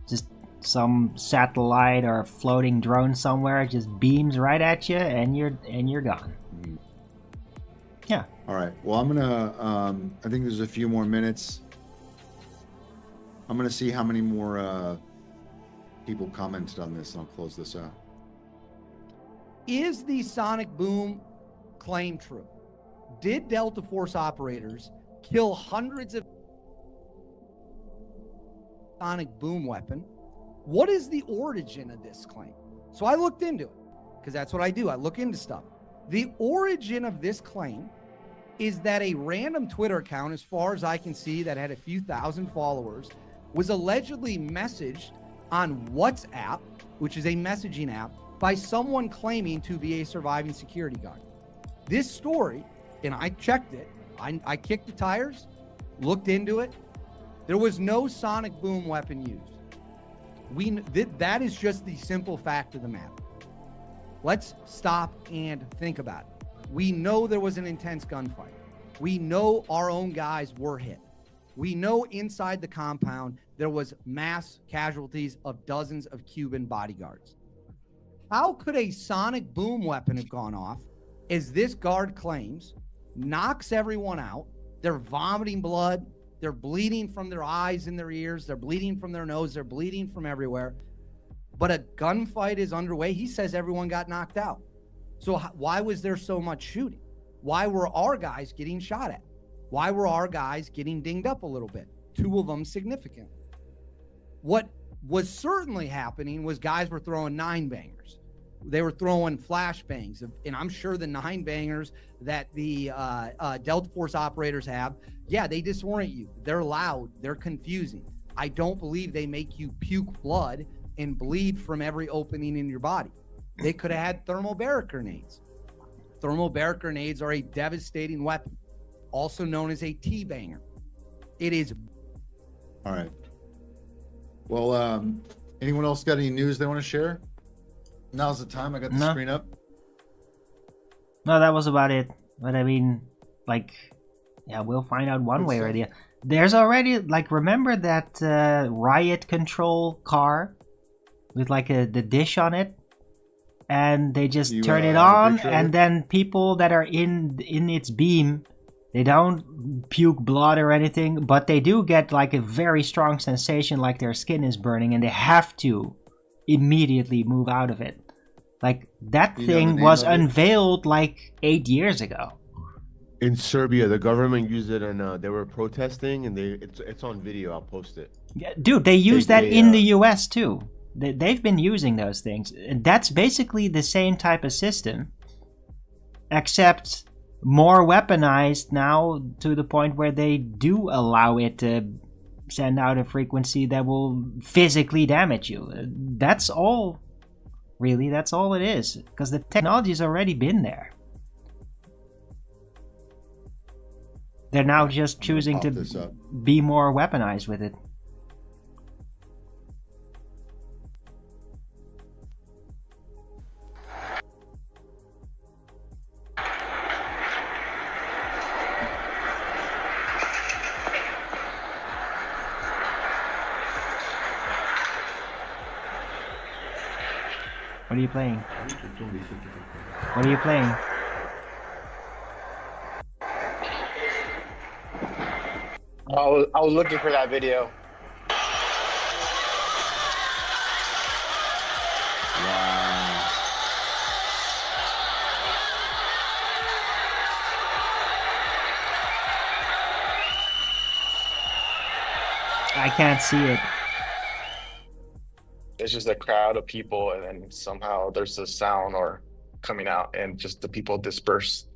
Just some satellite or floating drone somewhere just beams right at you and you're gone. Mm-hmm. Yeah. All right. Well, I'm gonna. I think there's a few more minutes. I'm gonna see how many more people commented on this, and I'll close this out. Is the sonic boom claim true? Did Delta Force operators kill hundreds of sonic boom weapon? What is the origin of this claim? So I looked into it because that's what I do. I look into stuff. The origin of this claim is that a random Twitter account, as far as I can see, that had a few thousand followers, was allegedly messaged on WhatsApp, which is a messaging app, by someone claiming to be a surviving security guard. This story, and I checked it, I kicked the tires, looked into it, there was no sonic boom weapon used. That is just the simple fact of the matter. Let's stop and think about it. We know there was an intense gunfight. We know our own guys were hit. We know inside the compound there was mass casualties of dozens of Cuban bodyguards. How could a sonic boom weapon have gone off, as this guard claims, knocks everyone out, they're vomiting blood, They're bleeding from their eyes and their ears. They're bleeding from their nose. They're bleeding from everywhere. But a gunfight is underway. He says everyone got knocked out. So why was there so much shooting? Why were our guys getting shot at? Why were our guys getting dinged up a little bit? 2 of them significant. What was certainly happening was guys were throwing 9-bangers. They were throwing flashbangs. And I'm sure the 9-bangers that the Delta Force operators have, yeah, they disorient you. They're loud. They're confusing. I don't believe they make you puke blood and bleed from every opening in your body. They could have had thermobaric grenades. Thermobaric grenades are a devastating weapon, also known as a T-banger. It is. All right. Well, anyone else got any news they want to share? Now's the time. I got the screen up. No, that was about it. But I mean, like, yeah, we'll find out one way or the other. There's already, like, remember that riot control car with like the dish on it? And they just turn it on, and then people that are in its beam, they don't puke blood or anything, but they do get like a very strong sensation like their skin is burning, and they have to immediately move out of it. Like, that thing was unveiled like 8 years ago. In Serbia, the government used it, and they were protesting, and it's on video. I'll post it. Yeah, dude, they use that in the US too. They've been using those things. That's basically the same type of system, except more weaponized now to the point where they do allow it to send out a frequency that will physically damage you. That's all, really, that's all it is. Because the technology's already been there. They're now just choosing to be more weaponized with it. What are you playing? What are you playing? I was looking for that video. I can't see it. It's just a crowd of people, and then somehow there's a sound or coming out, and just the people disperse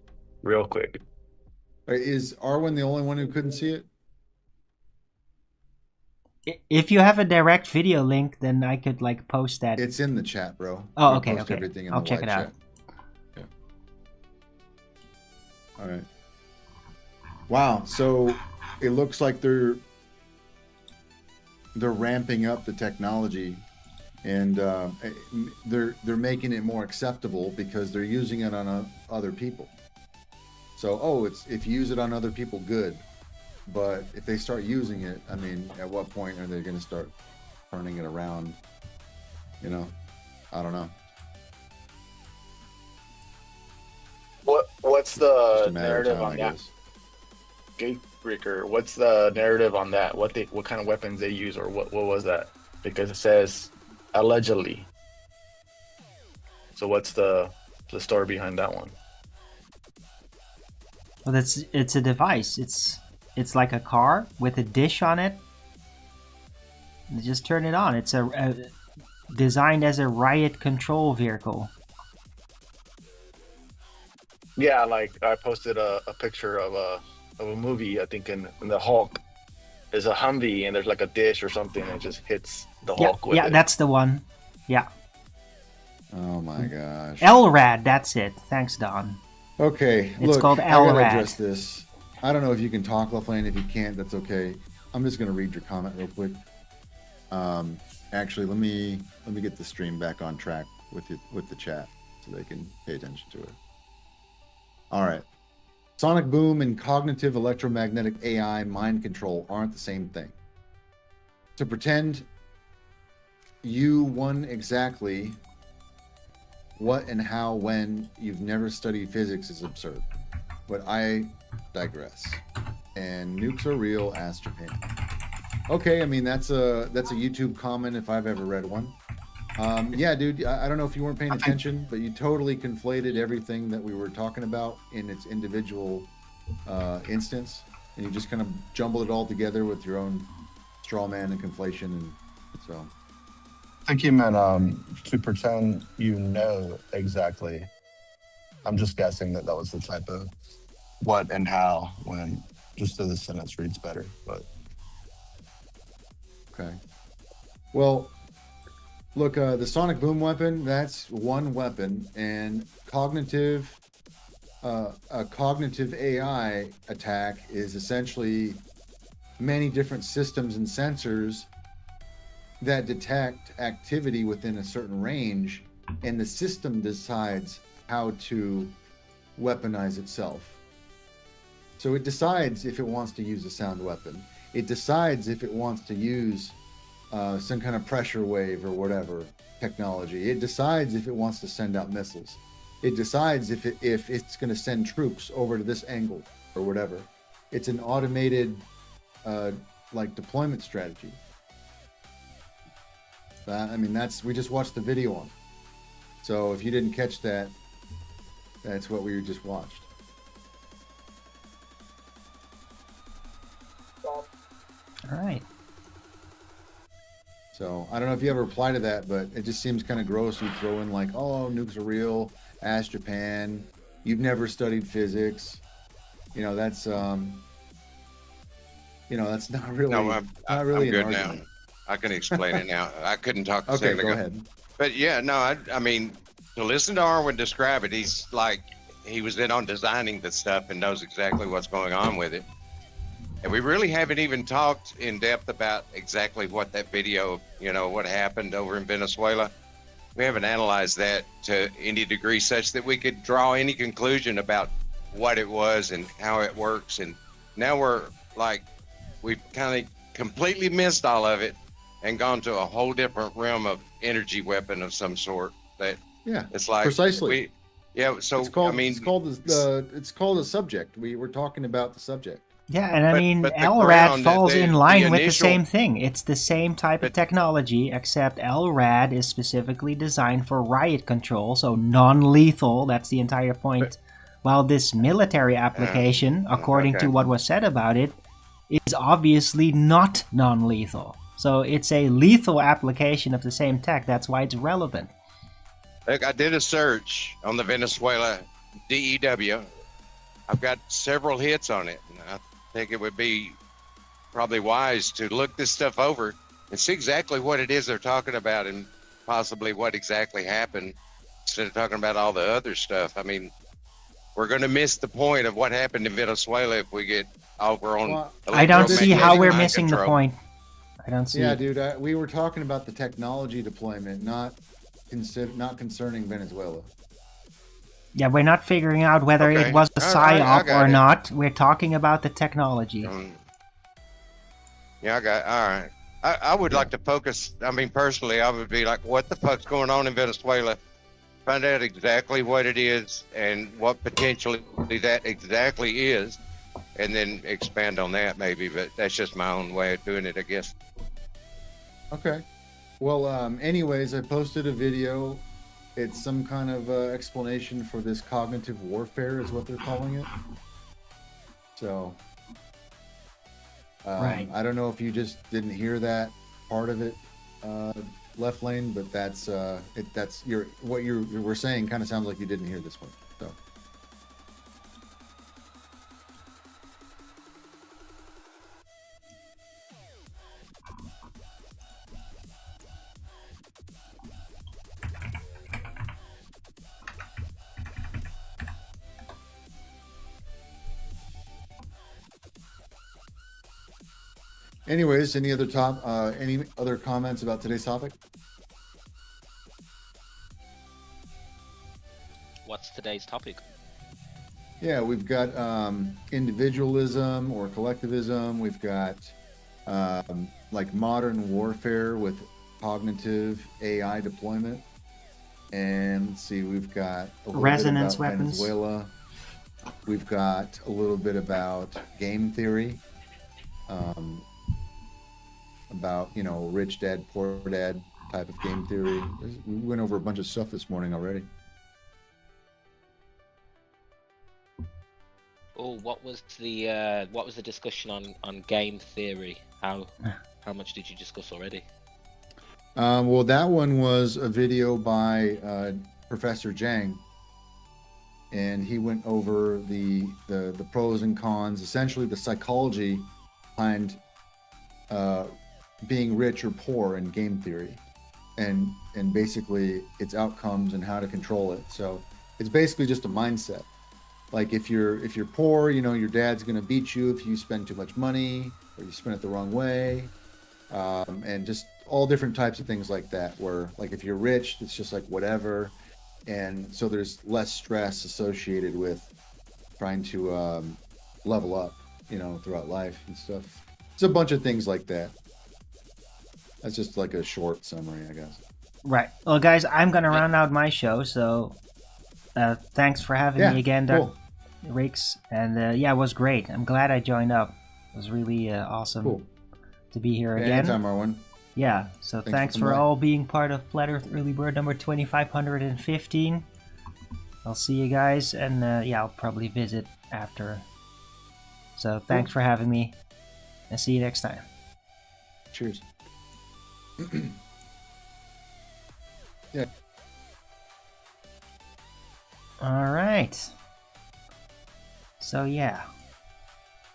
real quick. Is Arwen the only one who couldn't see it? If you have a direct video link, then I could like post that. It's in the chat, bro. Oh, okay, post okay. Everything in I'll the check live it out. chat. Yeah. All right. Wow. So it looks like they're ramping up the technology, and they're making it more acceptable because they're using it on other people. So, it's if you use it on other people, good. But if they start using it, I mean, at what point are they going to start turning it around? You know, I don't know. What's the narrative on that? Gatebreaker. What's the narrative on that? What kind of weapons they use, or what was that? Because it says allegedly. So what's the story behind that one? Well, it's a device. It's like a car with a dish on it. You just turn it on. It's designed as a riot control vehicle. Yeah, like I posted a picture of a movie. I think in the Hulk, there's a Humvee and there's like a dish or something that just hits the Hulk with it. Yeah, that's the one. Yeah. Oh my gosh. LRAD, that's it. Thanks, Don. Okay, it's called LRAD. I gotta address this. I don't know if you can talk, Laflane. If you can't, that's okay. I'm just gonna read your comment real quick. Actually, let me get the stream back on track with the chat so they can pay attention to it. All right. Sonic boom and cognitive electromagnetic AI mind control aren't the same thing. To pretend you won exactly what and how when you've never studied physics is absurd. But I digress. And nukes are real, ask Japan. Okay, I mean that's a YouTube comment if I've ever read one. Yeah, dude, I don't know if you weren't paying attention, but you totally conflated everything that we were talking about in its individual instance, and you just kind of jumbled it all together with your own straw man and conflation, and so. I think you meant to pretend you know exactly. I'm just guessing that was the type of what and how, when just so the sentence reads better, but. Okay. Well, look, the sonic boom weapon, that's one weapon, and a cognitive AI attack is essentially many different systems and sensors that detect activity within a certain range, and the system decides how to weaponize itself. So it decides if it wants to use a sound weapon. It decides if it wants to use some kind of pressure wave or whatever technology. It decides if it wants to send out missiles. It decides if it's going to send troops over to this angle or whatever. It's an automated like deployment strategy. I mean, we just watched the video on. So if you didn't catch that, that's what we just watched. All right. So I don't know if you ever reply to that, but it just seems kind of gross. You throw in like, oh, nukes are real, ask Japan, you've never studied physics. You know, that's that's not really, No, not really I'm an good argument. now. I can explain it now. I couldn't talk a Okay, second go ago. ahead. But yeah, no, I mean, to listen to Arwen describe it, he's like, he was in on designing the stuff and knows exactly what's going on with it. And we really haven't even talked in depth about exactly what that video, what happened over in Venezuela. We haven't analyzed that to any degree such that we could draw any conclusion about what it was and how it works. And now we've kind of completely missed all of it and gone to a whole different realm of energy weapon of some sort. That it's like precisely. So it's called, I mean, it's called a subject. We were talking about the subject. Yeah, and I mean, but the LRAD ground, falls the- in the line with the initial- same thing. It's the same type of technology, except LRAD is specifically designed for riot control, so non-lethal. That's the entire point. While this military application, according to what was said about it, is obviously not non-lethal. So it's a lethal application of the same tech. That's why it's relevant. Look, I did a search on the Venezuela DEW. I've got several hits on it. And I think it would be probably wise to look this stuff over and see exactly what it is they're talking about and possibly what exactly happened instead of talking about all the other stuff. I mean, we're going to miss the point of what happened in Venezuela if we get over on. I don't see how we're mind missing control. the point. I don't see Yeah, it. dude, we were talking about the technology deployment, not concerning Venezuela. Yeah, we're not figuring out whether Okay. it was a All right, I psyop got or it. not. We're talking about the technology. Yeah, all right. I would like to focus. I mean, personally, I would be like, what the fuck's going on in Venezuela? Find out exactly what it is and what potentially that exactly is, and then expand on that maybe. But that's just my own way of doing it, I guess. Okay. Well, anyways, I posted a video. It's some kind of explanation for this cognitive warfare is what they're calling it. So, Right. I don't know if you just didn't hear that part of it, Left Lane, but that's what you were saying kind of sounds like you didn't hear this one. So. Anyways, any other comments about today's topic? What's today's topic? Yeah, we've got individualism or collectivism. We've got like modern warfare with cognitive AI deployment. And let's see, we've got a little Resonance bit about weapons. Venezuela. We've got a little bit about game theory, about, you know, rich dad, poor dad type of game theory. We went over a bunch of stuff this morning already. Oh, what was the discussion on game theory? How much did you discuss already? Well, that one was a video by Professor Zhang, and he went over the pros and cons, essentially the psychology behind being rich or poor in game theory, and basically its outcomes and how to control it. So it's basically just a mindset. Like if you're poor, you know, your dad's gonna beat you if you spend too much money or you spend it the wrong way, and just all different types of things like that. Where like if you're rich, it's just like whatever, and so there's less stress associated with trying to level up, you know, throughout life and stuff. It's a bunch of things like that. That's just like a short summary, I guess. Right. Well, guys, I'm gonna round out my show. So, thanks for having me again, cool. Rix. And yeah, it was great. I'm glad I joined up. It was really awesome to be here again. Anytime, Marwan. Yeah. So thanks for all being part of Flat Earth Early Bird number 2515. I'll see you guys, and yeah, I'll probably visit after. So thanks for having me, and see you next time. Cheers. Yeah. All right. So yeah,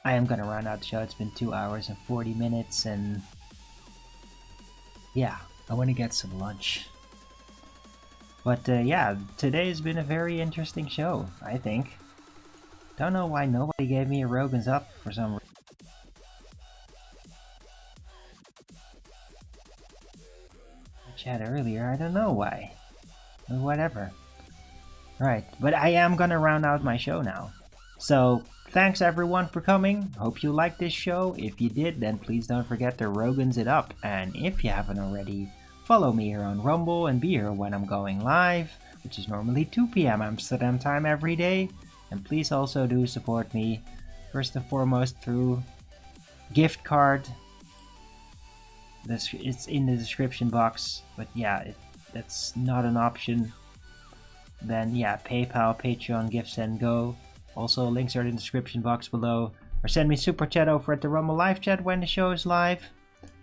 I am gonna round out the show. It's been 2 hours and 40 minutes, and yeah, I want to get some lunch. But yeah, today's been a very interesting show, I think. Don't know why nobody gave me a Rogan's Up for some reason. Chat earlier, I don't know why. Or whatever. Right, but I am gonna round out my show now. So, thanks everyone for coming. Hope you liked this show. If you did, then please don't forget to Rogan's it up. And if you haven't already, follow me here on Rumble and be here when I'm going live, which is normally 2 p.m. Amsterdam time every day. And please also do support me, first and foremost through gift card. It's in the description box, but yeah, if that's not an option, then yeah, PayPal, Patreon, GiftSend, Go. Also, links are in the description box below. Or send me super chat over at the Rumble live chat when the show is live.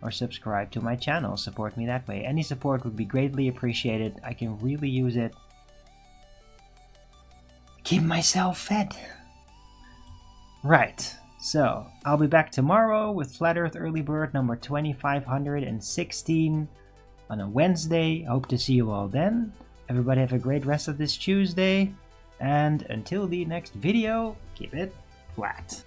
Or subscribe to my channel, support me that way. Any support would be greatly appreciated. I can really use it. Keep myself fed. Right. So, I'll be back tomorrow with Flat Earth Early Bird number 2516 on a Wednesday. Hope to see you all then. Everybody have a great rest of this Tuesday. And until the next video, keep it flat.